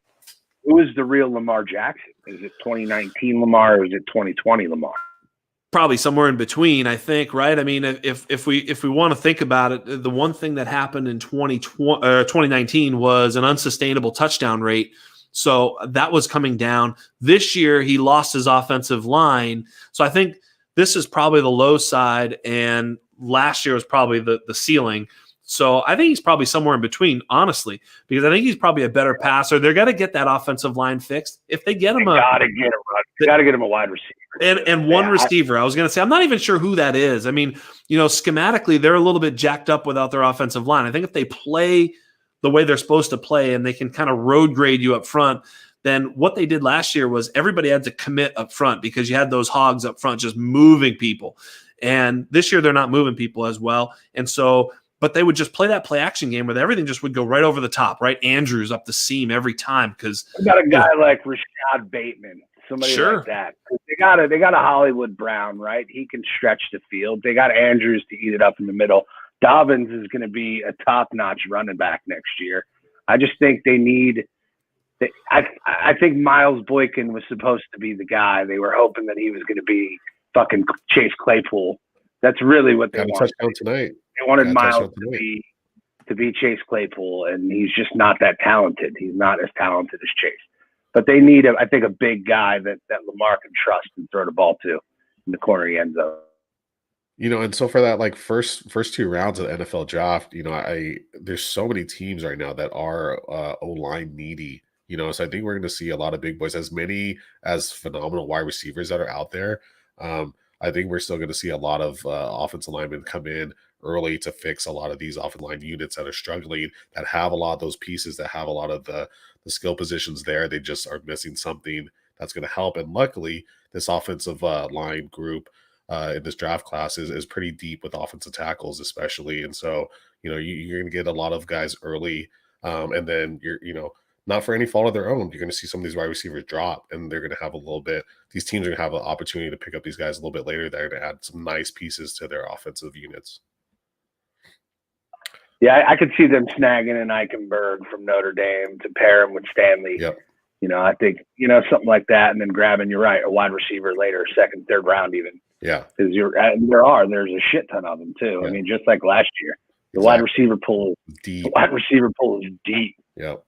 B: is the real Lamar Jackson? Is it 2019 Lamar, or is it 2020 Lamar?
C: Probably somewhere in between, I think, right? I mean, if we want to think about it, the one thing that happened in 2019 was an unsustainable touchdown rate. So that was coming down. This year, he lost his offensive line. So I think this is probably the low side, and last year was probably the ceiling. So I think he's probably somewhere in between, honestly, because I think he's probably a better passer. They're going to get that offensive line fixed. If they get him
B: got to get him a wide receiver.
C: And one receiver. I was going to say, I'm not even sure who that is. I mean, schematically, they're a little bit jacked up without their offensive line. I think if they play the way they're supposed to play and they can kind of road grade you up front, then what they did last year was everybody had to commit up front because you had those hogs up front just moving people. And this year they're not moving people as well. And so, but they would just play that play action game where everything just would go right over the top, right? Andrews up the seam every time because
B: we got a guy like Rashad Bateman, somebody like that. They got a Hollywood Brown, right? He can stretch the field. They got Andrews to eat it up in the middle. Dobbins is going to be a top-notch running back next year. I just think they need. I think Miles Boykin was supposed to be the guy. They were hoping that he was going to be fucking Chase Claypool. That's really what they wanted.
A: Touchdown tonight.
B: They wanted Miles to be Chase Claypool, and he's just not that talented. He's not as talented as Chase. But they need, I think, a big guy that Lamar can trust and throw the ball to in the corner of the end zone.
A: You know, and so for that, like first 2 rounds of the NFL draft, you know, there's so many teams right now that are O-line needy. You know, so I think we're going to see a lot of big boys, as many as phenomenal wide receivers that are out there. I think we're still going to see a lot of offensive linemen come in early to fix a lot of these offensive line units that are struggling, that have a lot of those pieces, that have a lot of the skill positions there. They just are missing something that's going to help. And luckily, this offensive line group in this draft class is pretty deep with offensive tackles, especially. And so, you know, you're going to get a lot of guys early, and then not for any fault of their own, you're going to see some of these wide receivers drop, and they're going to have a little bit. These teams are going to have an opportunity to pick up these guys a little bit later. They're going to add some nice pieces to their offensive units.
B: Yeah, I could see them snagging an Eichenberg from Notre Dame to pair him with Stanley.
A: Yep.
B: You know, I think, something like that, and then grabbing, you're right, a wide receiver later, second, third round even.
A: Yeah.
B: Because there's a shit ton of them too.
A: Yeah.
B: I mean, just like last year, the wide receiver pool is deep.
A: Yep.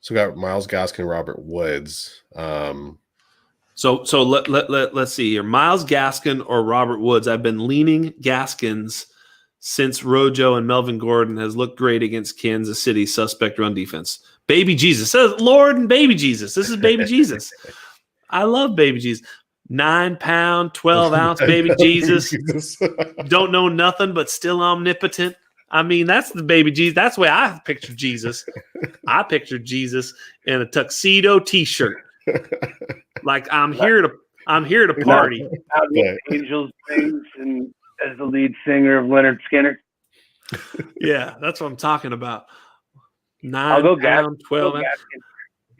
A: So we got Myles Gaskin, Robert Woods.
C: So let's see here. Myles Gaskin or Robert Woods. I've been leaning Gaskins since Rojo and Melvin Gordon has looked great against Kansas City suspect run defense. Baby Jesus. Says Lord and Baby Jesus. This is Baby Jesus. I love Baby Jesus. 9 pound, 12 ounce Baby Jesus. Don't know nothing, but still omnipotent. I mean, that's the Baby Jesus. That's the way I picture Jesus. I pictured Jesus in a tuxedo T-shirt. Like I'm here to party.
B: Angels things and as the lead singer of Leonard Skinner.
C: Yeah, that's what I'm talking about.
B: 9 pound, 12 ounce.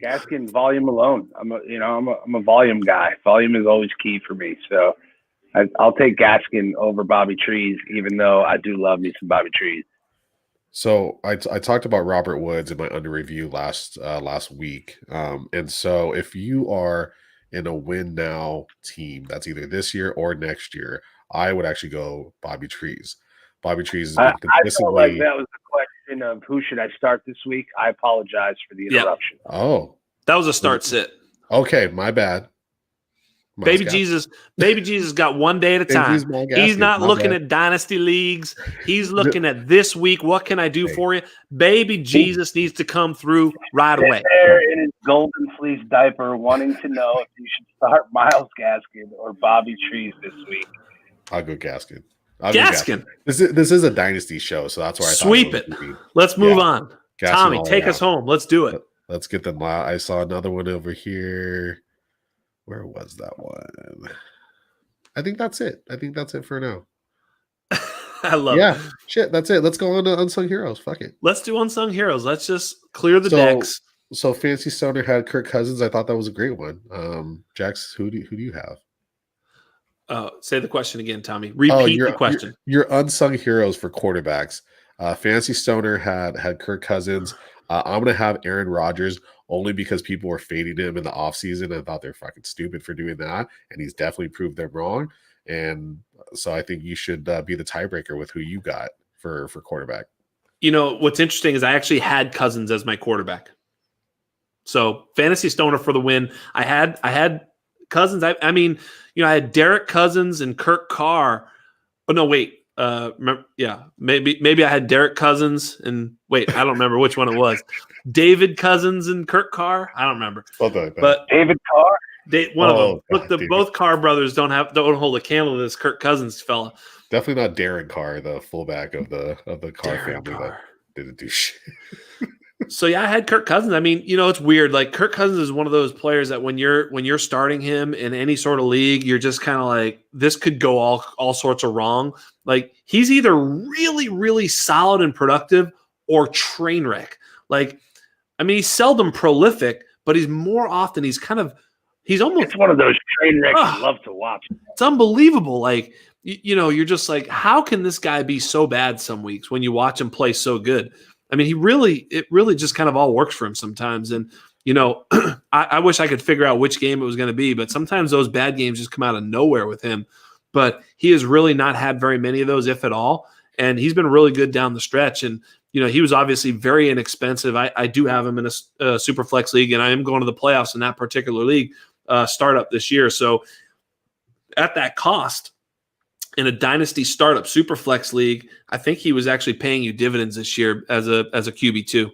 B: Gaskin volume alone. I'm a volume guy. Volume is always key for me. So I'll take Gaskin over Bobby Trees, even though I do love me some Bobby Trees.
A: So I talked about Robert Woods in my under review last week. And so if you are in a win now team, that's either this year or next year, I would actually go Bobby Trees. Bobby Trees is consistently.
B: I felt like that was the question of who should I start this week. I apologize for the interruption.
A: Yep. Oh,
C: that was a start sit.
A: Okay, my bad.
C: Baby Jesus got one day at a time. He's not looking at dynasty leagues. He's looking at this week. What can I do for you? Baby Jesus needs to come through right away.
B: There in his golden fleece diaper, wanting to know if you should start Myles Gaskin or Bobby Trees this week.
A: I'll go Gaskin.
C: Gaskin.
A: This is a dynasty show, so that's why I
C: sweep it. Let's move on. Gaskin, Tommy, take us home. Let's do it.
A: Let's get them. I saw another one over here. Where was that one? I think that's it. For now.
C: I love it.
A: Shit, that's it. Let's go on to Unsung Heroes. Fuck it.
C: Let's do Unsung Heroes. Let's just clear the decks.
A: So Fancy Stoner had Kirk Cousins. I thought that was a great one. Jax, who do you have?
C: Say the question again, Tommy. Repeat the question.
A: Your unsung heroes for quarterbacks. Fancy Stoner had Kirk Cousins. I'm going to have Aaron Rodgers only because people were fading him in the offseason and thought they're fucking stupid for doing that. And he's definitely proved them wrong. And so I think you should be the tiebreaker with who you got for quarterback. You know, what's interesting is I actually had Cousins as my quarterback. So Fantasy Stoner for the win. I had Cousins. I mean, you know, I had Derek Cousins and Kirk Carr. Oh, no, wait. Maybe I had Derek Cousins and I don't remember which one it was. David Cousins and Kirk Carr. I don't remember. But David Carr. One of them. Look, both Carr brothers don't hold a candle to this Kirk Cousins fella. Definitely not Darren Carr, the fullback of the Carr family that didn't do shit.
C: So yeah, I had Kirk Cousins. I mean, it's weird. Like Kirk Cousins is one of those players that when you're starting him in any sort of league, you're just kind of like, this could go all sorts of wrong. Like he's either really, really solid and productive or train wreck. Like, I mean, he's seldom prolific, but he's almost
B: It's one of those train wrecks you love to watch.
C: It's unbelievable. Like, you're just like, how can this guy be so bad some weeks when you watch him play so good? I mean, it really just kind of all works for him sometimes. And, I wish I could figure out which game it was going to be, but sometimes those bad games just come out of nowhere with him. But he has really not had very many of those, if at all. And he's been really good down the stretch. And, he was obviously very inexpensive. I do have him in a super flex league, and I am going to the playoffs in that particular league startup this year. So at that cost, in a Dynasty startup Superflex league, I think he was actually paying you dividends this year as a QB2.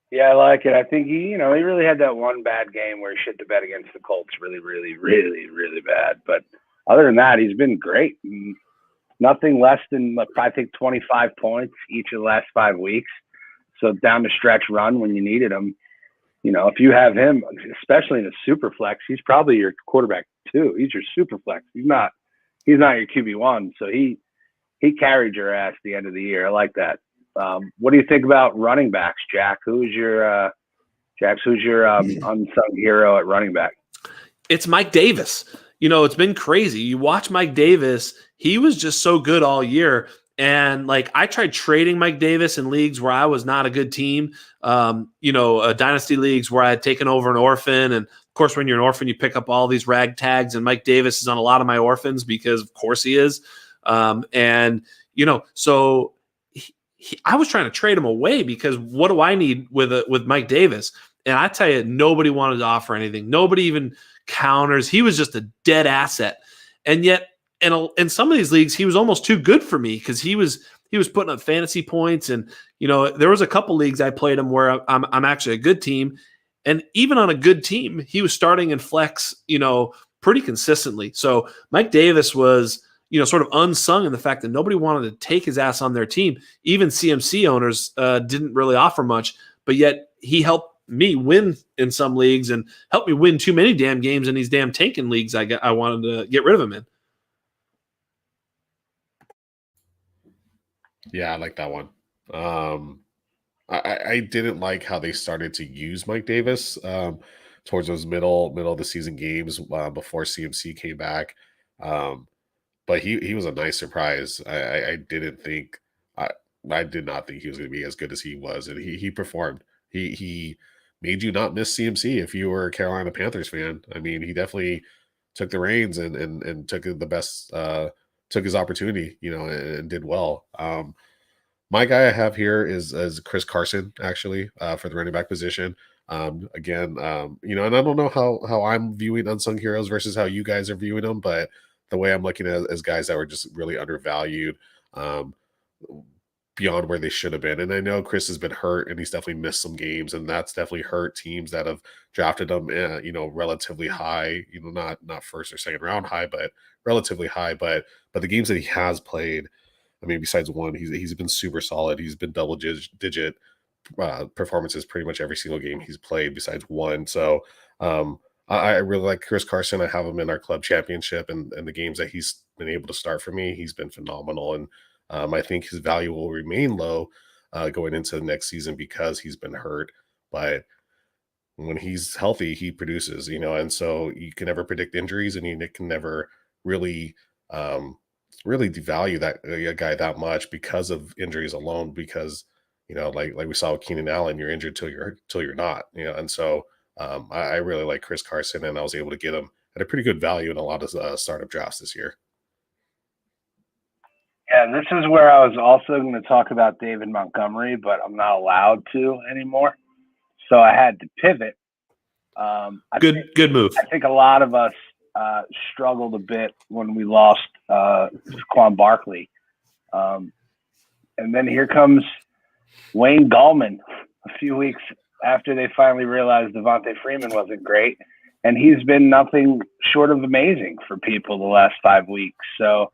B: Yeah, I like it. I think he really had that one bad game where he shit the bed against the Colts really, really, really, really bad. But other than that, he's been great. Nothing less than, I think, 25 points each of the last 5 weeks. So down the stretch run when you needed him. If you have him, especially in a super flex, he's probably your quarterback too. He's your super flex. He's not your QB1. So he carried your ass at the end of the year. I like that. What do you think about running backs, Jack? Who's your unsung hero at running back?
C: It's Mike Davis. It's been crazy. You watch Mike Davis, he was just so good all year. And I tried trading Mike Davis in leagues where I was not a good team, dynasty leagues where I had taken over an orphan. And of course, when you're an orphan, you pick up all these rag tags, and Mike Davis is on a lot of my orphans because of course he is. So I was trying to trade him away because what do I need with Mike Davis? And I tell you, nobody wanted to offer anything. Nobody even counters. He was just a dead asset. And yet, in some of these leagues, he was almost too good for me because he was putting up fantasy points. And, there was a couple leagues I played him where I'm actually a good team. And even on a good team, he was starting in flex, pretty consistently. So Mike Davis was, sort of unsung in the fact that nobody wanted to take his ass on their team. Even CMC owners didn't really offer much, but yet he helped me win in some leagues and helped me win too many damn games in these damn tanking leagues I wanted to get rid of him in.
A: Yeah, I like that one. I didn't like how they started to use Mike Davis towards those middle of the season games before CMC came back. But he was a nice surprise. I didn't think I did not think he was going to be as good as he was, and he performed. He made you not miss CMC if you were a Carolina Panthers fan. I mean, he definitely took the reins and took the best. Took his opportunity, and did well. My guy I have here is Chris Carson, actually, for the running back position. Again, and I don't know how I'm viewing unsung heroes versus how you guys are viewing them, but the way I'm looking at it as guys that were just really undervalued beyond where they should have been. And I know Chris has been hurt and he's definitely missed some games, and that's definitely hurt teams that have drafted him, relatively high, not first or second round high, but relatively high. But the games that he has played, I mean, besides one, he's been super solid. He's been double digit performances pretty much every single game he's played besides one. So I really like Chris Carson. I have him in our club championship, and the games that he's been able to start for me, he's been phenomenal. And I think his value will remain low going into the next season because he's been hurt. But when he's healthy, he produces, and so you can never predict injuries, and you can never really devalue that guy that much because of injuries alone, because like we saw with Keenan Allen, you're injured till you're not, and so I really like Chris Carson, and I was able to get him at a pretty good value in a lot of startup drafts this year.
B: Yeah, and this is where I was also going to talk about David Montgomery, but I'm not allowed to anymore, so I had to pivot.
C: Good move.
B: I think a lot of us struggled a bit when we lost Saquon Barkley. And then here comes Wayne Gallman a few weeks after they finally realized Devontae Freeman wasn't great. And he's been nothing short of amazing for people the last 5 weeks. So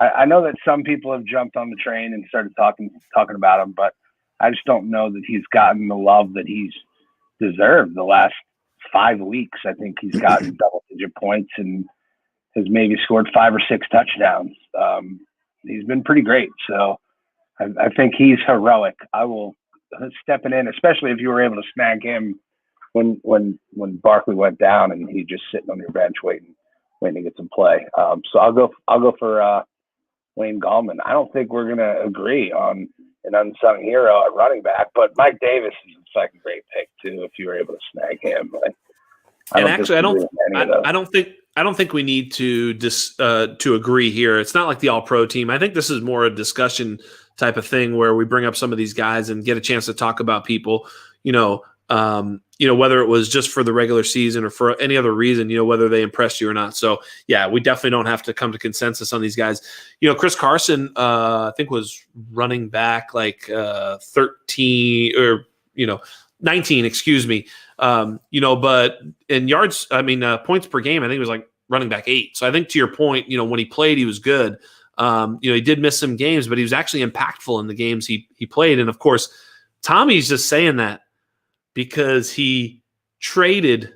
B: I know that some people have jumped on the train and started talking about him, but I just don't know that he's gotten the love that he's deserved the last 5 weeks. I think he's gotten double-digit points and has maybe scored 5 or 6 touchdowns. He's been pretty great, so I think he's heroic. I will stepping in, especially if you were able to snag him when Barkley went down and he just sitting on your bench waiting to get some play. So I'll go for Wayne Gallman. I don't think we're gonna agree on an unsung hero at running back, but Mike Davis is a second great pick too. If you were able to snag him, I don't think we need to agree here. It's not like the All-Pro team. I think this is more a discussion type of thing where we bring up some of these guys and get a chance to talk about people. Whether it was just for the regular season or for any other reason, whether they impressed you or not. So, yeah, we definitely don't have to come to consensus on these guys. Chris Carson, I think was running back like 13 or, 19, excuse me. But in yards, points per game, I think it was like running back 8. So I think to your point, when he played, he was good. He did miss some games, but he was actually impactful in the games he played. And of course, Tommy's just saying that because he traded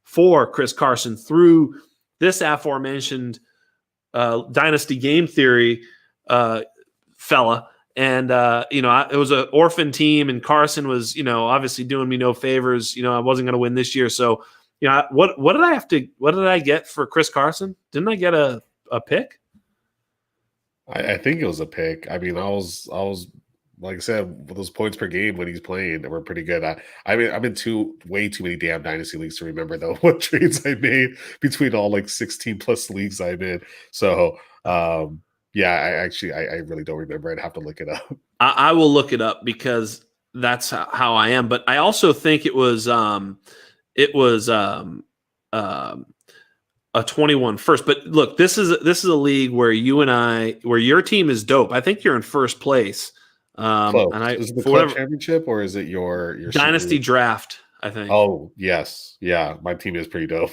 B: for Chris Carson through this aforementioned Dynasty game theory fella. And, it was an orphan team, and Carson was, obviously doing me no favors. I wasn't going to win this year. So, what did I get for Chris Carson? Didn't I get a pick?
A: I think it was a pick. I was like I said, with those points per game when he's playing, they were pretty good. I'm in way too many damn dynasty leagues to remember though what trades I made between all like 16 plus leagues I'm in. So I really don't remember. I'd have to look it up.
C: I will look it up because that's how I am. But I also think it was a 21 first. But look, this is a league where where your team is dope. I think you're in first place.
A: Is it the club championship or is it your
C: Dynasty draft? I think.
A: Oh yes, yeah, my team is pretty dope.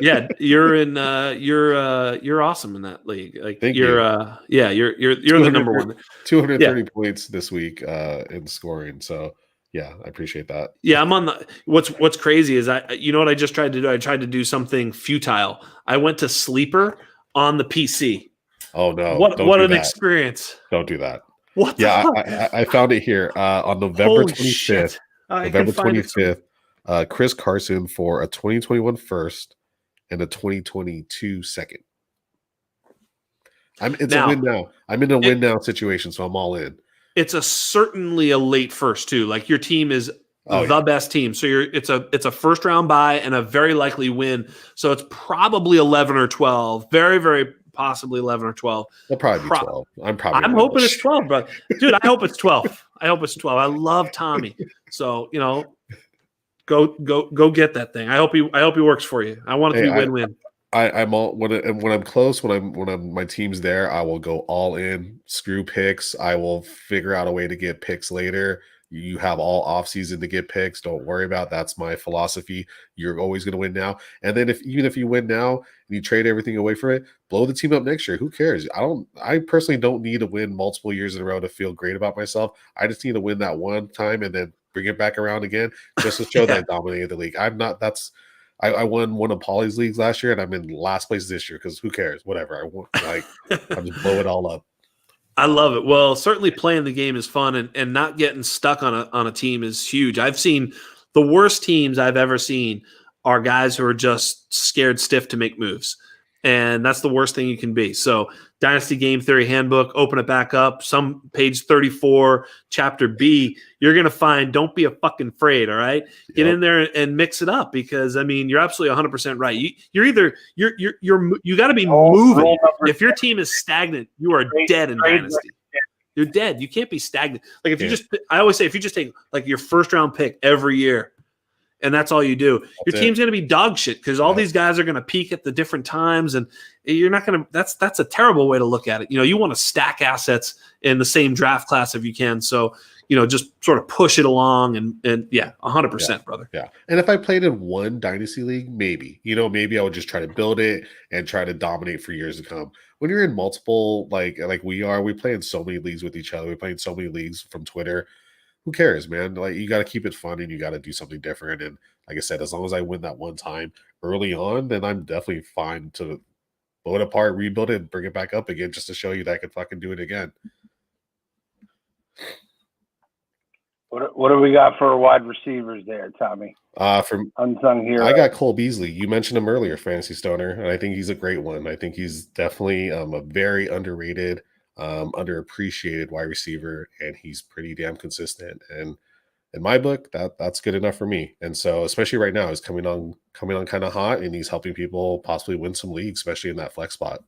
C: Yeah, you're in. You're awesome in that league. Like you're the number one.
A: 230 points this week in scoring. So yeah, I appreciate that.
C: Yeah, I'm on the. What's crazy is what I just tried to do. I tried to do something futile. I went to Sleeper on the PC.
A: Oh no!
C: What an experience!
A: Don't do that.
C: What?
A: I found it here on November 25th. November 25th. Chris Carson for a 2021 first and a 2022 second. A win now. I'm in a win now situation, so I'm all in.
C: It's certainly a late first too. Like your team is the best team, so it's a first round bye and a very likely win. So it's probably 11 or 12. Very, very possibly 11 or 12.
A: It'll probably be 12.
C: I'm hoping it's 12, bro. Dude, I hope it's 12. I love Tommy. So, go get that thing. I hope he works for you. I want it to be win-win.
A: I'm all when I'm close, when my team's there, I will go all in, screw picks. I will figure out a way to get picks later. You have all off season to get picks. Don't worry about that's my philosophy. You're always going to win now. And then even if you win now and you trade everything away from it, blow the team up next year. Who cares? I personally don't need to win multiple years in a row to feel great about myself. I just need to win that one time and then bring it back around again just to show that I dominated the league. I won one of Paulie's leagues last year and I'm in last place this year because who cares? Whatever. I just blow it all up.
C: I love it. Well, certainly playing the game is fun, and not getting stuck on a team is huge. I've seen the worst teams I've ever seen are guys who are just scared stiff to make moves. And that's the worst thing you can be. So Dynasty Game Theory Handbook, open it back up. Some page 34, chapter B, you're going to find don't be a fucking afraid, all right? Get in there and mix it up because, you're absolutely 100% right. You got to be moving. If your team is stagnant, you are dead in Dynasty. You're dead. You can't be stagnant. Like if I always say, if you just take like your first round pick every year, and that's all you do, your team's going to be dog shit because all these guys are going to peak at the different times, and you're not going to. That's a terrible way to look at it. You want to stack assets in the same draft class if you can. So, just sort of push it along. And yeah, 100%, brother.
A: Yeah. And if I played in one dynasty league, maybe I would just try to build it and try to dominate for years to come. When you're in multiple, like we play in so many leagues with each other. We play in so many leagues from Twitter. Who cares, man? Like, you got to keep it fun and you got to do something different. And like I said, as long as I win that one time early on, then I'm definitely fine to blow it apart, rebuild it, and bring it back up again just to show you that I can fucking do it again.
B: What do we got for wide receivers there, Tommy?
A: From
B: unsung hero,
A: I got Cole Beasley. You mentioned him earlier, Fantasy Stoner, and I think he's a great one. I think he's definitely a very underrated, underappreciated wide receiver, and he's pretty damn consistent. And in my book, that's good enough for me. And so, especially right now, he's coming on kind of hot, and he's helping people possibly win some leagues, especially in that flex spot.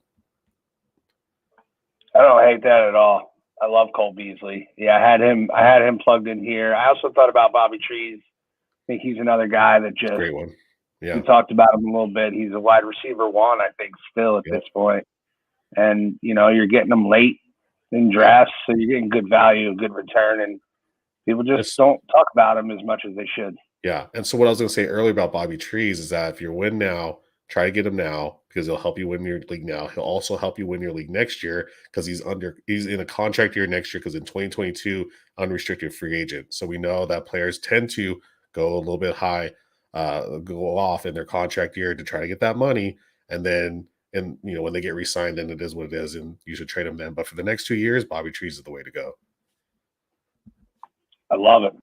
B: I don't hate that at all. I love Cole Beasley. Yeah, I had him plugged in here. I also thought about Bobby Trees. I think he's another guy that just
A: great one. Yeah,
B: we talked about him a little bit. He's a wide receiver one, I think, still at this point. And you're getting him late in drafts, so you're getting good value, good return, and people just don't talk about him as much as they should.
A: Yeah, and so what I was going to say earlier about Bobby Trees is that if you win now, try to get him now because he'll help you win your league now. He'll also help you win your league next year because he's in a contract year next year because in 2022, unrestricted free agent. So we know that players tend to go a little bit high, go off in their contract year to try to get that money. And then, when they get re-signed, then it is what it is, and you should trade them then. But for the next 2 years, Bobby Trees is the way to go.
B: I love it.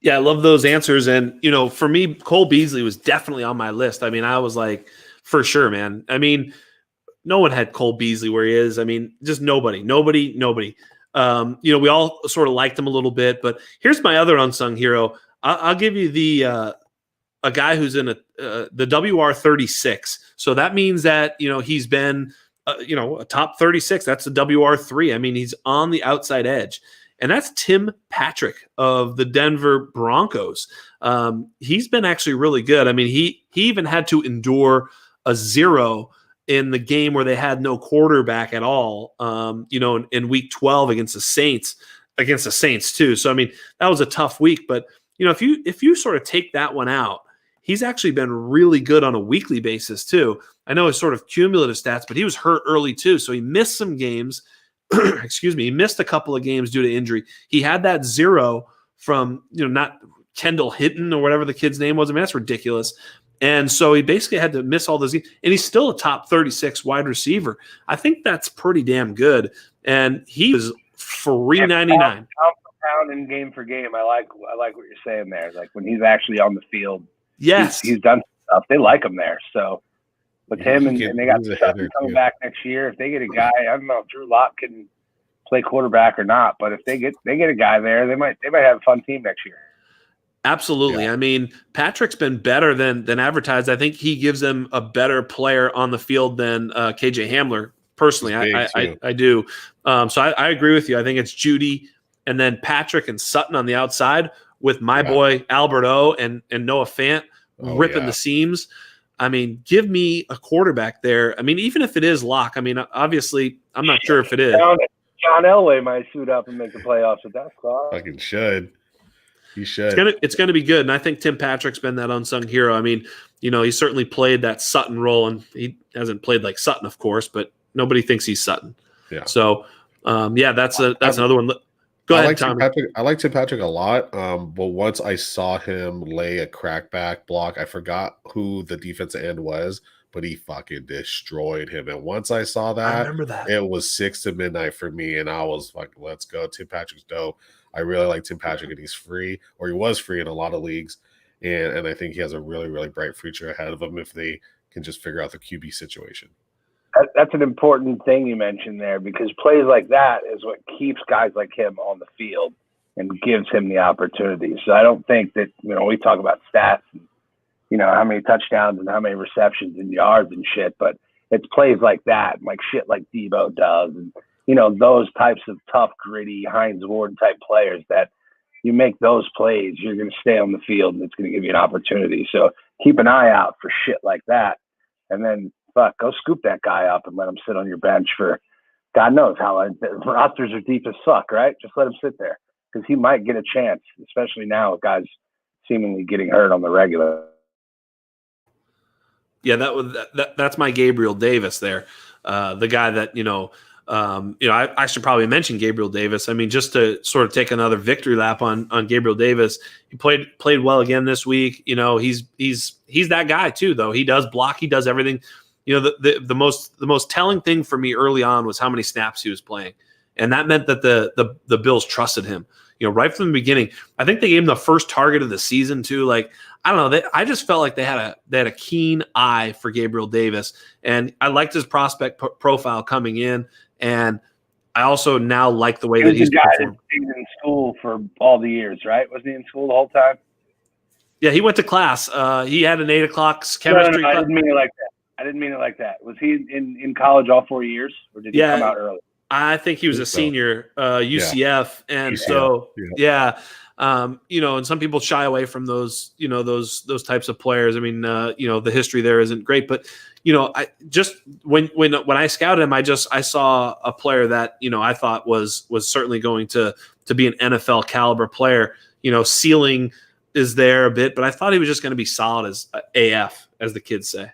C: Yeah, I love those answers. And, for me, Cole Beasley was definitely on my list. I mean, I was like, for sure, man. I mean, no one had Cole Beasley where he is. I mean, just nobody. We all sort of liked him a little bit. But here's my other unsung hero. I'll give you a guy who's in the WR36. So that means that, he's been, a top 36. That's a WR3. I mean, he's on the outside edge. And that's Tim Patrick of the Denver Broncos. He's been actually really good. I mean, he even had to endure a 0 in the game where they had no quarterback at all, in week 12 against the Saints too. So, I mean, that was a tough week. But, if you sort of take that one out, he's actually been really good on a weekly basis too. I know his sort of cumulative stats, but he was hurt early too. So he missed some games. Excuse me, he missed a couple of games due to injury. He had that 0 from, not Kendall Hinton or whatever the kid's name was. I mean, that's ridiculous. And so he basically had to miss all those games. And he's still a top 36 wide receiver. I think that's pretty damn good. And he was $3.99.
B: Pound for pound and game for game. I like what you're saying there. Like when he's actually on the field.
C: Yes.
B: He's done stuff. They like him there. So with him and they got Sutton coming back next year. If they get a guy, I don't know if Drew Lock can play quarterback or not, but if they get a guy there, they might have a fun team next year.
C: Absolutely. Yeah. I mean, Patrick's been better than advertised. I think he gives them a better player on the field than KJ Hamler. Personally, I do. So I agree with you. I think it's Judy and then Patrick and Sutton on the outside with my boy Albert O and Noah Fant ripping the seams. I mean, give me a quarterback there. I mean, even if it is Locke, I mean, obviously, I'm not sure if it is.
B: John Elway might suit up and make the playoffs with that squad.
A: Fucking should. He should.
C: It's gonna be good, and I think Tim Patrick's been that unsung hero. I mean, he certainly played that Sutton role, and he hasn't played like Sutton, of course, but nobody thinks he's Sutton. Yeah. So, that's another one. Go ahead, Tommy.
A: I like Tim Patrick a lot, but once I saw him lay a crackback block, I forgot who the defensive end was, but he fucking destroyed him. And once I saw that,
C: I remember that.
A: It was 6 to midnight for me, and I was like, let's go. Tim Patrick's dope. I really like Tim Patrick, and he's free, or he was free in a lot of leagues, and I think he has a really, really bright future ahead of him if they can just figure out the QB situation.
B: That's an important thing you mentioned there, because plays like that is what keeps guys like him on the field and gives him the opportunity. So I don't think that, we talk about stats and, how many touchdowns and how many receptions and yards and shit, but it's plays like that, like shit like Debo does. And, those types of tough, gritty, Hines Ward type players that you make those plays, you're going to stay on the field and it's going to give you an opportunity. So keep an eye out for shit like that. And then, go scoop that guy up and let him sit on your bench for God knows how long. The rosters are deep as fuck, right? Just let him sit there. because he might get a chance, especially now with guys seemingly getting hurt on the regular.
C: Yeah, that's my Gabriel Davis there, the guy that I should probably mention Gabriel Davis. I mean, just to sort of take another victory lap on Gabriel Davis, he played well again this week. He's that guy too, though. He does block, he does everything. The most telling thing for me early on was how many snaps he was playing, and that meant that the Bills trusted him. Right from the beginning. I think they gave him the first target of the season too. Like, I don't know. I just felt like they had a keen eye for Gabriel Davis, and I liked his prospect profile coming in, and I also now like the way that he's performed.
B: He was in school for all the years, right? Was he in school the whole time?
C: Yeah, he went to class. He had an 8 o'clock chemistry.
B: No, I didn't mean it like that. Was he in college all 4 years, or did he come out early?
C: I think he was a senior, UCF, and so and some people shy away from those, those types of players. I mean, the history there isn't great, but I just when I scouted him, I saw a player that I thought was certainly going to be an NFL caliber player. Ceiling is there a bit, but I thought he was just going to be solid as AF, as the kids say.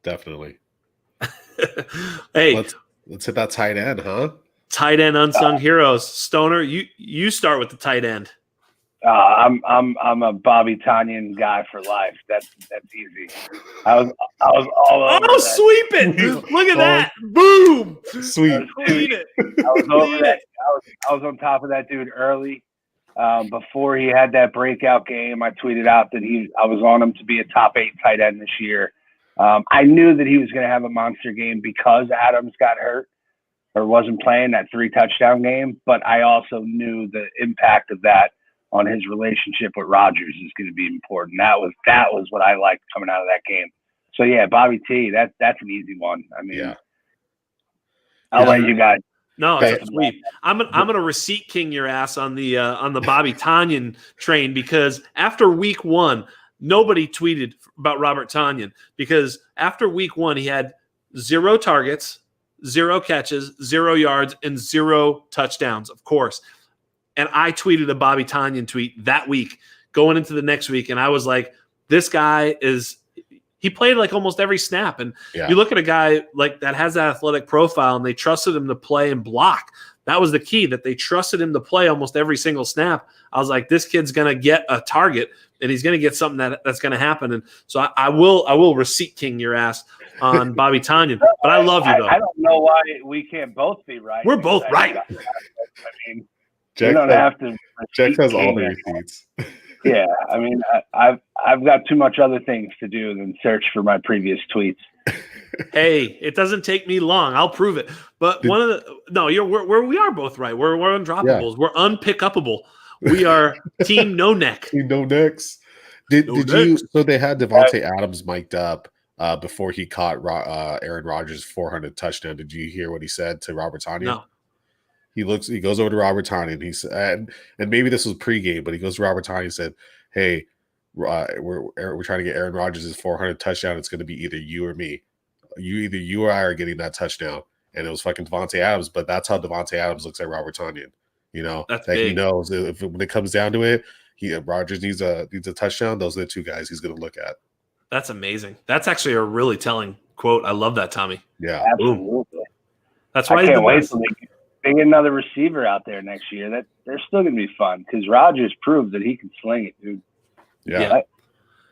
A: Definitely.
C: Hey,
A: let's hit that tight end, huh?
C: Tight end unsung heroes. Stoner, you start with the tight end.
B: I'm a Bobby Tonyan guy for life. That's easy. I was all over.
C: Oh, sweep it! Look at that! Boom!
A: Sweet.
C: Clean it.
B: I was over that. I was on top of that dude early. Before he had that breakout game, I tweeted out that I was on him to be a top 8 tight end this year. I knew that he was going to have a monster game because Adams got hurt or wasn't playing that 3-touchdown game. But I also knew the impact of that on his relationship with Rodgers is going to be important. That was what I liked coming out of that game. So yeah, Bobby T, that's an easy one. I mean, I'll let you guys.
C: No, it's a sweep. I'm gonna receipt king your ass on the Bobby Tonyan train, because after week 1. Nobody tweeted about Robert Tonyan, because after week 1, he had 0 targets, 0 catches, 0 yards, and 0 touchdowns, of course. And I tweeted a Bobby Tonyan tweet that week going into the next week. And I was like, this guy he played like almost every snap. And you look at a guy like that has that athletic profile, and they trusted him to play and block. That was the key, that they trusted him to play almost every single snap. I was like, this kid's going to get a target, and he's going to get something that's going to happen. And so I will receipt king your ass on Bobby Tonyan. But I love you, though.
B: I don't know why we can't both be right.
C: We're both right.
B: I mean, you don't have to.
A: Jax has all the receipts.
B: Yeah, I mean, I've got too much other things to do than search for my previous tweets.
C: Hey, it doesn't take me long. I'll prove it. But we are both right. We're undroppables.
A: Yeah.
C: We're unpickupable. We are team no neck.
A: Team no necks. Did you? So they had Devontae Adams mic'd up before he caught Aaron Rodgers' 400 touchdown. Did you hear what he said to Robert Tonyan?
C: No.
A: He goes over to Robert Tonyan. He said, and maybe this was pregame, but he goes to Robert Tonyan and said, "Hey, we're trying to get Aaron Rodgers' 400 touchdown. It's going to be either you or me. Either you or I are getting that touchdown." And it was fucking Devontae Adams, but that's how Devontae Adams looks at Robert Tonyan.
C: That's
A: that
C: big.
A: He knows when it comes down to it, Rodgers needs a touchdown. Those are the 2 guys he's going to look at.
C: That's amazing. That's actually a really telling quote. I love that, Tommy.
B: Yeah, absolutely.
C: That's why
B: I can't wait till they get another receiver out there next year. That they're still going to be fun, because Rodgers proved that he can sling it, dude.
A: Yeah.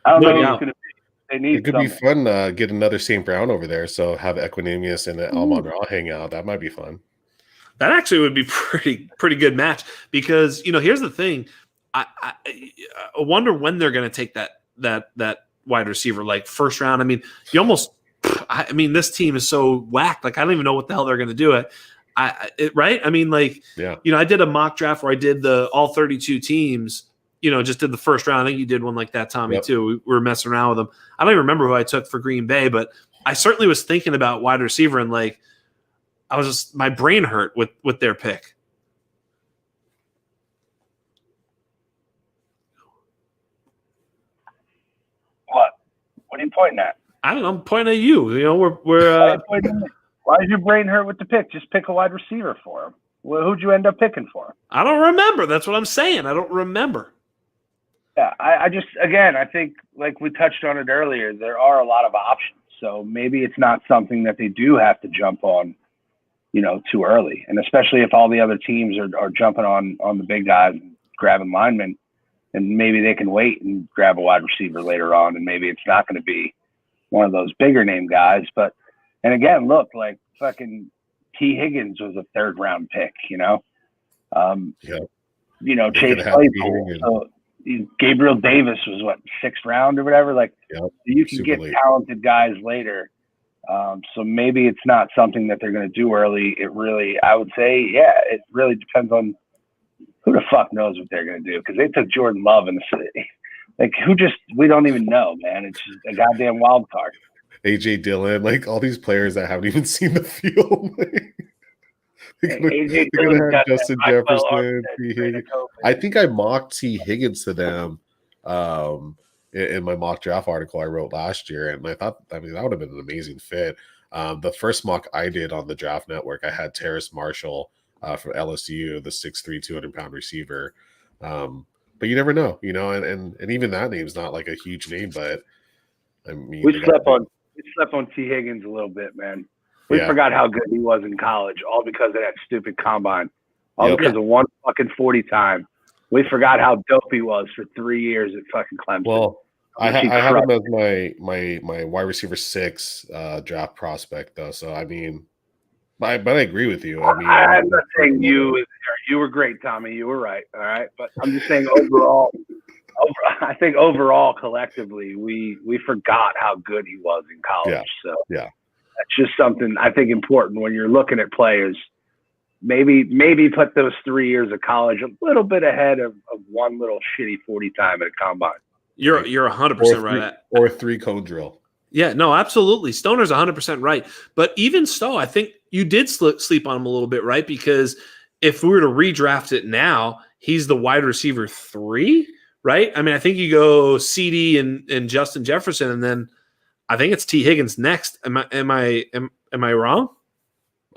B: I don't know who's going to be.
A: It could be fun get another St. Brown over there, so have Equinemius and Amon-Ra hang out. That might be fun.
C: That actually would be pretty good match, because here's the thing. I wonder when they're going to take that wide receiver, like first round. I mean, this team is so whacked. Like, I don't even know what the hell they're going to do it. Right? I mean, like, I did a mock draft where I did the all 32 teams. Just did the first round. I think you did one like that, Tommy, too. We were messing around with them. I don't even remember who I took for Green Bay, but I certainly was thinking about wide receiver, and like, my brain hurt with their pick.
B: What? What are you pointing at?
C: I don't know. I'm pointing at you. We're
B: Why is your brain hurt with the pick? Just pick a wide receiver for him. Well, who'd you end up picking for him?
C: I don't remember. That's what I'm saying. I don't remember.
B: Yeah, I just, again, I think, like we touched on it earlier, there are a lot of options. So maybe it's not something that they do have to jump on, too early. And especially if all the other teams are jumping on the big guys and grabbing linemen, and maybe they can wait and grab a wide receiver later on. And maybe it's not going to be one of those bigger name guys. But, and again, look, like fucking T. Higgins was a 3rd round pick, Chase Claypool. So Gabriel Davis was 6th round or whatever. Like you can get talented guys later. So maybe it's not something that they're going to do early. I would say, it really depends on who the fuck knows what they're going to do. Cause they took Jordan Love in the city. Like we don't even know, man. It's just a goddamn wild card.
A: AJ Dillon, like all these players that haven't even seen the field. They're gonna have Justin Jefferson, T. Higgins. I think I mocked T. Higgins to them in my mock draft article I wrote last year, and I thought, that would have been an amazing fit. The first mock I did on the Draft Network, I had Terrace Marshall from LSU, the 6'3", 200-pound receiver. But you never know, and even that name's not like a huge name, but I mean,
B: we slept on T. Higgins a little bit, man. We forgot how good he was in college, all because of that stupid combine, all because of one fucking 40 time. We forgot how dope he was for 3 years at fucking Clemson.
A: Well, I have him as my wide receiver 6 draft prospect, though. So I mean, but I agree with you. I mean,
B: I'm not saying you were great, Tommy. You were right. All right, but I'm just saying overall. I think overall, collectively, we forgot how good he was in college. So that's just something I think important when you're looking at players. Maybe put those 3 years of college a little bit ahead of one little shitty 40 time at a combine.
C: You're 100% right.
A: Or 3 cone drill.
C: Yeah, no, absolutely. Stoner's 100% right. But even so, I think you did sleep on him a little bit, right? Because if we were to redraft it now, he's the wide receiver 3, right? I mean, I think you go CD and Justin Jefferson, and then I think it's T. Higgins next. Am I wrong?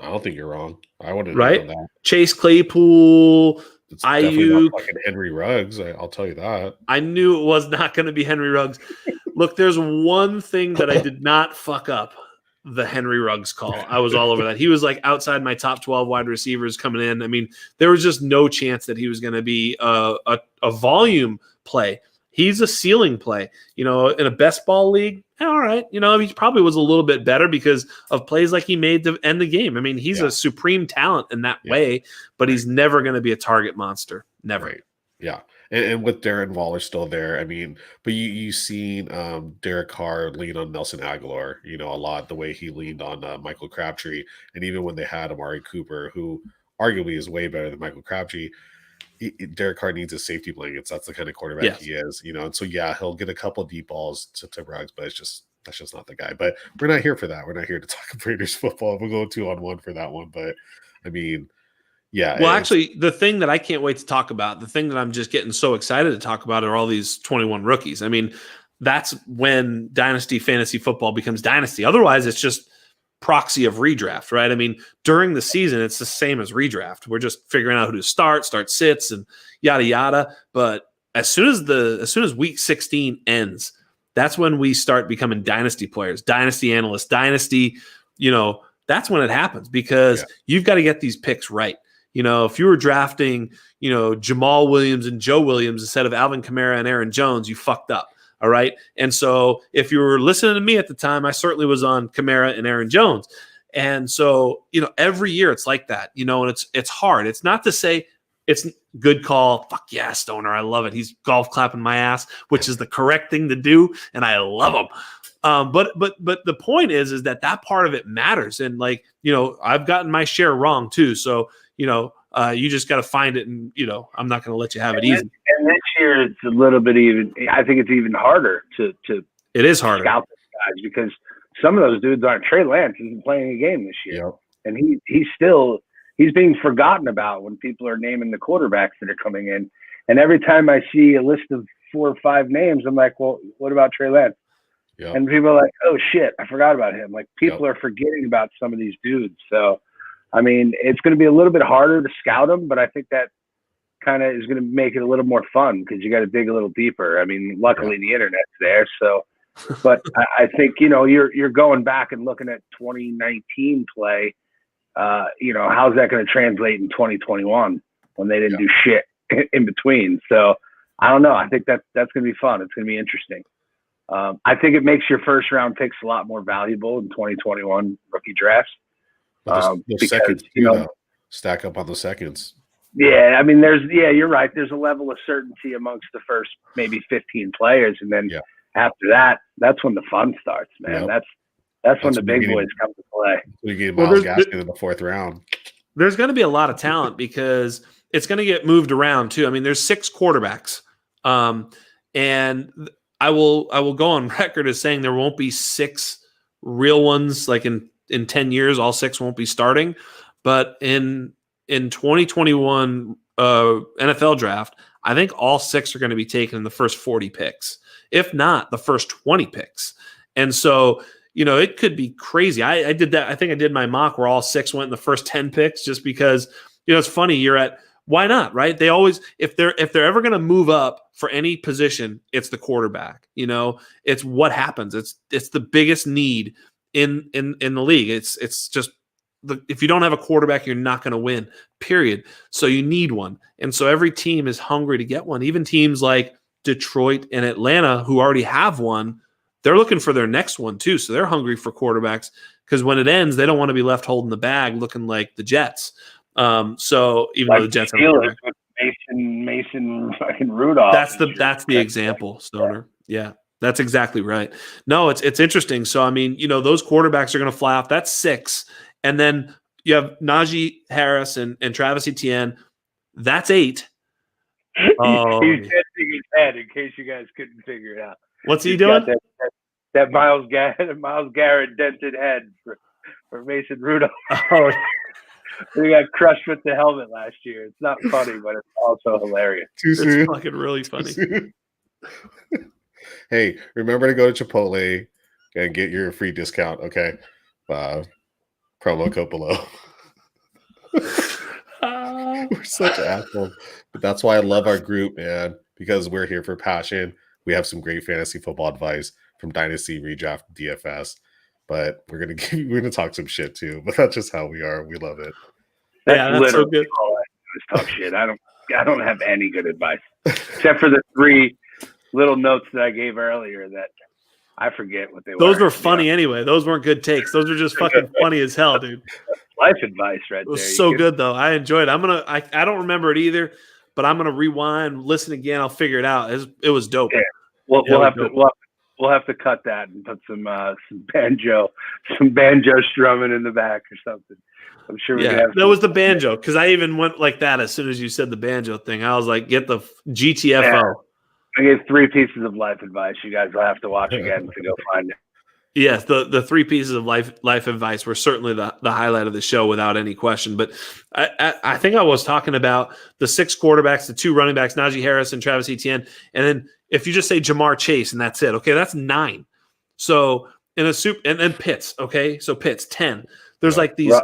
A: I don't think you're wrong. I wouldn't
C: right.
A: know that.
C: Chase Claypool,
A: it's definitely not fucking Henry Ruggs. I'll tell you that.
C: I knew it was not going to be Henry Ruggs. Look, there's one thing that I did not fuck up. The Henry Ruggs call. I was all over that. He was like outside my top 12 wide receivers coming in. I mean, there was just no chance that he was going to be a volume play. He's a ceiling play. In a best ball league, all right. He probably was a little bit better because of plays like he made to end the game. I mean, he's a supreme talent in that way, but he's never going to be a target monster. Never.
A: Right. Yeah. And with Darren Waller still there, I mean, but you've seen Derek Carr lean on Nelson Aguilar, a lot, the way he leaned on Michael Crabtree. And even when they had Amari Cooper, who arguably is way better than Michael Crabtree, Derek Carr needs his safety blankets. That's the kind of quarterback he is, and so, he'll get a couple of deep balls to Ruggs, but that's just not the guy. But we're not here for that. We're not here to talk Raiders football. We'll go 2-on-1 for that one. But, I mean, yeah.
C: Well, actually, the thing that I can't wait to talk about, the thing that I'm just getting so excited to talk about are all these 21 rookies. I mean, that's when Dynasty fantasy football becomes Dynasty. Otherwise, it's just proxy of redraft, right? I mean, during the season, it's the same as redraft. We're just figuring out who to start sits, and yada yada. But as soon as week 16 ends, that's when we start becoming Dynasty players, Dynasty analysts, Dynasty. That's when it happens because you've got to get these picks right. If you were drafting, Jamal Williams and Joe Williams instead of Alvin Kamara and Aaron Jones, you fucked up. All right. And so if you were listening to me at the time, I certainly was on Kamara and Aaron Jones. And so, every year it's like that, and it's hard. It's not to say it's good call. Fuck yeah, Stoner. I love it. He's golf clapping my ass, which is the correct thing to do. And I love him. But the point is that part of it matters. And I've gotten my share wrong too. So, you just got to find it, and I'm not going to let you have it easy.
B: And this year, it's a little bit even. I think it's even harder to.
C: It is harder
B: scout these guys because some of those dudes aren't. Trey Lance isn't playing a game this year, and he's being forgotten about when people are naming the quarterbacks that are coming in. And every time I see a list of 4 or 5 names, I'm like, well, what about Trey Lance? And people are like, oh shit, I forgot about him. Like people are forgetting about some of these dudes. So. I mean, it's going to be a little bit harder to scout them, but I think that kind of is going to make it a little more fun because you got to dig a little deeper. I mean, luckily the internet's there, so. But I think you're going back and looking at 2019 play. How's that going to translate in 2021 when they didn't do shit in between? So I don't know. I think that's going to be fun. It's going to be interesting. I think it makes your first round picks a lot more valuable in 2021 rookie drafts.
A: Those
B: because,
A: seconds too, stack up on the seconds.
B: Yeah, I mean, you're right. There's a level of certainty amongst the first maybe 15 players, and then after that, that's when the fun starts, man.
A: Yep.
B: That's when the big boys come to play.
A: We get Miles Gaskin in the 4th round.
C: There's going to be a lot of talent because it's going to get moved around too. I mean, there's 6 quarterbacks, and I will go on record as saying there won't be 6 real ones. Like in 10 years, all 6 won't be starting. But in 2021 NFL draft, I think all 6 are going to be taken in the first 40 picks, if not the first 20 picks. And so, it could be crazy. I did that. I think I did my mock where all 6 went in the first 10 picks just because, it's funny. You're at, why not, right? They always, if they're ever going to move up for any position, it's the quarterback. It's what happens. It's the biggest need in the league. It's just if you don't have a quarterback, you're not going to win, period. So you need one. And so every team is hungry to get one. Even teams like Detroit and Atlanta, who already have one, they're looking for their next one too. So they're hungry for quarterbacks because when it ends, they don't want to be left holding the bag looking like the Jets. So even though the Jets have
B: Mason fucking Rudolph.
C: That's the example, Stoner. Yeah, that's exactly right. No, it's interesting. So I mean, those quarterbacks are going to fly off. That's 6. And then you have Najee Harris and Travis Etienne. That's 8. Oh,
B: he's testing his head in case you guys couldn't figure it out.
C: What's he doing?
B: That Myles Garrett dented head for Mason Rudolph.
C: Oh,
B: he got crushed with the helmet last year. It's not funny, but it's also hilarious.
C: It's fucking really funny.
A: Hey, remember to go to Chipotle and get your free discount, okay? Promo code below. We're such assholes. But that's why I love our group, man, because we're here for passion. We have some great fantasy football advice from Dynasty, Redraft, DFS. But we're gonna talk some shit too. But that's just how we are. We love it.
B: That's so good. All I do is talk shit. I don't have any good advice except for the 3 little notes that I gave earlier that I forget what they were.
C: Those were funny anyway. Those weren't good takes. Those were just fucking funny as hell, dude.
B: Life advice right there.
C: It was so good though. I enjoyed it. I don't remember it either, but I'm gonna rewind, listen again. I'll figure it out. It was dope.
B: Yeah. We'll have to cut that and put some banjo strumming in the back or something. I'm sure we have.
C: That was the banjo because I even went like that as soon as you said the banjo thing. I was like, get the GTFO.
B: Yeah. I gave 3 pieces of life advice. You guys will have to watch again to go find it.
C: Yes, the 3 pieces of life advice were certainly the highlight of the show without any question. But I think I was talking about the 6 quarterbacks, the 2 running backs, Najee Harris and Travis Etienne, and then if you just say Jamar Chase and that's it, okay, that's 9. So in a and then Pitts, okay, so Pitts 10. There's like these,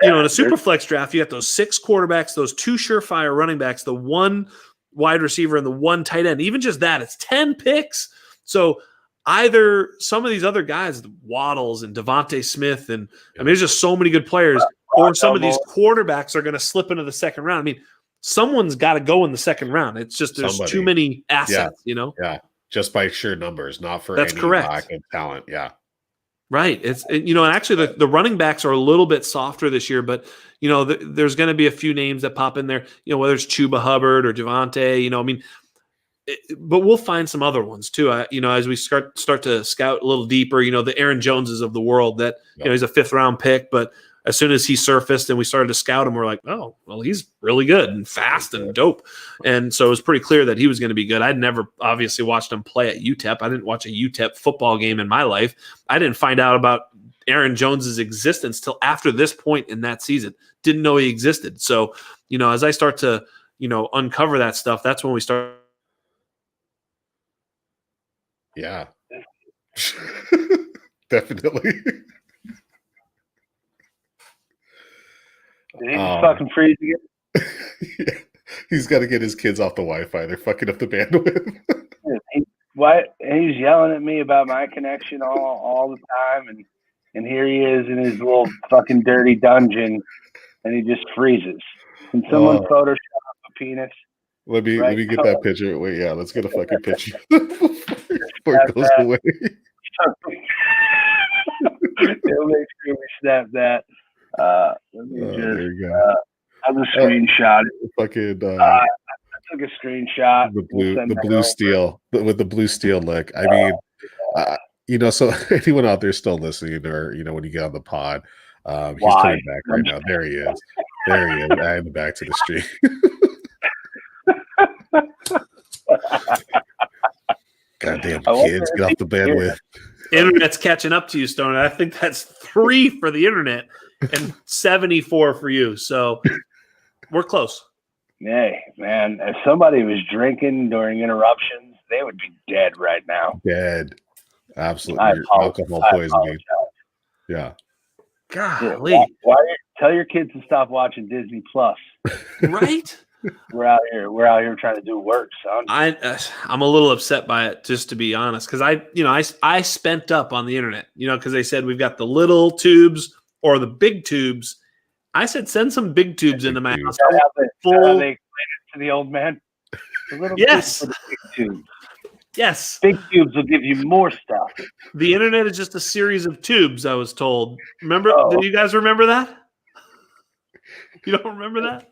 C: in a super flex draft, you got those 6 quarterbacks, those 2 surefire running backs, the 1 wide receiver and the 1 tight end. Even just that, it's 10 picks. So either some of these other guys, Waddles and Devontae Smith, and I mean, there's just so many good players, or some of these quarterbacks are going to slip into the second round. I mean, someone's got to go in the second round. It's just there's too many assets,
A: Yeah, just by sheer numbers, not for
C: That's
A: any
C: correct.
A: lack of talent. Yeah.
C: Right. And actually the running backs are a little bit softer this year, but there's going to be a few names that pop in there, whether it's Chuba Hubbard or Javonte, but we'll find some other ones too. As we start to scout a little deeper, the Aaron Joneses of the world that, he's a 5th round pick, but as soon as he surfaced and we started to scout him, we're like, oh, well, he's really good and fast and dope. And so it was pretty clear that he was going to be good. I'd never obviously watched him play at UTEP. I didn't watch a UTEP football game in my life. I didn't find out about Aaron Jones's existence till after this point in that season. Didn't know he existed. So, as I start to, uncover that stuff, that's when we start.
A: Yeah, definitely.
B: Did he just fucking freeze again?
A: Yeah. He's got to get his kids off the Wi-Fi. They're fucking up the bandwidth.
B: What? He's yelling at me about my connection all the time, and here he is in his little fucking dirty dungeon, and he just freezes. Can someone Photoshop a penis?
A: Let me get that picture. Wait, yeah, let's get a fucking picture before it goes away.
B: It'll make sure we snap that. Let me
A: There you go.
B: I'll just screenshot it.
A: Fucking
B: I took a screenshot.
A: the blue steel with the blue steel look. I mean, so anyone out there still listening, or when you get on the pod, he's coming back right now. There he is. There he is. I'm back to the stream. Goddamn kids, get off the bandwidth.
C: Internet's catching up to you, Stoner. I think that's 3 for the internet and 74 for you. So we're close.
B: Hey, man, if somebody was drinking during interruptions, they would be dead right now.
A: Dead. Absolutely. Alcohol poisoning. Yeah.
C: Golly.
B: Tell your kids to stop watching Disney Plus.
C: Right?
B: We're out here trying to do work, son.
C: I'm a little upset by it, just to be honest, because I spent up on the internet, because they said we've got the little tubes or the big tubes. I said send some big tubes into my house.
B: How they explain it to the old man? The little
C: yes,
B: tubes for the big tubes.
C: Yes,
B: big tubes will give you more stuff.
C: The internet is just a series of tubes. I was told. Remember? Do you guys remember that? You don't remember that?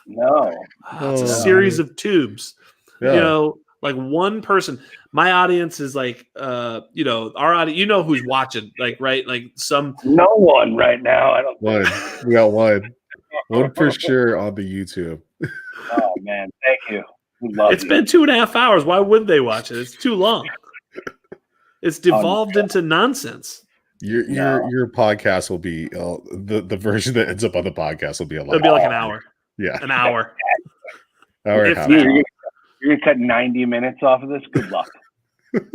B: No.
C: It's a series of tubes.
A: Yeah.
C: Like one person. My audience is like, our audience. Who's watching? Like, right? Like some.
B: No one right now. I don't.
A: One. We got one. One for sure on the YouTube.
B: Oh man, thank you.
C: It's been 2.5 hours. Why would they watch it? It's too long. It's devolved into nonsense.
A: Your podcast will be the version that ends up on the podcast will be a lot.
C: It'll be like an hour.
A: Yeah,
C: an hour.
A: Hour and a half.
B: You're gonna cut 90 minutes off of this. Good luck.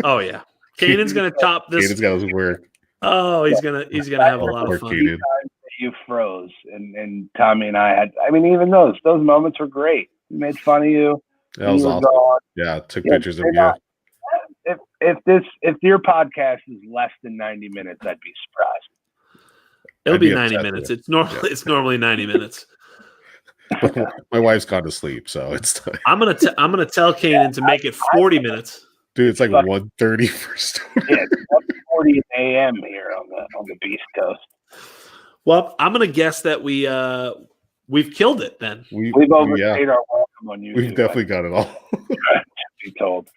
C: Oh yeah, Kanan's gonna top this.
A: Kanan's got his work.
C: Oh, he's gonna have a lot of fun.
B: You froze, and Tommy and I had. I mean, even those moments were great. We made fun of you.
A: That was awesome.
B: Gone.
A: Yeah, took pictures of you.
B: If your podcast is less than 90 minutes, I'd be surprised.
C: It'll be 90 minutes. It's normally 90 minutes.
A: My wife's gone to sleep, so it's time.
C: I'm gonna tell Kanan to make it 40 minutes.
A: Dude, it's like 1:30 for Stoner.
B: Yeah, it's 1:40 a.m. here on the Beast Coast.
C: Well, I'm gonna guess that we've killed it. Then
B: we've overstayed our welcome on YouTube.
A: We've definitely got it all.
B: Be told.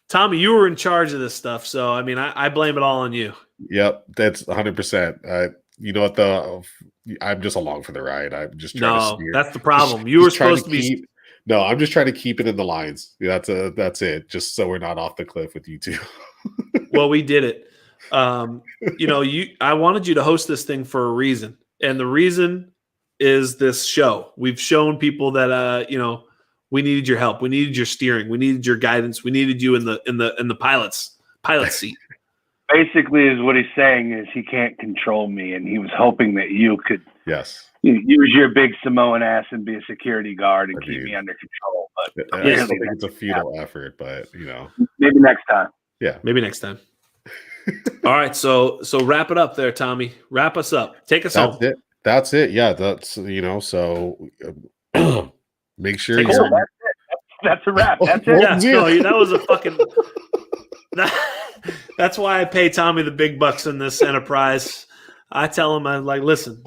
C: Tommy, you were in charge of this stuff, so I mean, I blame it all on you.
A: Yep, that's 100%. You know what though? I'm just along for the ride. I'm just trying to steer.
C: That's the problem. You were supposed to be.
A: No, I'm just trying to keep it in the lines. That's it. Just so we're not off the cliff with you two.
C: Well, we did it. I wanted you to host this thing for a reason, and the reason is this show. We've shown people that we needed your help, we needed your steering, we needed your guidance, we needed you in the pilot seat.
B: Basically, is what he's saying is he can't control me, and he was hoping that you could use your big Samoan ass and be a security guard and keep me under control. But
A: I still think it's a futile effort, but
B: maybe next time.
A: Yeah,
C: maybe next time. All right, so wrap it up there, Tommy. Wrap us up. Take us home.
A: That's it. Yeah, that's so make sure
B: that's a wrap. That's it.
C: Yeah, no, that was a fucking that's why I pay Tommy the big bucks in this enterprise. I tell him, I'm like, listen,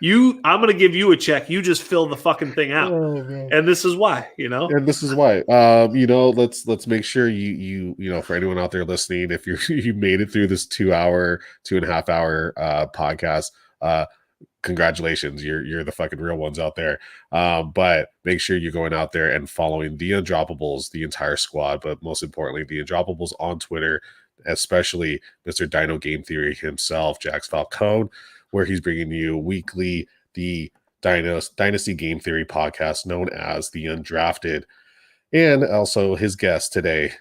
C: I'm gonna give you a check. You just fill the fucking thing out. And this is why,
A: And this is why. Let's make sure you for anyone out there listening, if you made it through this 2.5 hour podcast, congratulations, you're the fucking real ones out there. But make sure you're going out there and following the Undroppables, the entire squad, but most importantly, the Undroppables on Twitter, especially Mr. Dino Game Theory himself, Jax Falcone, where he's bringing you weekly the Dynasty Game Theory podcast known as the Undrafted, and also his guest today,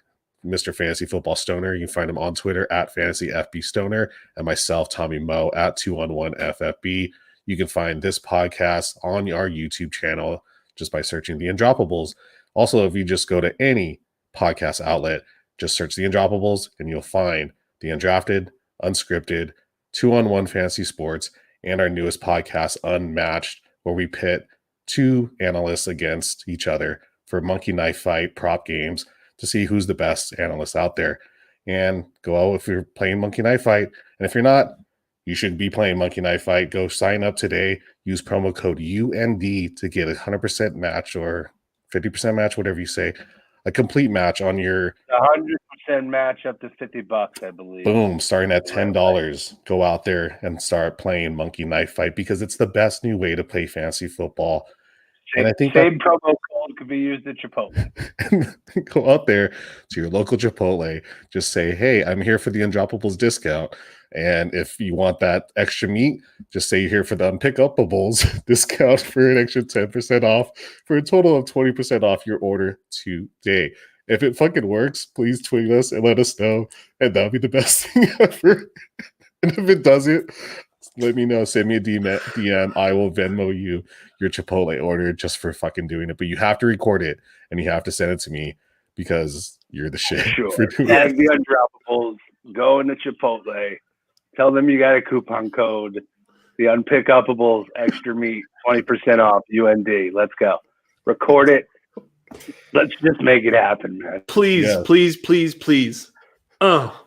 A: Mr. Fantasy Football Stoner. You can find him on Twitter at FantasyFBStoner, and myself, Tommy Moe, at 2on1FFB. you can find this podcast on our YouTube channel just by searching the Undroppables. Also, if you just go to any podcast outlet, just search the Undroppables and you'll find the Undrafted, Unscripted, 2-on-1 Fantasy Sports, and our newest podcast, Unmatched, where we pit two analysts against each other for monkey knife fight prop games to see who's the best analyst out there. And go out if you're playing monkey knife fight. And if you're not, you should be playing monkey knife fight. Go sign up today. Use promo code UND to get a 100% match or 50% match, whatever you say, a complete match on your
B: 100% match up to $50, I believe.
A: Boom, starting at $10. Go out there and start playing monkey knife fight because it's the best new way to play fantasy football. And I think
B: same promo code could be used at Chipotle.
A: Go out there to your local Chipotle. Just say, hey, I'm here for the Undroppables discount. And if you want that extra meat, just say you're here for the Unpickupables discount for an extra 10% off for a total of 20% off your order today. If it fucking works, please tweet us and let us know. And that'll be the best thing ever. And if it doesn't, let me know. Send me a DM. I will Venmo you your Chipotle order just for fucking doing it. But you have to record it and you have to send it to me because you're the shit.
B: Sure.
A: For doing
B: Tag the Undroppables. Go into Chipotle. Tell them you got a coupon code. The Unpickupables extra meat, 20% off UND. Let's go. Record it. Let's just make it happen, man.
C: Please,
A: Yeah.
C: please. Oh.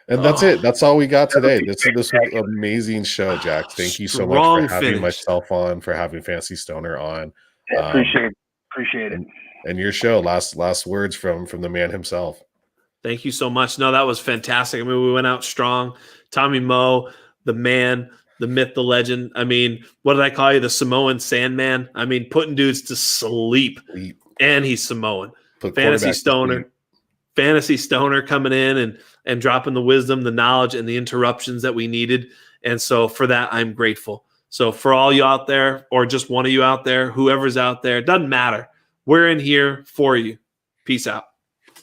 A: And that's it. That's all we got today. This was an amazing show, Jax. Thank you so much for having myself on, for having Fancy Stoner on.
B: Yeah, appreciate it.
A: And your show, last words from the man himself.
C: Thank you so much. No, that was fantastic. I mean, we went out strong. Tommy Moe, the man, the myth, the legend. I mean, what did I call you? The Samoan Sandman. I mean, putting dudes to sleep. And he's Samoan. Fantasy Stoner coming in and dropping the wisdom, the knowledge, and the interruptions that we needed. And so for that, I'm grateful. So for all you out there, or just one of you out there, whoever's out there, it doesn't matter. We're in here for you. Peace out.